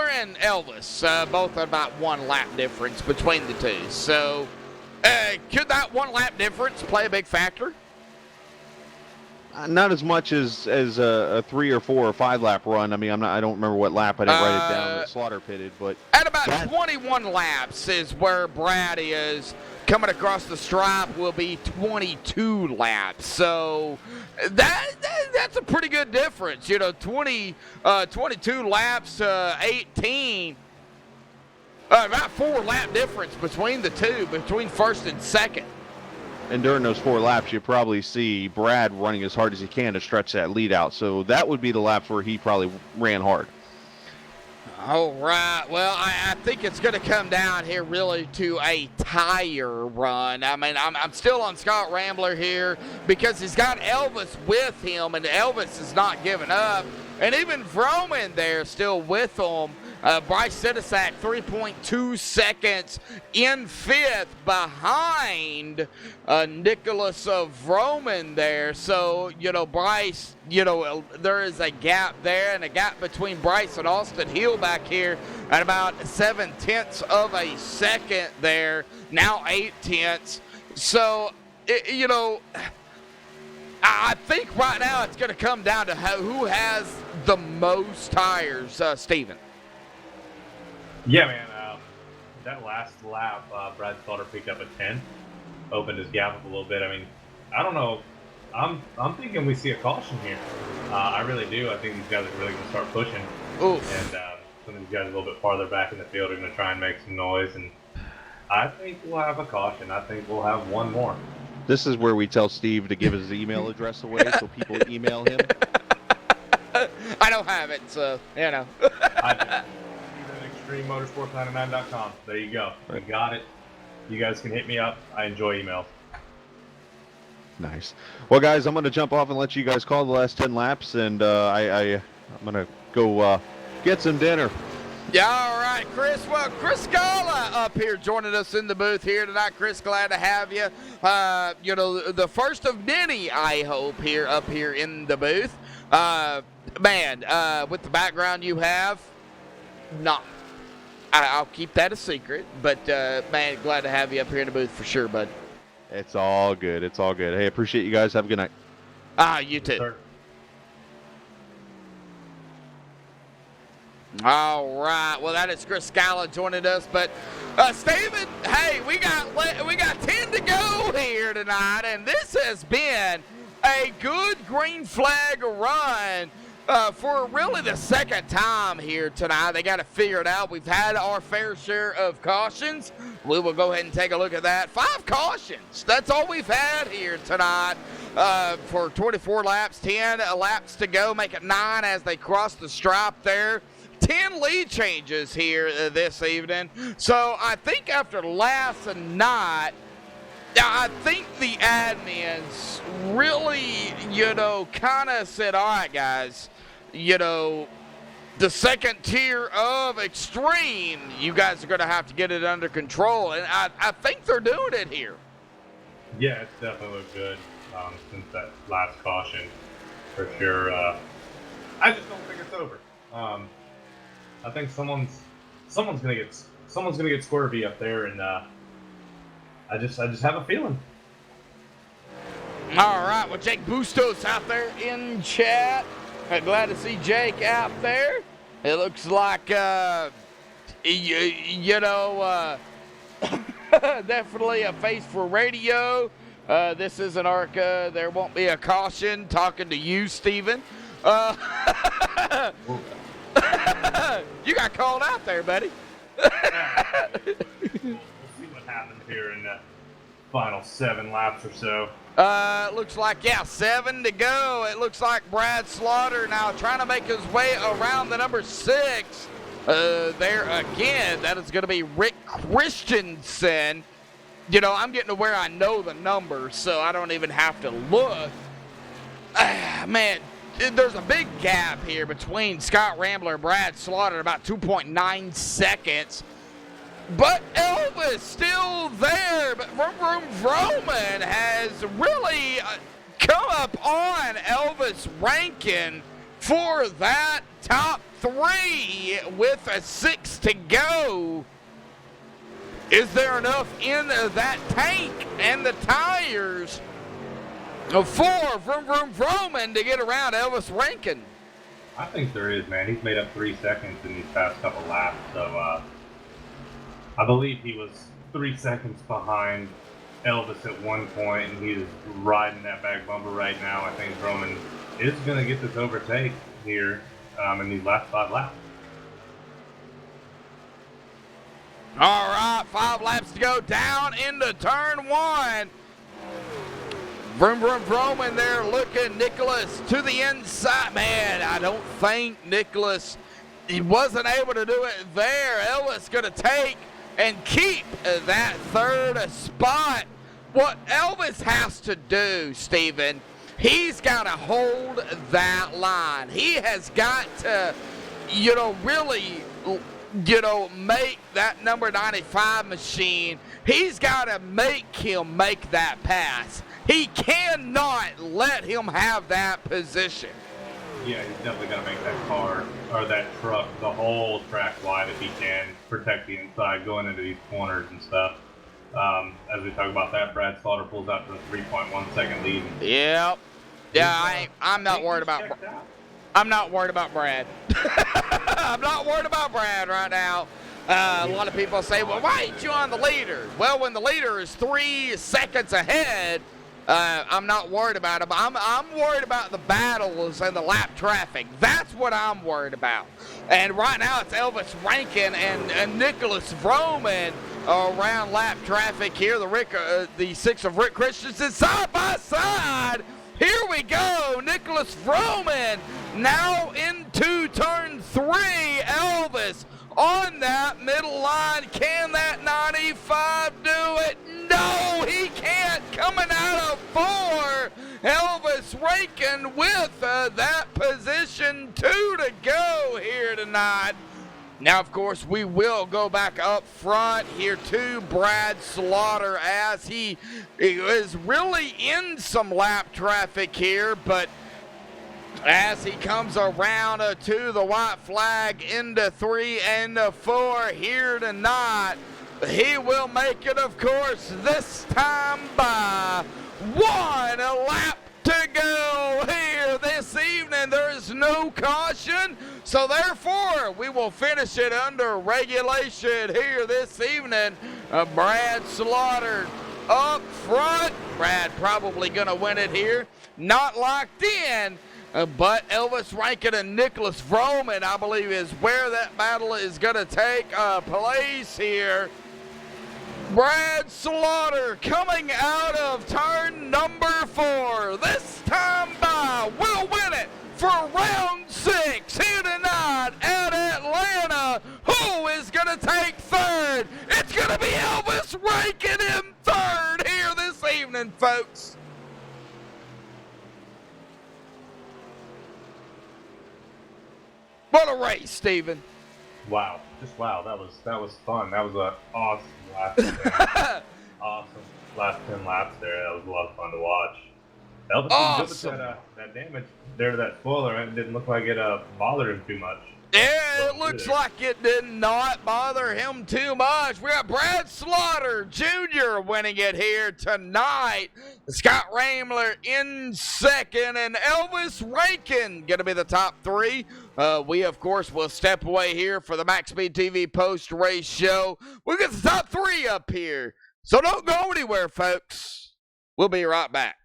and Elvis, both about 1 lap difference between the two. So, could that 1 lap difference play a big factor? Not as much as a 3 or 4 or 5 lap run. I mean, I don't remember what lap. I didn't write it down that Slaughter pitted, but at about 21 laps is where Brad is. Coming across the stripe will be 22 laps. So that's a pretty good difference. You know, 22 laps to 18. About 4 lap difference between the two, between first and second. And during those 4 laps, you probably see Brad running as hard as he can to stretch that lead out. So that would be the laps where he probably ran hard. All right. Well, I think it's going to come down here really to a tire run. I mean, I'm still on Scott Rambler here because he's got Elvis with him, and Elvis is not giving up. And even Vroman there still with him. Bryce Sidisak 3.2 seconds in 5th behind Nicholas Vroman there. So, you know, Bryce, you know, there is a gap there and a gap between Bryce and Austin Hill back here at about 7/10 of a second there. Now 8/10. So, you know, I think right now it's going to come down to who has the most tires, Steven. Yeah, man. That last lap, Brad Slaughter picked up a 10, opened his gap up a little bit. I mean, I don't know. I'm thinking we see a caution here. I really do. I think these guys are really going to start pushing. Oof. And some of these guys a little bit farther back in the field are going to try and make some noise. And I think we'll have a caution. I think we'll have one more. This is where we tell Steve to give his email address away so people email him. I don't have it, so, you know. I do. ExtremeMotorsports99.com. There you go. We got it. You guys can hit me up. I enjoy emails. Nice. Well, guys, I'm going to jump off and let you guys call the last 10 laps, and I'm going to go get some dinner. Yeah, all right, Chris. Well, Chris Scala up here joining us in the booth here tonight. Chris, glad to have you. You know, the first of many, I hope, up here in the booth. Man, with the background you have, I'll keep that a secret, but, man, glad to have you up here in the booth for sure, bud. It's all good. It's all good. Hey, appreciate you guys. Have a good night. You too. Sir. All right. Well, that is Chris Scala joining us, but Steven, hey, we got 10 to go here tonight, and this has been a good green flag run. For really the second time here tonight. They got to figure it out. We've had our fair share of cautions. We will go ahead and take a look at that. 5 cautions. That's all we've had here tonight for 24 laps. 10 laps to go. Make it 9 as they cross the stripe there. 10 lead changes here this evening. So I think after last night, I think the admins really, kind of said, all right, guys, the second tier of Extreme, you guys are going to have to get it under control. And I think they're doing it here. Yeah, it's definitely looked good since that last caution, for sure. I just don't think it's over. I think someone's gonna get swervy up there, and I just have a feeling. All right, well, Jake Bustos out there in chat. Glad to see Jake out there. It looks like, definitely a face for radio. This is an ARCA. There won't be a caution. Talking to you, Steven. You got called out there, buddy. We'll see what happens here in the final 7 laps or so. Looks like, 7 to go. It looks like Brad Slaughter now trying to make his way around the number 6. There again, that is going to be Rick Christensen. I'm getting to where I know the numbers, so I don't even have to look. Man, there's a big gap here between Scott Rambler and Brad Slaughter, about 2.9 seconds. But Elvis still there, but Vroom Vroman has really come up on Elvis Rankin for that top 3 with a 6 to go. Is there enough in that tank and the tires for Vroom Vroman to get around Elvis Rankin? I think there is, man. He's made up 3 seconds in these past couple laps, so I believe he was 3 seconds behind Elvis at one point, and he's riding that back bumper right now. I think Roman is going to get this overtake here in these last 5 laps. All right, 5 laps to go down into turn 1. Vroom Roman there looking. Nicholas to the inside. Man, I don't think Nicholas, he wasn't able to do it there. Elvis going to take and keep that 3rd spot. What Elvis has to do, Steven, he's got to hold that line. He has got to, really, make that number 95 machine. He's got to make him make that pass. He cannot let him have that position. Yeah, he's definitely going to make that car, or that truck, the whole track wide if he can, protect the inside going into these corners and stuff. As we talk about that, Brad Slaughter pulls out to a 3.1 second lead. Yep. Yeah, I'm not worried about. I'm not worried about Brad. I'm not worried about Brad right now. A lot of people say, well, why ain't you on the leader? Well, when the leader is 3 seconds ahead, I'm not worried about him. I'm worried about the battles and the lap traffic. That's what I'm worried about. And right now it's Elvis Rankin and Nicholas Vroman around lap traffic here. The 6 of Rick Christensen side by side. Here we go, Nicholas Vroman now into turn 3. Elvis on that middle line. Can that 95 do it? No, he can't. Coming out of 4. Elvis Rankin with that position 2 to go here tonight. Now, of course, we will go back up front here to Brad Slaughter as he is really in some lap traffic here, but as he comes around to the white flag into 3 and 4 here tonight, he will make it, of course, this time by 1 lap to go here this evening. There is no caution, so therefore we will finish it under regulation here this evening. Brad Slaughter up front. Brad probably going to win it here. Not locked in, but Elvis Rankin and Nicholas Vroman, I believe, is where that battle is going to take place here. Brad Slaughter coming out of turn number 4. This time by will win it for round 6 here tonight at Atlanta. Who is going to take 3rd? It's going to be Elvis Rankin in 3rd here this evening, folks. What a race, Steven. Wow. Just wow. That was fun. That was an awesome last 10. Awesome last 10 laps there. That was a lot of fun to watch. Elvis Awesome. That damage there to that spoiler, and it didn't look like it bothered him too much. Yeah, it looks like it did not bother him too much. We got Brad Slaughter Jr. winning it here tonight. Scott Ramler in 2nd, and Elvis Rankin going to be the top 3. We, of course, will step away here for the MaxSpeedTV post-race show. We'll get the top 3 up here. So don't go anywhere, folks. We'll be right back.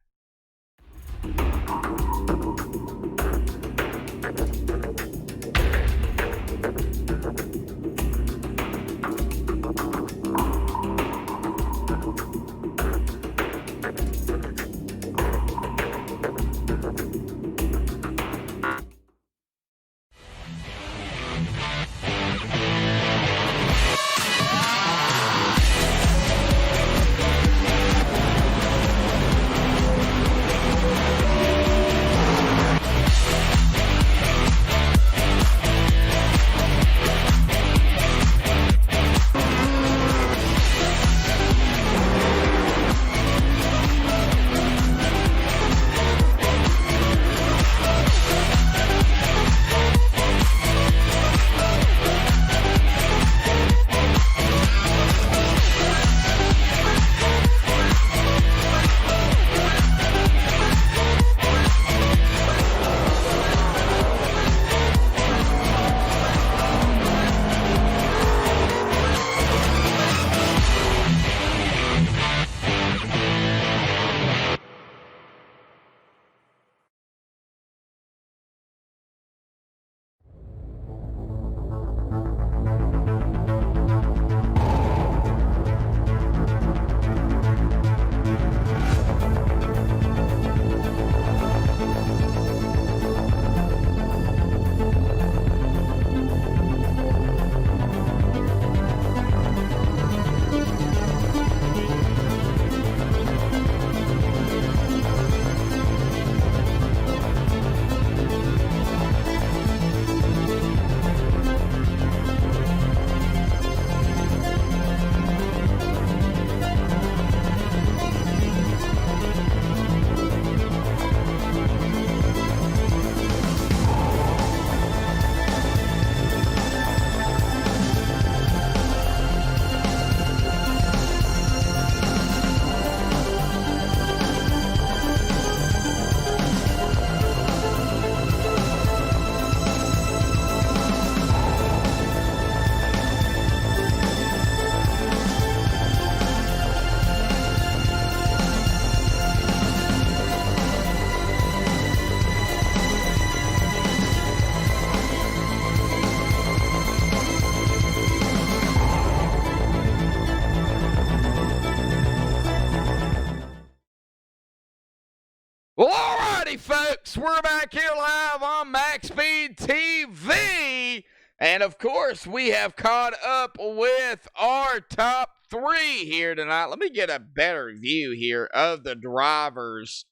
Alrighty, folks, we're back here live on MaxSpeedTV. And of course, we have caught up with our top 3 here tonight. Let me get a better view here of the drivers.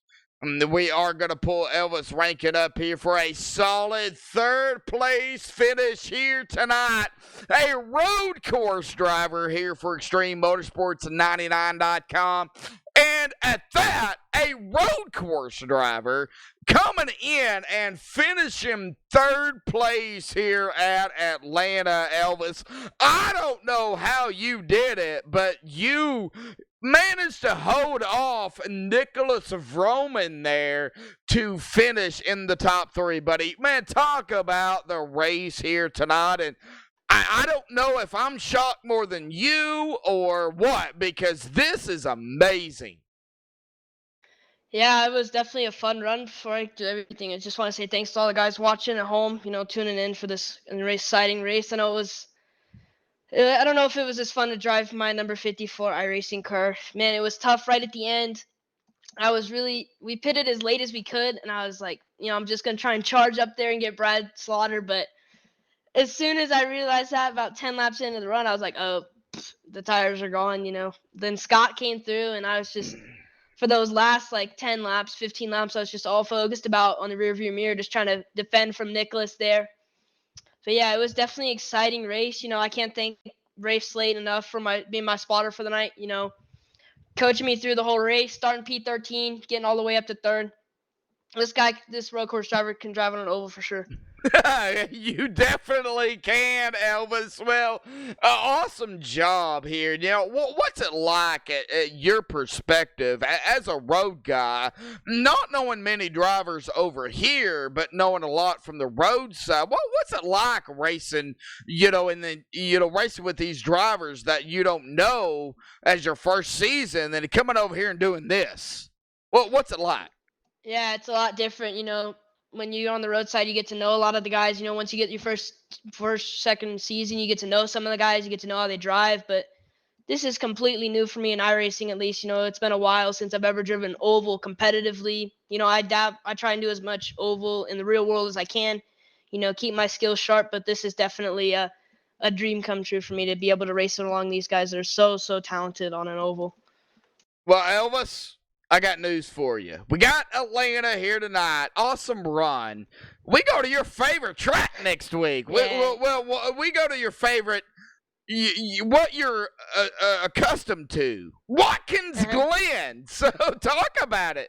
We are going to pull Elvis ranking up here for a solid 3rd place finish here tonight. A road course driver here for Extreme Motorsports 99.com. And at that, a road course driver coming in and finishing 3rd place here at Atlanta, Elvis. I don't know how you did it, but you managed to hold off Nicholas Vroman there to finish in the top 3, buddy. Man, talk about the race here tonight. And I don't know if I'm shocked more than you or what, because this is amazing. Yeah, it was definitely a fun run before I did everything. I just want to say thanks to all the guys watching at home, tuning in for this exciting race. I know it was, I don't know if it was as fun to drive my number 54 iRacing car. Man, it was tough right at the end. We pitted as late as we could, and I was like, I'm just going to try and charge up there and get Brad Slaughter. But as soon as I realized that, about 10 laps into the run, I was like, oh, the tires are gone, Then Scott came through, and I was just, for those last 10 laps, 15 laps, I was just all focused about on the rearview mirror, just trying to defend from Nicholas there. But yeah, it was definitely an exciting race. I can't thank Rafe Slade enough for being my spotter for the night, coaching me through the whole race, starting P13, getting all the way up to 3rd. This road course driver can drive on an oval for sure. You definitely can, Elvis. Well, awesome job here. Now, what's it like at your perspective as a road guy, not knowing many drivers over here, but knowing a lot from the road side? What's it like racing, and then, racing with these drivers that you don't know as your first season, and coming over here and doing this? What's it like? Yeah, it's a lot different, when you're on the roadside, you get to know a lot of the guys. Once you get your second season, you get to know some of the guys, you get to know how they drive. But this is completely new for me in iRacing, at least. It's been a while since I've ever driven oval competitively. I try and do as much oval in the real world as I can, keep my skills sharp. But this is definitely a dream come true for me to be able to race along these guys that are so, so talented on an oval. Well, Elvis, I got news for you. We got Atlanta here tonight. Awesome run. We go to your favorite track next week. Yeah. We go to your favorite, what you're accustomed to. Watkins Glen. So talk about it.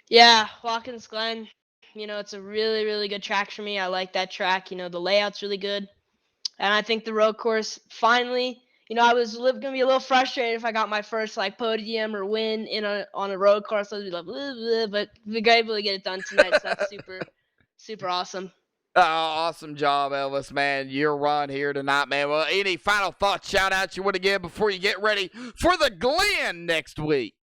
Yeah, Watkins Glen. It's a really, really good track for me. I like that track. The layout's really good. And I think the road course finally, I was going to be a little frustrated if I got my first podium or win on a road course. I'd be like, blah, blah, but we got able to get it done tonight. So that's super, super awesome. Awesome job, Elvis, man. Your run here tonight, man. Well, any final thoughts, shout outs you want to give before you get ready for the Glen next week?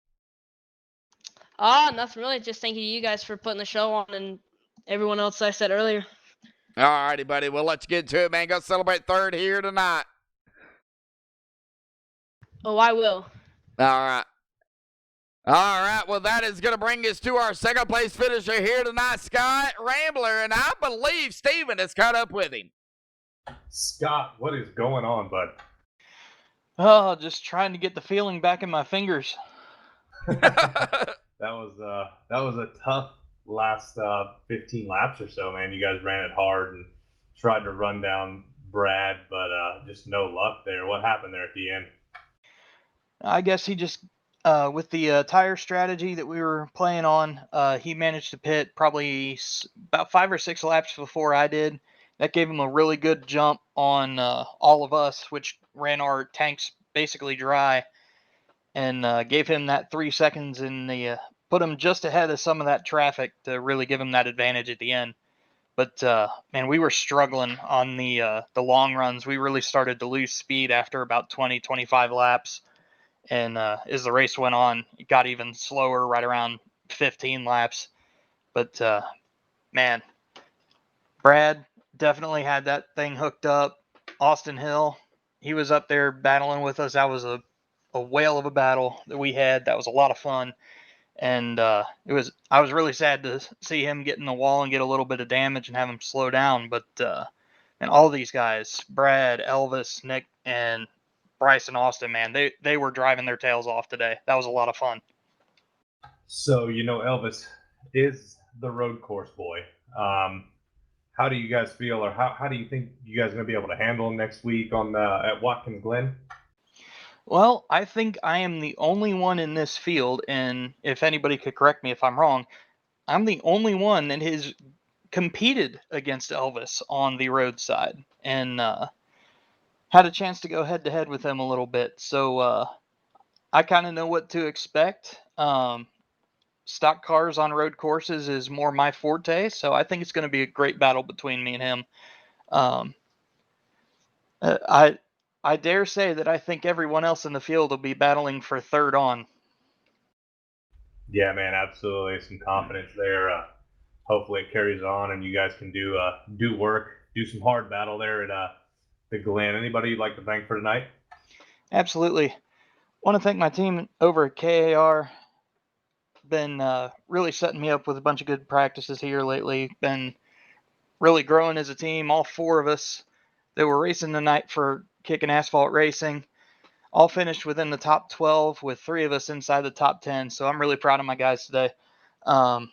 Nothing really. Just thank you guys for putting the show on and everyone else I said earlier. All righty, buddy. Well, let's get to it, man. Go celebrate 3rd here tonight. Oh, I will. All right. Well, that is going to bring us to our 2nd place finisher here tonight, Scott Rambler, and I believe Steven has caught up with him. Scott, what is going on, bud? Oh, just trying to get the feeling back in my fingers. That was a tough last 15 laps or so, man. You guys ran it hard and tried to run down Brad, but just no luck there. What happened there at the end? I guess he just, with the tire strategy that we were playing on, he managed to pit probably about 5 or 6 laps before I did. That gave him a really good jump on all of us, which ran our tanks basically dry, and gave him that 3 seconds in the put him just ahead of some of that traffic to really give him that advantage at the end. But man, we were struggling on the long runs. We really started to lose speed after about 20, 25 laps. And as the race went on, it got even slower right around 15 laps. But, man, Brad definitely had that thing hooked up. Austin Hill, he was up there battling with us. That was a whale of a battle that we had. That was a lot of fun. and I was really sad to see him get in the wall and get a little bit of damage and have him slow down. But and all these guys, Brad, Elvis, Nick, and Bryce and Austin, man, they were driving their tails off today. That was a lot of fun. So, Elvis is the road course boy. How do you guys feel, or how do you think you guys are going to be able to handle him next week at Watkins Glen? Well, I think I am the only one in this field, and if anybody could correct me if I'm wrong, I'm the only one that has competed against Elvis on the road side and had a chance to go head to head with him a little bit. So I kind of know what to expect. Stock cars on road courses is more my forte, so I think it's going to be a great battle between me and him. Um, I dare say that I think everyone else in the field will be battling for third on. Yeah, man, absolutely. Some confidence there. Hopefully it carries on, and you guys can do work, do some hard battle there at the Glen. Anybody you'd like to thank for tonight? Absolutely. Want to thank my team over at KAR. Been really setting me up with a bunch of good practices here lately. Been really growing as a team. All four of us that were racing tonight for Kicking Asphalt Racing all finished within the top 12, with 3 of us inside the top 10. So I'm really proud of my guys today. Want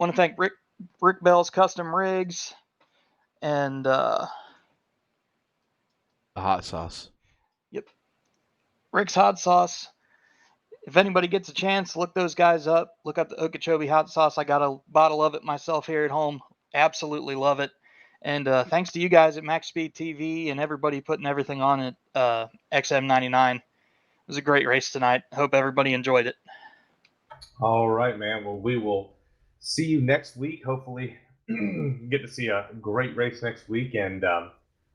to thank Rick Bell's Custom Rigs and the hot sauce. Yep, Rick's Hot Sauce. If anybody gets a chance, look those guys up. Look up the Okeechobee hot sauce. I got a bottle of it myself here at home. Absolutely love it. And thanks to you guys at MaxSpeedTV and everybody putting everything on at XM99. It was a great race tonight. Hope everybody enjoyed it. All right, man. Well, we will see you next week. Hopefully, get to see a great race next week, and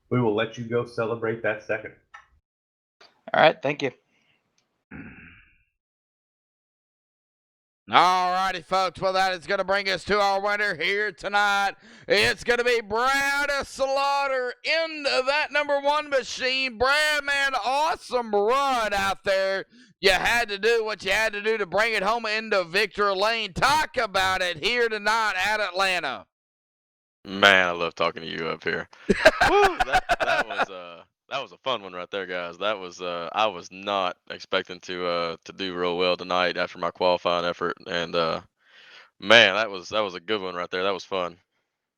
we will let you go celebrate that second. All right. Thank you. All righty, folks. Well, that is going to bring us to our winner here tonight. It's going to be Brad Slaughter into that number 1 machine. Brad, man, awesome run out there. You had to do what you had to do to bring it home into victory lane. Talk about it here tonight at Atlanta. Man, I love talking to you up here. Woo, that was a fun one right there, guys. That was I was not expecting to do real well tonight after my qualifying effort, and man, that was a good one right there. That was fun.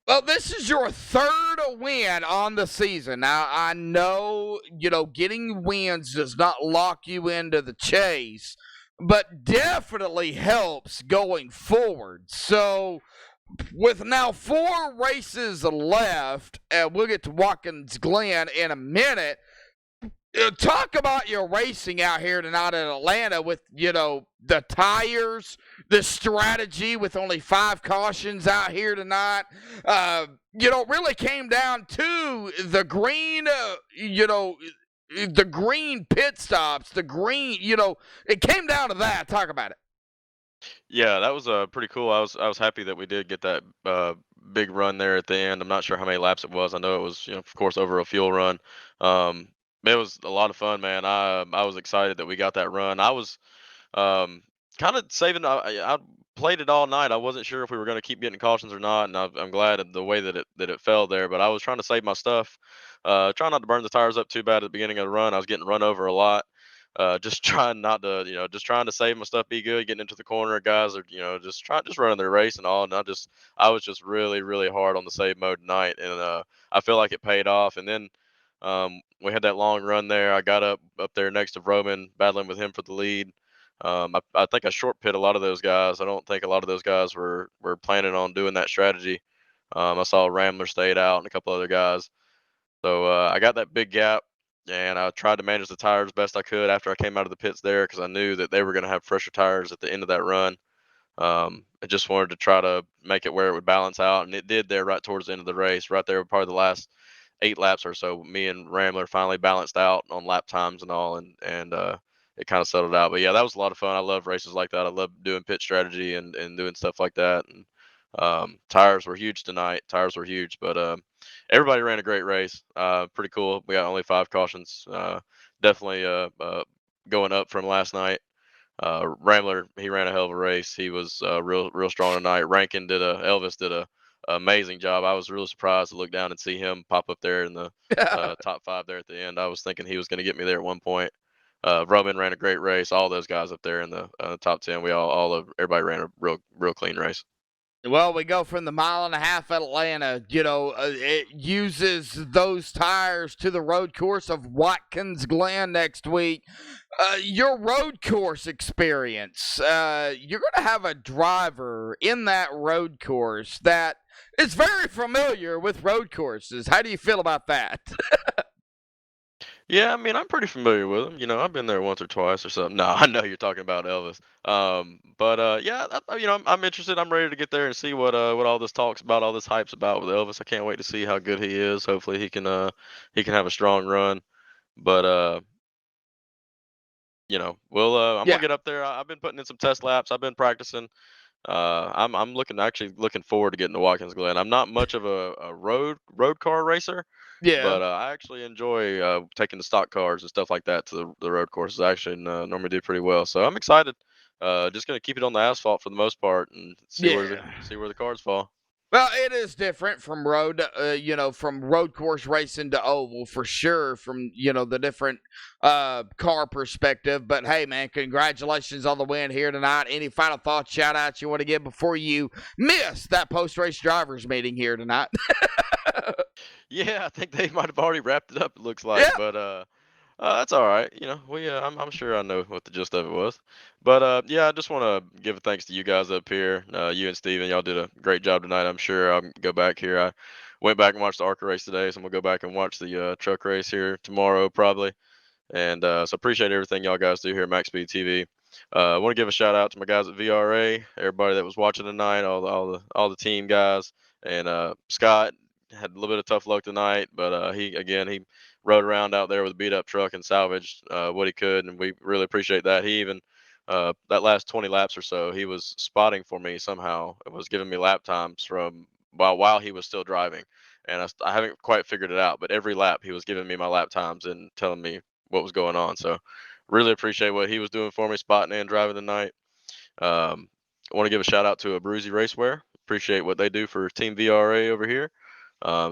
Well, this is your 3rd win on the season. Now, I know, getting wins does not lock you into the chase, but definitely helps going forward. So, with now 4 races left, and we'll get to Watkins Glen in a minute, talk about your racing out here tonight in Atlanta with, the tires, the strategy with only 5 cautions out here tonight. Really came down to the green, the green pit stops, the green, it came down to that. Talk about it. Yeah, that was pretty cool. I was happy that we did get that big run there at the end. I'm not sure how many laps it was. I know it was, of course, over a fuel run. It was a lot of fun, man. I was excited that we got that run. I was kind of saving. I played it all night. I wasn't sure if we were going to keep getting cautions or not, and I'm glad at the way that it fell there. But I was trying to save my stuff, trying not to burn the tires up too bad at the beginning of the run. I was getting run over a lot. Just trying not to, just trying to save my stuff, be good, getting into the corner. Guys are, just running their race and all. And I was just really, really hard on the save mode tonight, and I feel like it paid off. And then we had that long run there. I got up there next to Roman, battling with him for the lead. I think I short pit a lot of those guys. I don't think a lot of those guys were planning on doing that strategy. I saw Rambler stayed out and a couple other guys. So I got that big gap, and I tried to manage the tires best I could after I came out of the pits there, because I knew that they were going to have fresher tires at the end of that run. I just wanted to try to make it where it would balance out, and it did there right towards the end of the race. Right there, probably the last 8 laps or so, me and Rambler finally balanced out on lap times and all, and it kind of settled out. But yeah, that was a lot of fun. I love races like that. I love doing pit strategy and doing stuff like that. And tires were huge tonight. Tires were huge, but everybody ran a great race. Pretty cool. We got only 5 cautions. Definitely going up from last night. Rambler, he ran a hell of a race. He was real strong tonight. Elvis did a amazing job. I was really surprised to look down and see him pop up there in the top 5 there at the end. I was thinking he was going to get me there at one point. Roman ran a great race. All those guys up there in the top 10, everybody ran a real clean race. Well, we go from the 1.5 mile Atlanta. It uses those tires to the road course of Watkins Glen next week. Your road course experience, you're going to have a driver in that road course that is very familiar with road courses. How do you feel about that? Yeah, I mean, I'm pretty familiar with him. I've been there once or twice or something. No, I know you're talking about Elvis. But yeah, I'm interested. I'm ready to get there and see what all this talks about, all this hype's about with Elvis. I can't wait to see how good he is. Hopefully, he can have a strong run. But I'm gonna get up there. I've been putting in some test laps. I've been practicing. I'm looking forward to getting to Watkins Glen. I'm not much of a road car racer. Yeah. But I actually enjoy taking the stock cars and stuff like that to the road courses. I actually normally do pretty well, so I'm excited. Just gonna keep it on the asphalt for the most part and see where the cars fall. Well, it is different from road, from road course racing to oval for sure. From the different car perspective. But hey, man, congratulations on the win here tonight. Any final thoughts, shout outs you want to give before you miss that post race drivers meeting here tonight? Yeah, I think they might have already wrapped it up. It looks like, but that's all right. I'm sure I know what the gist of it was. But yeah, I just want to give a thanks to you guys up here. You and Steven, y'all did a great job tonight. I'm sure I'll go back here. I went back and watched the ARCA race today, so I'm gonna go back and watch the truck race here tomorrow probably. And so appreciate everything y'all guys do here at MaxSpeedTV. I want to give a shout out to my guys at VRA, everybody that was watching tonight, all the team guys, and Scott had a little bit of tough luck tonight, but he rode around out there with a beat up truck and salvaged what he could, and we really appreciate that. He even that last 20 laps or so, he was spotting for me somehow. It was giving me lap times from while he was still driving, and I haven't quite figured it out. But every lap he was giving me my lap times and telling me what was going on. So really appreciate what he was doing for me, spotting and driving tonight. I want to give a shout out to Abruzzi Racewear. Appreciate what they do for Team VRA over here.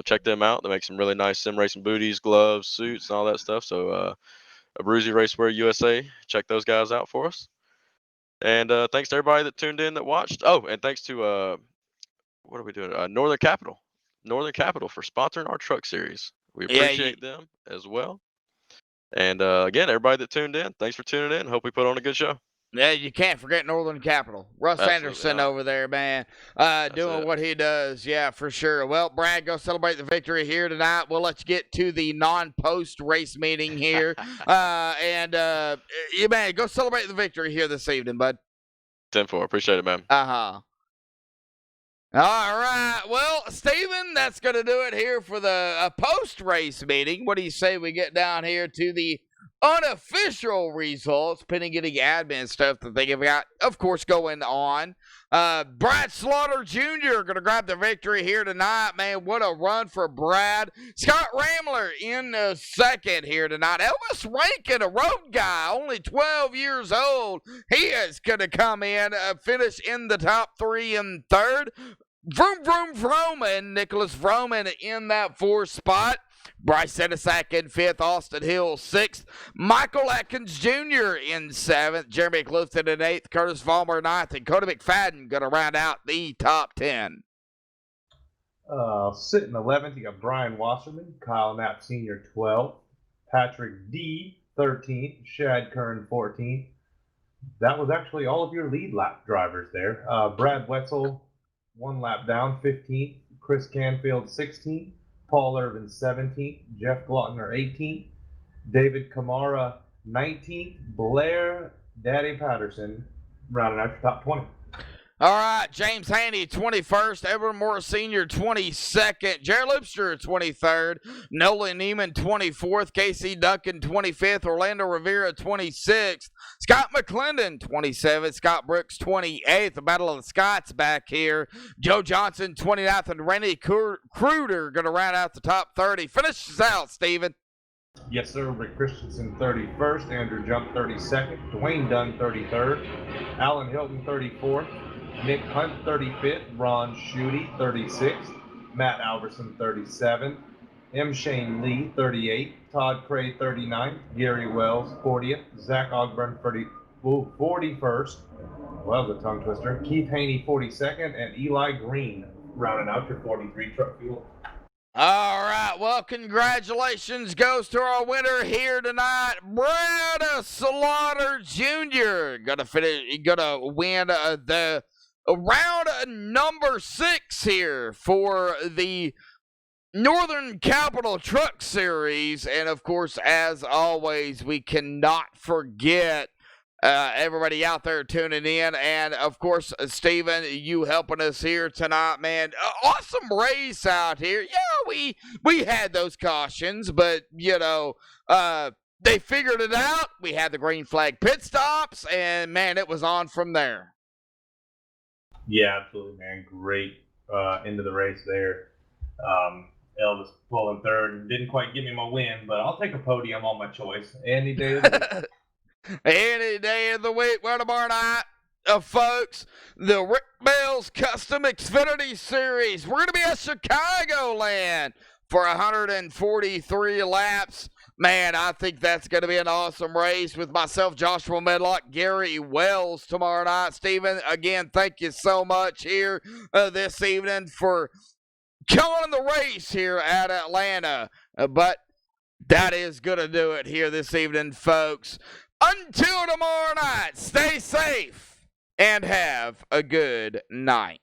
Check them out. They make some really nice sim racing booties, gloves, suits, and all that stuff. So Abruzzi Racewear USA, check those guys out for us. And thanks to everybody that tuned in, that watched. Oh, and thanks to what are we doing? Northern Capital for sponsoring our truck series. We appreciate them as well. And again, everybody that tuned in, thanks for tuning in. Hope we put on a good show. Yeah, you can't forget Northern Capital. Russ Anderson over there, man, doing what he does. Yeah, for sure. Well, Brad, go celebrate the victory here tonight. We'll let you get to the non-post race meeting here. You man, go celebrate the victory here this evening, bud. 10-4. Appreciate it, man. All right. Well, Steven, that's going to do it here for the post-race meeting. What do you say we get down here to the unofficial results, pending getting admin stuff that they have got, of course, going on. Brad Slaughter Jr. going to grab the victory here tonight. Man, what a run for Brad. Scott Rambler in second here tonight. Elvis Rankin, a road guy, only 12 years old. He is going to come in, finish in the top 3 and third. Vroom, Nicholas Vroman in that 4th spot. Bryce Senesac in 5th, Austin Hill 6th, Michael Atkins Jr. in 7th, Jeremy Clifton in 8th, Curtis Vollmer 9th, and Cody McFadden going to round out the top 10. Sitting 11th, you got Brian Wasserman, Kyle Knapp Sr. 12th, Patrick D. 13th, Shad Kern 14th. That was actually all of your lead lap drivers there. Brad Wetzel, 1 lap down, 15th, Chris Canfield 16th, Paul Irvin 17th, Jeff Glottner 18th, David Kamara 19th, Blair Daddy Patterson rounding out your top 20. All right, James Haney 21st, Edward Morris Sr. 22nd, Jared Lipster 23rd, Nolan Neiman 24th, Casey Duncan 25th, Orlando Rivera 26th, Scott McClendon 27th, Scott Brooks 28th, the Battle of the Scots back here, Joe Johnson 29th, and Randy Kruder going to round out the top 30. Finishes out, Steven. Yes, sir. Rick Christensen 31st, Andrew Jump 32nd, Dwayne Dunn 33rd, Alan Hilton 34th, Nick Hunt 35th, Ron Schutte 36th, Matt Alberson 37th, M. Shane Lee 38th, Todd Cray 39th, Gary Wells 40th, Zach Ogburn 41st, well, the tongue twister, Keith Haney 42nd, and Eli Green rounding out your 43 truck field. All right, well, congratulations goes to our winner here tonight, Brad Slaughter Jr. Gonna win the round number 6 here for the Northern Capital Truck Series. And of course, as always, we cannot forget everybody out there tuning in, and of course, Steven, you helping us here tonight, man. Awesome race out here. Yeah, we had those cautions, but they figured it out. We had the green flag pit stops, and man, it was on from there. Yeah, absolutely, man. Great end of the race there. Elvis pulling third didn't quite give me my win, but I'll take a podium on my choice any day of the week. Any day of the week, well, tomorrow night, folks, the Rick Bell's Custom Xfinity Series. We're going to be at Chicagoland for 143 laps. Man, I think that's going to be an awesome race with myself, Joshua Medlock, Gary Wells tomorrow night. Steven, again, thank you so much here this evening for killing the race here at Atlanta. But that is going to do it here this evening, folks. Until tomorrow night, stay safe and have a good night.